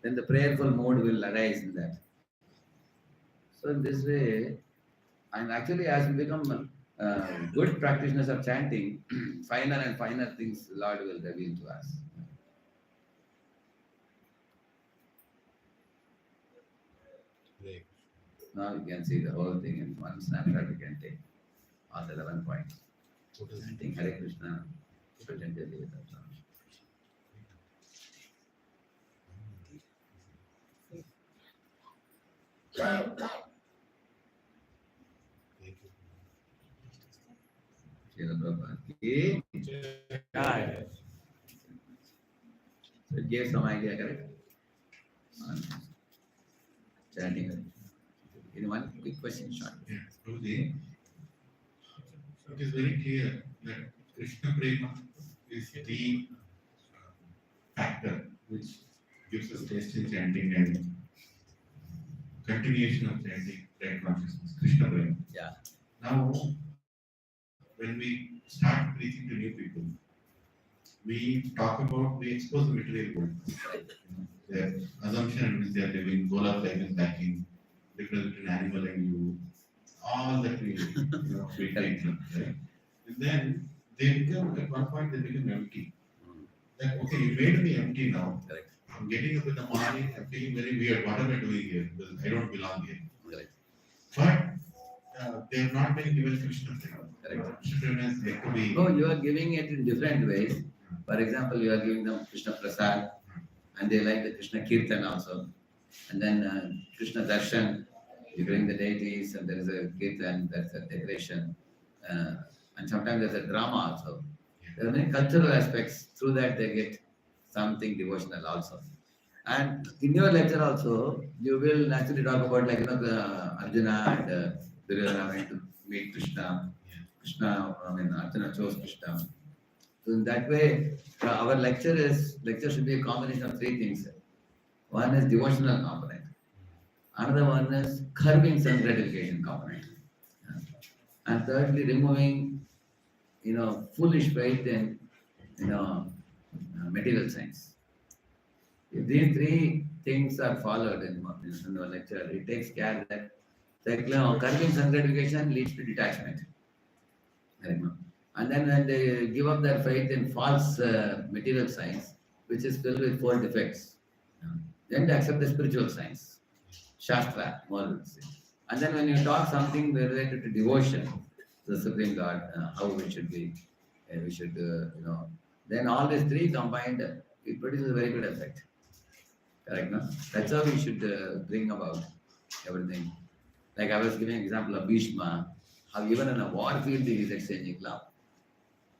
Then the prayerful mode will arise in that. So in this way, and actually as we become good practitioners of chanting, finer and finer things Lord will reveal to us. Right. Now you can see the whole thing in one snapshot. You can take all the 11 points. What is I it? think Hare Krishna, Patanjali with that. Thank you. Srila Prabhupada ki jai. So it gave some idea, correct? On chanting. In one quick question, short. Yeah, Prabhuji, it is very clear that Krishna Prema is the factor which gives us taste in chanting and continuation of chanting, right consciousness, Krishna Prema. Yeah. Now, when we start preaching to new people, we expose the material world. Their assumption in which they are living, goal of life is lacking, difference between animal and you, all that we take, right? And then they become, at one point, they become empty. Like, okay, you made me empty now. Correct. I'm getting up in the morning, I'm feeling very weird. What am I doing here? Because I don't belong here. Correct. But they have not been given Krishna Prema. Correct. Krishna Prema is yet to be. No, you are giving it in different ways. For example, you are giving them Krishna Prasad, and they like the Krishna Kirtan also. And then Krishna Darshan, you bring the deities, and there is a Kirtan, there's a decoration. And sometimes there's a drama also. There are many cultural aspects. Through that, they get something devotional also. And in your lecture also, you will naturally talk about the Arjuna and Duryodhana went to meet Krishna. Arjuna chose Krishna. So in that way, our lecture should be a combination of three things. One is devotional component. Another one is curbing sense gratification component. And thirdly, removing, foolish faith in, material science. If these three things are followed in the lecture, it takes care that curbing sense gratification leads to detachment. And then when they give up their faith in false material science, which is filled with four defects, then they accept the spiritual science, Shastra, morals. And then when you talk something related to devotion to the Supreme God, how we should be, then all these three combined, it produces a very good effect. Correct, no? That's how we should bring about everything. Like I was giving an example of Bhishma, how even in a war field he is exchanging love.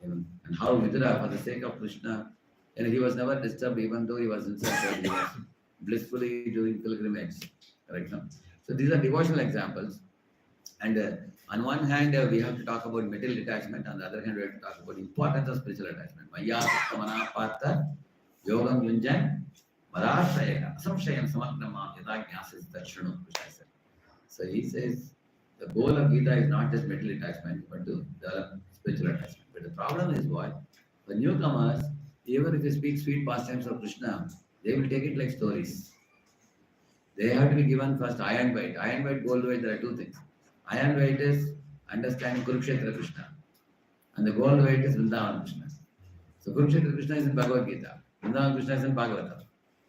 And how Vidura, for the sake of Krishna, he was never disturbed even though he was insulted, he was blissfully doing pilgrimage. Correct, no? So these are devotional examples. And on one hand, we have to talk about material detachment. On the other hand, we have to talk about importance of spiritual attachment. Maya Samana Partha Yogam Yunjan Madashraya Asamshayam Samaknama Yada Gyasis Dachanu, Krishna said. So he says the goal of Gita is not just material attachment, but to develop spiritual attachment. But the problem is what? The newcomers, even if you speak sweet pastimes of Krishna, they will take it like stories. They have to be given first iron weight. Iron weight, gold weight, there are two things. Iron weight is understanding Kurukshetra Krishna. And the gold weight is Vrindavan Krishna. So Kurukshetra Krishna is in Bhagavad Gita. Vrindavan Krishna is in Bhagavatam.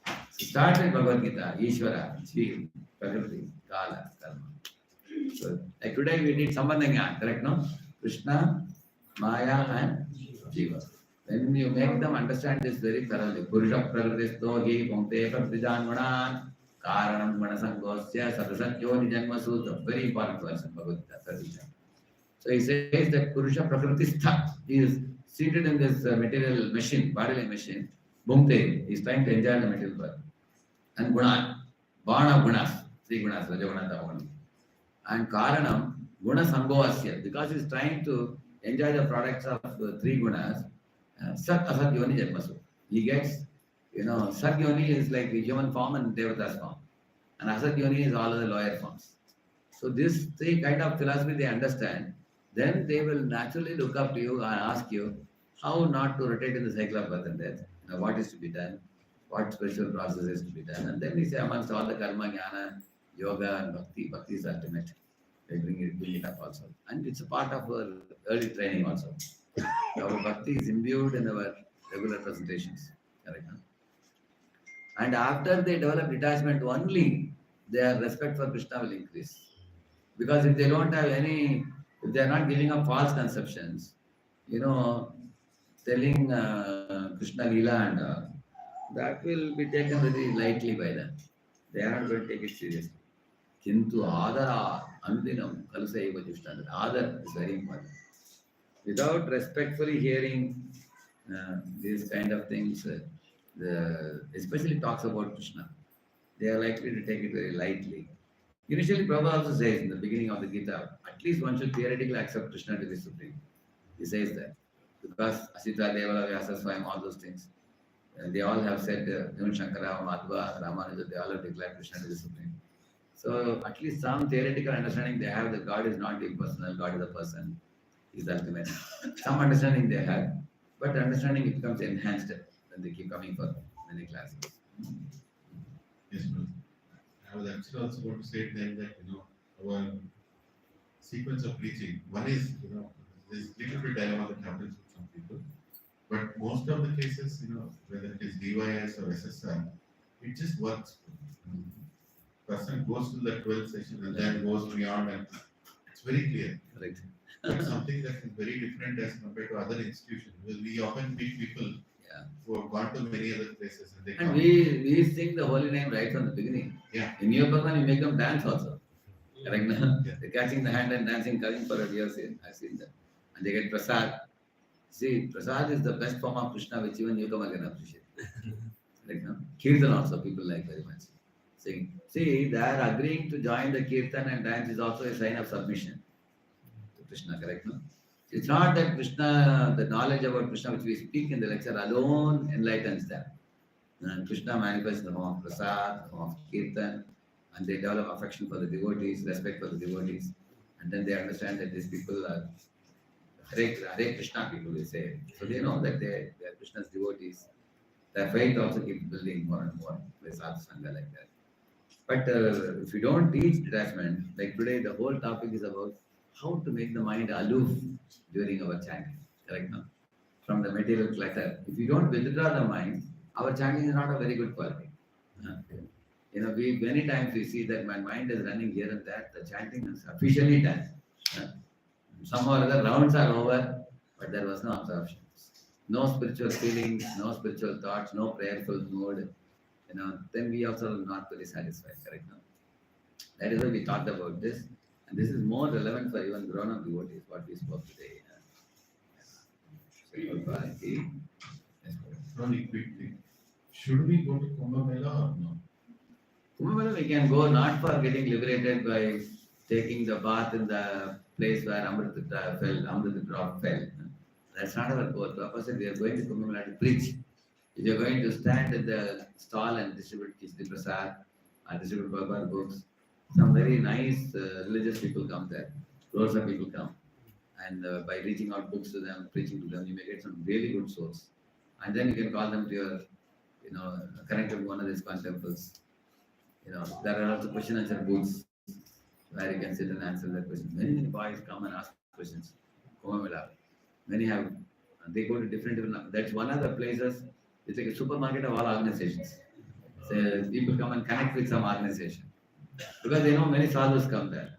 So start with Bhagavad Gita, Ishvara, Jeev, Prakriti, Kala, Karma. So like today we did Sambandhanya, correct no? Krishna, Maya and Jiva. When you make them understand this very thoroughly, Purusha Prakritisto hi Pumte Pratidhan Gunan Karanam Gunasangosya Sadasatyo Nijanmasu, the very important verse in Bhagavad Gita, 30. So he says that Purusha Prakritistha is seated in this material machine, bodily machine. Bhumte is trying to enjoy the material world. And Gunan, born of Gunas, three Gunas, Rajaguna, Tamaguna. And Karanam, Guna Sangovasya, because he's trying to enjoy the products of three Gunas, Sat Asat Yoni Janmasu. He gets, Sat Yoni is like the human form and Devata's form. And Asat Yoni is all of the lower forms. So this three kind of philosophy they understand, then they will naturally look up to you and ask you how not to rotate in the cycle of birth and death. What is to be done, what spiritual process is to be done. And then we say amongst all the karma, jnana, yoga and bhakti is ultimate. They bring it up also. And it's a part of our early training also. Our bhakti is imbued in our regular presentations. Correct? And after they develop detachment only, their respect for Krishna will increase. Because if they don't have any, if they are not giving up false conceptions, telling Krishna Leela and that will be taken very lightly by them. They are not going to take it seriously. Kintu adara andinam kalusaiva jushtana. Adar is very important. Without respectfully hearing these kind of things, especially talks about Krishna, they are likely to take it very lightly. Initially, Prabhupada also says in the beginning of the Gita, at least one should theoretically accept Krishna to be supreme. He says that. Because Asita, Devala, Vyasa, Swayam, all those things. They all have said, even Shankara, Madhva, Ramanuja, they all have declared Krishna to be supreme. So at least some theoretical understanding they have that God is not impersonal, God is a person, is the ultimate. Some understanding they have, but the understanding it becomes enhanced when they keep coming for many classes. Yes, brother. I was actually also going to say then that, our sequence of preaching, one is, there's little bit dilemma that happens with some people, but most of the cases, whether it is DYS or SSR, it just works. Person goes to the 12th session and then goes beyond, and it's very clear. Correct. It's something that is very different as compared to other institutions. Because we often meet people who have gone to many other places and they And come. we sing the holy name right from the beginning. Yeah. In your program, you make them dance also. Correct? Yeah. They're catching the hand and dancing, coming for a year. I've seen that. And they get prasad. See, prasad is the best form of Krishna which even newcomer can appreciate. Correct? No? Kirtan also people like very much. Sing. See, they are agreeing to join the kirtan and dance is also a sign of submission to Krishna. Correct? No? It's not that Krishna, the knowledge about Krishna which we speak in the lecture alone enlightens them. And Krishna manifests in the form of prasad, the form of kirtan, and they develop affection for the devotees, respect for the devotees, and then they understand that these people are Hare Krishna people, they say. So they know that they are Krishna's devotees. Their faith also keeps building more and more. There's Sangha like that. But if you don't teach detachment, like today, the whole topic is about how to make the mind aloof during our chanting. Correct? No? From the material clutter. If you don't withdraw the mind, our chanting is not a very good quality. Many times we see that my mind is running here and there. The chanting is officially done. Some or other rounds are over, but there was no absorption. No spiritual feelings, no spiritual thoughts, no prayerful mood. Then we also are not very satisfied. Correct? No? That is why we talked about this. And this is more relevant for even grown-up devotees, what we spoke today. Only quickly. Should we go to Kumbh Mela or no? Kumbh Mela we can go not for getting liberated by taking the bath in the place where Amrit drop fell. That's not our goal. The opposite, we are going to Kumbh Mela to preach. If you are going to stand at the stall and distribute Kishri Prasad, or distribute Bhagavad books, some very nice religious people come there. Crores of people come. And by reaching out books to them, preaching to them, you may get some really good souls. And then you can call them to your, connect with one of these temples. There are also question and answer booths where you can sit and answer that question. Many boys come and ask questions. Kumbh Mela. Many have, they go to different, that's one of the places, it's like a supermarket of all organizations. So people come and connect with some organization. Because they know many sadhus come there.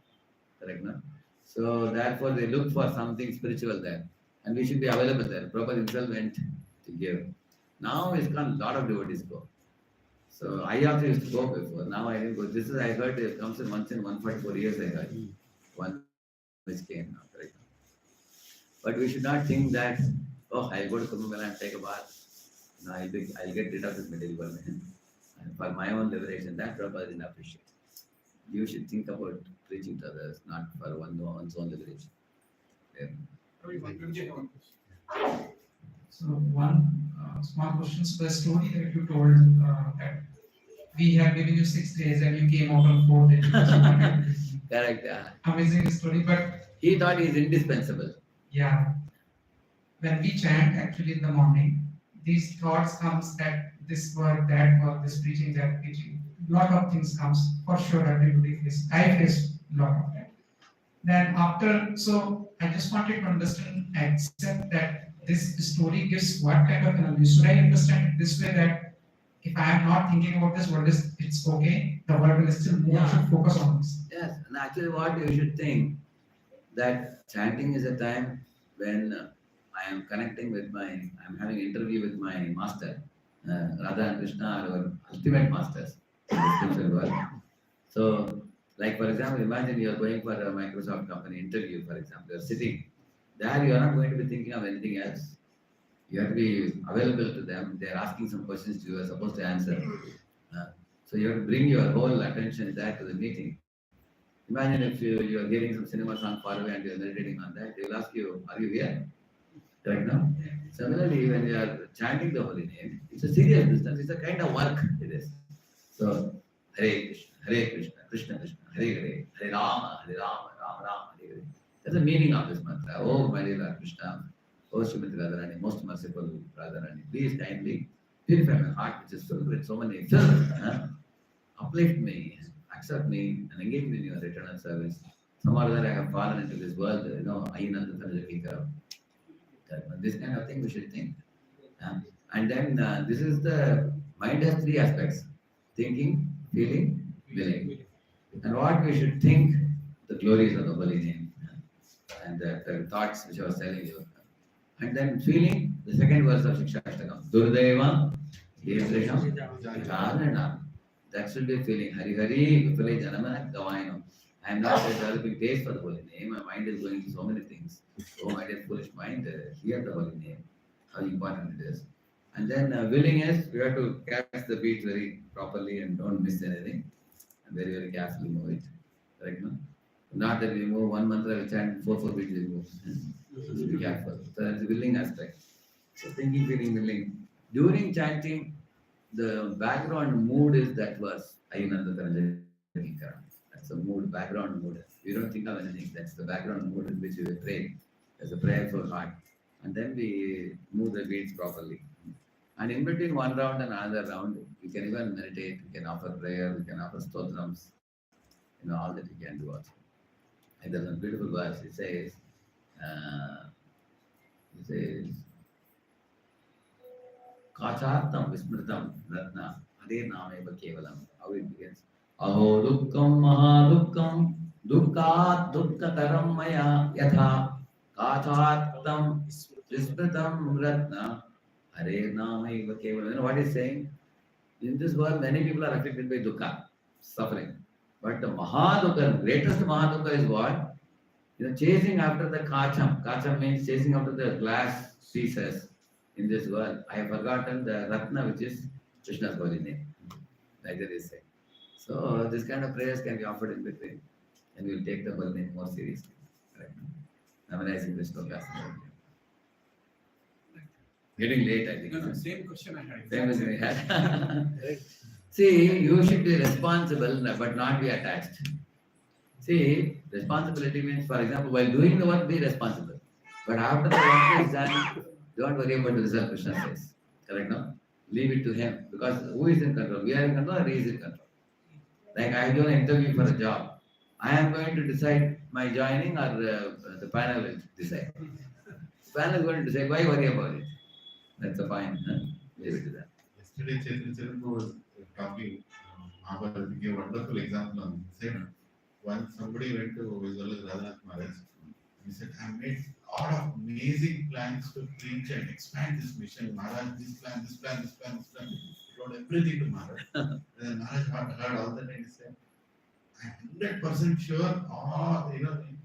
correct? No? So therefore they look for something spiritual there, and we should be available there. Prabhupada himself went to give. Now it's gone, a lot of devotees go. So I also used to go before. Now I didn't go. This is I heard it comes in once in 144 years. I heard one which came now, correct? But we should not think that, oh, I'll go to Kumbh Mela and take a bath. No, I'll get rid of this material world. And for my own liberation, that Prabhupada didn't appreciate. You should think about preaching to others, not for one's own liberation. Yeah. So one small question. So the story that you told that we have given you 6 days and you came out on 4 days. Correct. Amazing story, but He thought he's indispensable. yeah, when we chant actually in the morning, these thoughts comes that this work, that work, this preaching, that preaching. Lot of things comes for sure. Everybody face. I face lot of that. Then after, so I just wanted to understand, accept that this story gives what kind of energy. Should I understand it this way that if I am not thinking about this world, it's okay. The world will still move. I should focus on this. Yes, and actually what you should think that chanting is a time when I am connecting with I'm having interview with my master, Radha and Krishna are our ultimate masters in the spiritual world. So, like for example, imagine you are going for a Microsoft company interview, for example, you are sitting. There you are not going to be thinking of anything else. You have to be available to them. They are asking some questions you are supposed to answer. So you have to bring your whole attention there to the meeting. Imagine if you are hearing some cinema song far away and you are meditating on that, they will ask you, are you here? Correct now? Similarly, when you are chanting the holy name, it's a serious business, it's a kind of work it is. So, Hare Krishna, Krishna Krishna, Hare Hare, Hare Rama, Rama Rama, Hare Hare. That's the meaning of this mantra. Oh, my dear Lord Krishna, oh, Srimati Radharani, most merciful Radharani, please kindly purify my heart, which is filled with so many filth. Uplift me, accept me, and engage me in your eternal service. Some or other I have fallen into this world, this kind of thing we should think. And then this is the mind has 3 aspects: thinking, feeling, willing. And what we should think, the glories of the holy name, and the thoughts which I was telling you. And then feeling, the second verse of Shikshashtakam, Durdeva, Yesrisham, Jnana. That should be feeling. Hari Hari, Vipale Janamana, Gavainam. I am not developing taste for the holy name. My mind is going to so many things. Oh, my dear foolish mind, hear the holy name, how important it is. And then willing is, we have to catch the beat very properly and don't miss anything. And very, very carefully move it. Correct, no? Not that we move 1 month, we chant 4 beats, we move. So be careful. So that's the willing aspect. So thinking, feeling, willing. During chanting, the background mood is that verse. Ayunanda Taranjani. That's the mood, background mood. We don't think of anything. That's the background mood in which we pray. There's a prayerful heart. And then we move the beats properly. And in between one round and another round, we can even meditate, we can offer prayer, we can offer stotrams, all that we can do also. And there's a beautiful verse, it says, Kachartam Vismritam Ratna Hare Nameva Kevalam. How it begins. Aho Dukkam Mahadukkam Dukkat Dukkataram Maya Yatha Kachartam Vismritam Ratna Hare Nameva Kevalam. You know what he's saying? In this world, many people are afflicted by dukkha, suffering. But the Mahadukka, greatest Mahadukka is what? Chasing after the kacham. Kacham means chasing after the glass pieces in this world. I have forgotten the Ratna, which is Krishna's holy name. Like that is saying. So this kind of prayers can be offered in between. And we will take the holy name more seriously. Right? Memorizing the slokas. Getting late, I think. No, same question I had. Same as we had. See, you should be responsible but not be attached. See, responsibility means, for example, while doing the work, be responsible. But after the work is done, don't worry about the result, Krishna says. Correct, no? Leave it to him. Because who is in control? We are in control or he is in control? Like I do an interview for a job. I am going to decide my joining or the panel will decide. The panel is going to decide, why worry about it? That's the point. Leave it to that. Yesterday, Chaitanya was talking, Mahabharata gave a wonderful example on this. once somebody went to Visualize Radhanath Maharaj. He said, I made a lot of amazing plans to preach and expand this mission. Maharaj, this plan, this plan, this plan, this plan. He wrote everything to Maharaj. And then Maharaj heard all that and he said, I'm 100% sure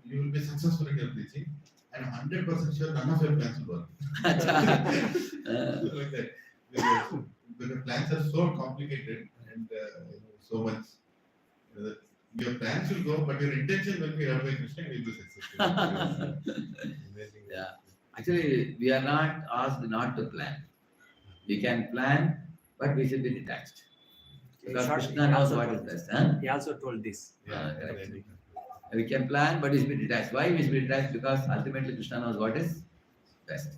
you will be successful in your preaching. And I'm 100% sure none of your plans will work. Like that. Because plans are so complicated and so much. Your plans will go, but your intention will be heard by Krishna and you will be successful. Yeah. Actually, we are not asked not to plan. We can plan, but we should be detached. Because Krishna knows what is best. Huh? He also told this. Correct. We can plan, but we should be detached. Why we should be detached? Because ultimately Krishna knows what is best.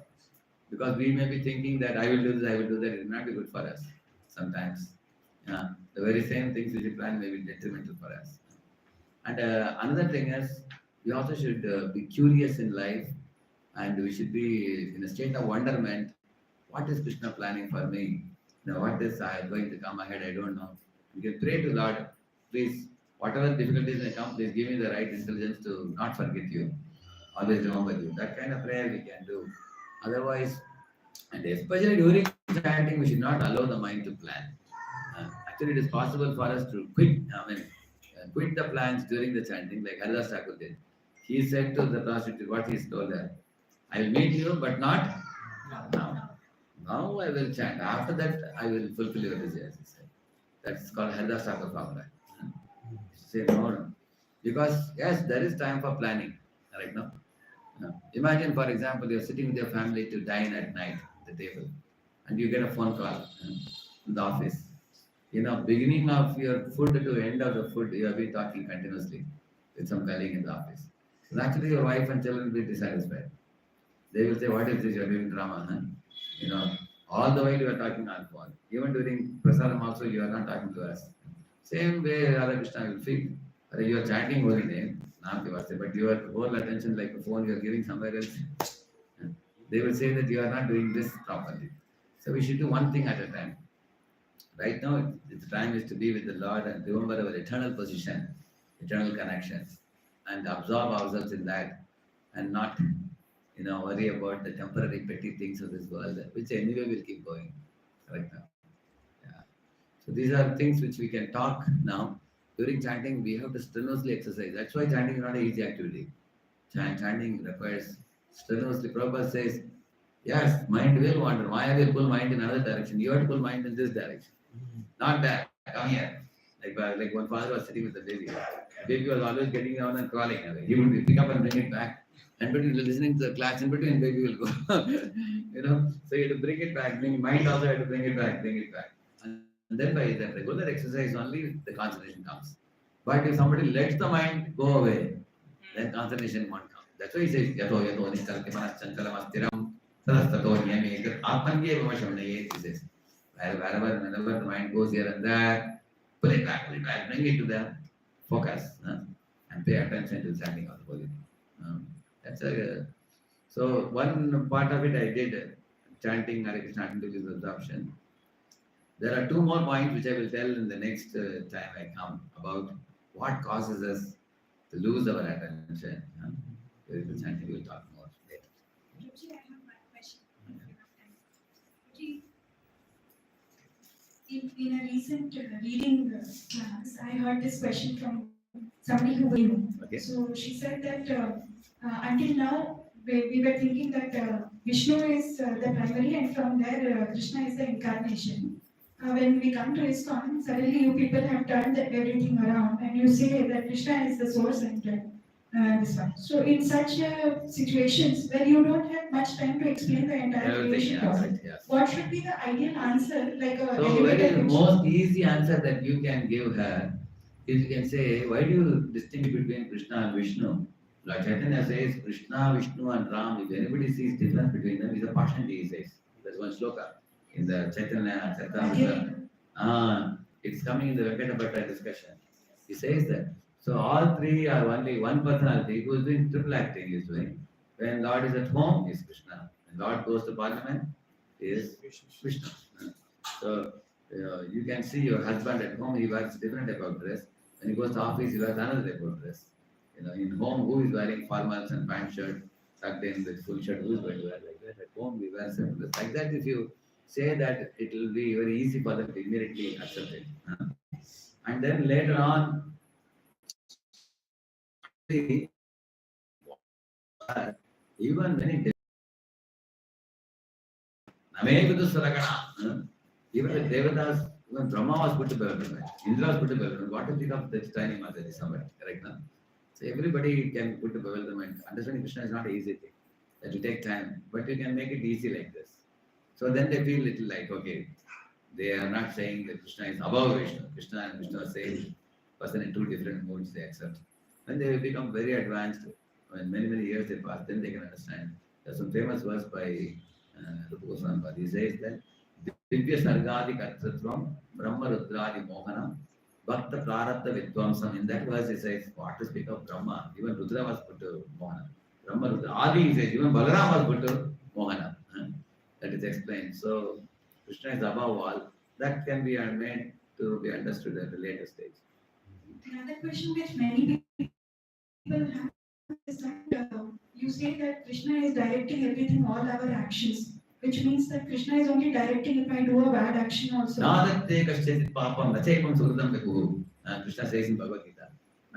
Because we may be thinking that I will do this, I will do that. It may not be good for us sometimes. Yeah. The very same things which we plan may be detrimental for us. And another thing is, we also should be curious in life, and we should be in a state of wonderment. What is Krishna planning for me? What is going to come ahead? I don't know. We can pray to Lord, please, whatever difficulties may come, please give me the right intelligence to not forget you, always remember you. That kind of prayer we can do. Otherwise, and especially during chanting, we should not allow the mind to plan. Actually, it is possible for us to quit the plans during the chanting, like Haridas Thakur did. He said to the prostitute, what he told her, I will meet you, but not now. Now I will chant. After that, I will fulfill your desires, he said. That's called Haridas Thakur formula. Say no. Because, yes, there is time for planning, right now. Imagine, for example, you're sitting with your family to dine at night at the table, and you get a phone call in the office. Beginning of your food to end of the food, you have been talking continuously with some colleague in the office. So naturally, your wife and children will be dissatisfied. They will say, what is this? You are doing drama, huh? All the while you are talking on phone. Even during prasadam also, you are not talking to us. Same way Radha Krishna will feel. You are chanting holy name, but your whole attention like a phone you are giving somewhere else. They will say that you are not doing this properly. So we should do one thing at a time. Right now, the time is to be with the Lord and remember our eternal position, eternal connections, and absorb ourselves in that, and not, worry about the temporary petty things of this world, which anyway will keep going. Right now. Yeah. So these are things which we can talk now. During chanting, we have to strenuously exercise. That's why chanting is not an easy activity. Chanting requires strenuously. Prabhupada says, yes, mind will wander. Maya will pull mind in another direction. You have to pull mind in this direction. Not that. Come here. Like one father was sitting with the baby. The baby was always getting down and crawling away. He would pick up and bring it back. And between listening to the class, in between, baby will go. So you have to bring it back. Mind also have to bring it back. And then by the regular exercise only, the concentration comes. But if somebody lets the mind go away, then concentration won't come. That's why he says, yato niskalpimanas chanchalam astiram tadastato niyame atmanye vamashamaye, he says. Whenever the mind goes here and there, pull it back, bring it to the focus, and pay attention to chanting of the holy name. So one part of it I did, chanting Hare Krishna until his absorption. There are two more points which I will tell in the next time I come about what causes us to lose our attention. Chanting, we will talk more later. Prabhuji, I have one question. Prabhuji, in a recent reading class, I heard this question from somebody who knew. Okay. So she said that until now, we were thinking that Vishnu is the primary, and from there Krishna is the incarnation. When we come to ISKCON, suddenly you people have turned everything around and you say that Krishna is the source and this one. So in such situations where you don't have much time to explain the entire creation process, what should be the ideal answer? So very most easy answer that you can give her is you can say, why do you distinguish between Krishna and Vishnu? Lord Chaitanya says Krishna, Vishnu and Ram, if anybody sees difference between them, is a Pashan he says. There's one sloka in the Chaitanya Charitamrita. It's coming in the Venkata Bhatta discussion. He says that. So all three are only one personality who is doing triple acting is doing. When Lord is at home, is Krishna. When Lord goes to Parliament, is Vishnu. So you can see your husband at home, he wears different type of dress. When he goes to office, he wears another type of dress. In home, who is wearing formals and pant shirt tucked in with full shirt? Who is going to wear like that? At home, we wear simple dress. Like that, if you say that, it will be very easy for them to immediately accept it. And then later on, even when it even the Devatas, even Brahma was put to bewilderment, Indra was put to bewilderment. What is it of this tiny mother is somebody, correct now? So everybody can put to bewilderment. Understanding Krishna is not an easy thing. It will take time, but you can make it easy like this. So then they feel little like, okay, they are not saying that Krishna is above Vishnu. Krishna and Vishnu are saying person in two different modes they accept. When they become very advanced, when many years they pass, then they can understand. There's some famous verse by Rupa Goswami. He says that Divya Sargadi Kartatvam Brahma Rudradi Mohanam Bhakta Prarabdha Vidvamsam. In that verse he says, what to speak of Brahma? Even Rudra was put to Mohanam. Brahma Rudra. Adi he says, even Balaram was put to Mohanam. That is explained. So Krishna is above all. That can be made to be understood at a later stage. Another question which many people have is that you say that Krishna is directing everything, all our actions, which means that Krishna is only directing if I do a bad action also. Nadatte kasyachit papam nachaivam suhridam vikuhu. Krishna says in Bhagavad Gita,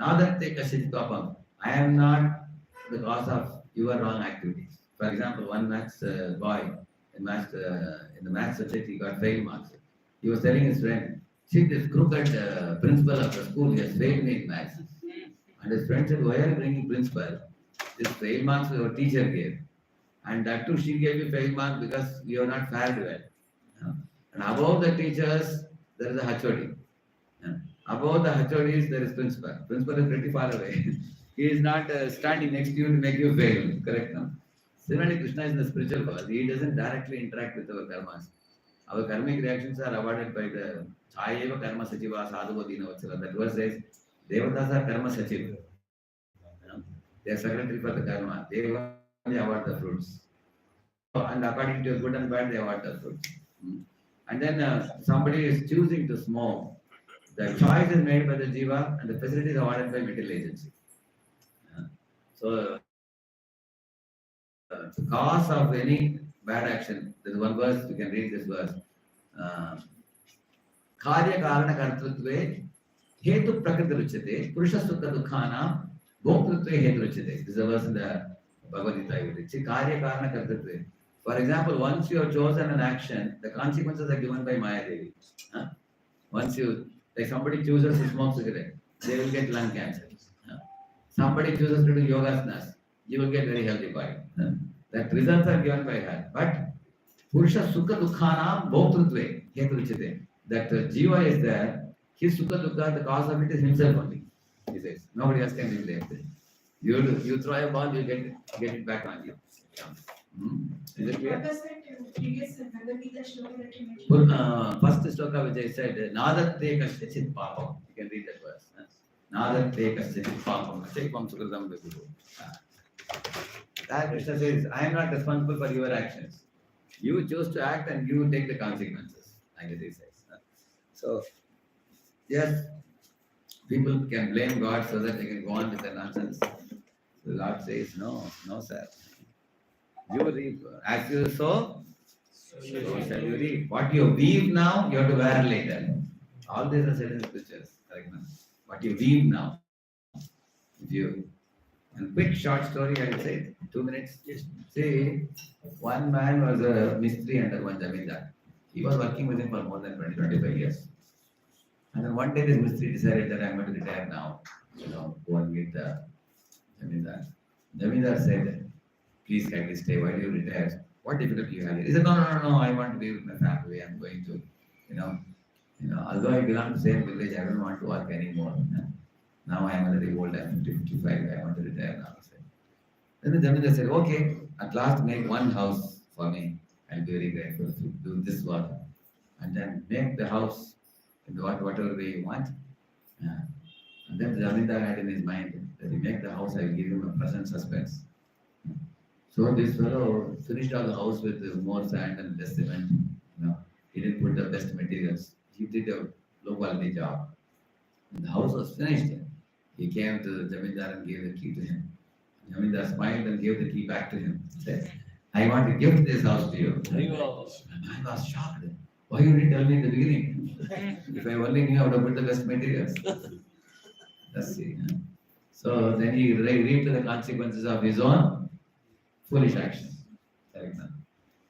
Nadatte kasyachit papam. I am not the cause of your wrong activities. For example, one maths boy in the maths subject, he got fail marks. He was telling his friend, see this crooked principal of the school, he has failed me in maths. And his friend said, why are you bringing principal? This fail marks your teacher gave. And that too, she gave you fail mark because you are not fared well. And above the teachers, there is a HOD. Above the HODs, there is principal. Principal is pretty far away. He is not standing next to you to make you fail. Correct? No? Similarly, Krishna is in the spiritual world. He doesn't directly interact with our karmas. Our karmic reactions are avoided by the Chayeva Karma Sachiva Sadhuva Dina Vatsala. That verse says, Devatas are Karma Sachiv. They are secretary for the karma. They only award the fruits. And according to good and bad, they award the fruits. And then somebody is choosing to smoke. The choice is made by the jiva and the facility is awarded by material agency. So, the cause of any bad action, there's one verse, you can read this verse. Karya Karana Kartrutve Hetu Prakriti Ruchate Purusha Sukha Dukhana Bhoktrutve Hetu Ruchate. This is a verse in the Bhagavad Gita. It's Karya Karana Kartrutve. For example, once you have chosen an action, the consequences are given by Maya Devi. Once you, like somebody chooses to smoke cigarette, they will get lung cancer. Somebody chooses to do yogasanas, you will get very healthy body. That results are given by her. But Purusha Sukha Dukhana Bhoktrutve Hetu Ruchate. That jiva is there, his Sukha Dukha, the cause of it is himself only. He says, nobody else can relate it. You throw a ball, you get it back on you. Is it clear? What was that previous Bhagavad Gita shloka that you mentioned? First shloka which I said, Nadatte kasyachit papam. You can read that verse. Nadatte kasyachit papam. Achaivam sukridam vibhudu. That Krishna says, I am not responsible for your actions. You choose to act and you take the consequences. Like he says. So, yes, people can blame God so that they can go on with their nonsense. The Lord says, no, sir. You reap as you sow, so shall you reap. What you weave now, you have to wear later. All these are said in scriptures. Correct? What you weave now. And quick short story, I will say, 2 minutes. See, one man was a mistri under one zamindar. He was working with him for more than 20-25 years. And then one day this mistri decided that I am going to retire now. Go and meet the zamindar. Zamindar said, please kindly stay. Why do you retire? What difficulty you have here? He said, no, I want to be with my family. I'm going to, although I belong to the same village, I don't want to work anymore. Now I am already old, I'm 55, I want to retire now. Then the Jamindar said, okay, at last make one house for me. I'll be very grateful to do this work. And then make the house in whatever way you want. And then the Jamindar had in his mind that he make the house, I will give him a pleasant suspense. So this fellow finished all the house with more sand and less cement. He didn't put the best materials. He did a low quality job. And the house was finished. He came to the Jamindar and gave the key to him. Jamindar smiled and gave the key back to him. He said, I want to gift this house to you. And I was shocked. Why you didn't tell me in the beginning? If I only knew, I would have put the best materials. Let's see. So then he reaped the consequences of his own foolish actions. Correct, no?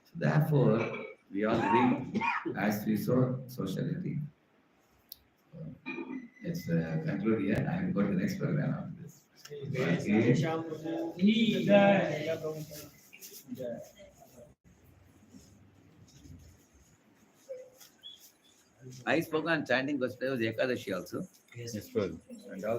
So therefore, we all reap as we sow, so shall it be. So, let's conclude here. I will go to the next program after this. I spoke on chanting because there was Ekadashi also. Yes. Yes, well. And also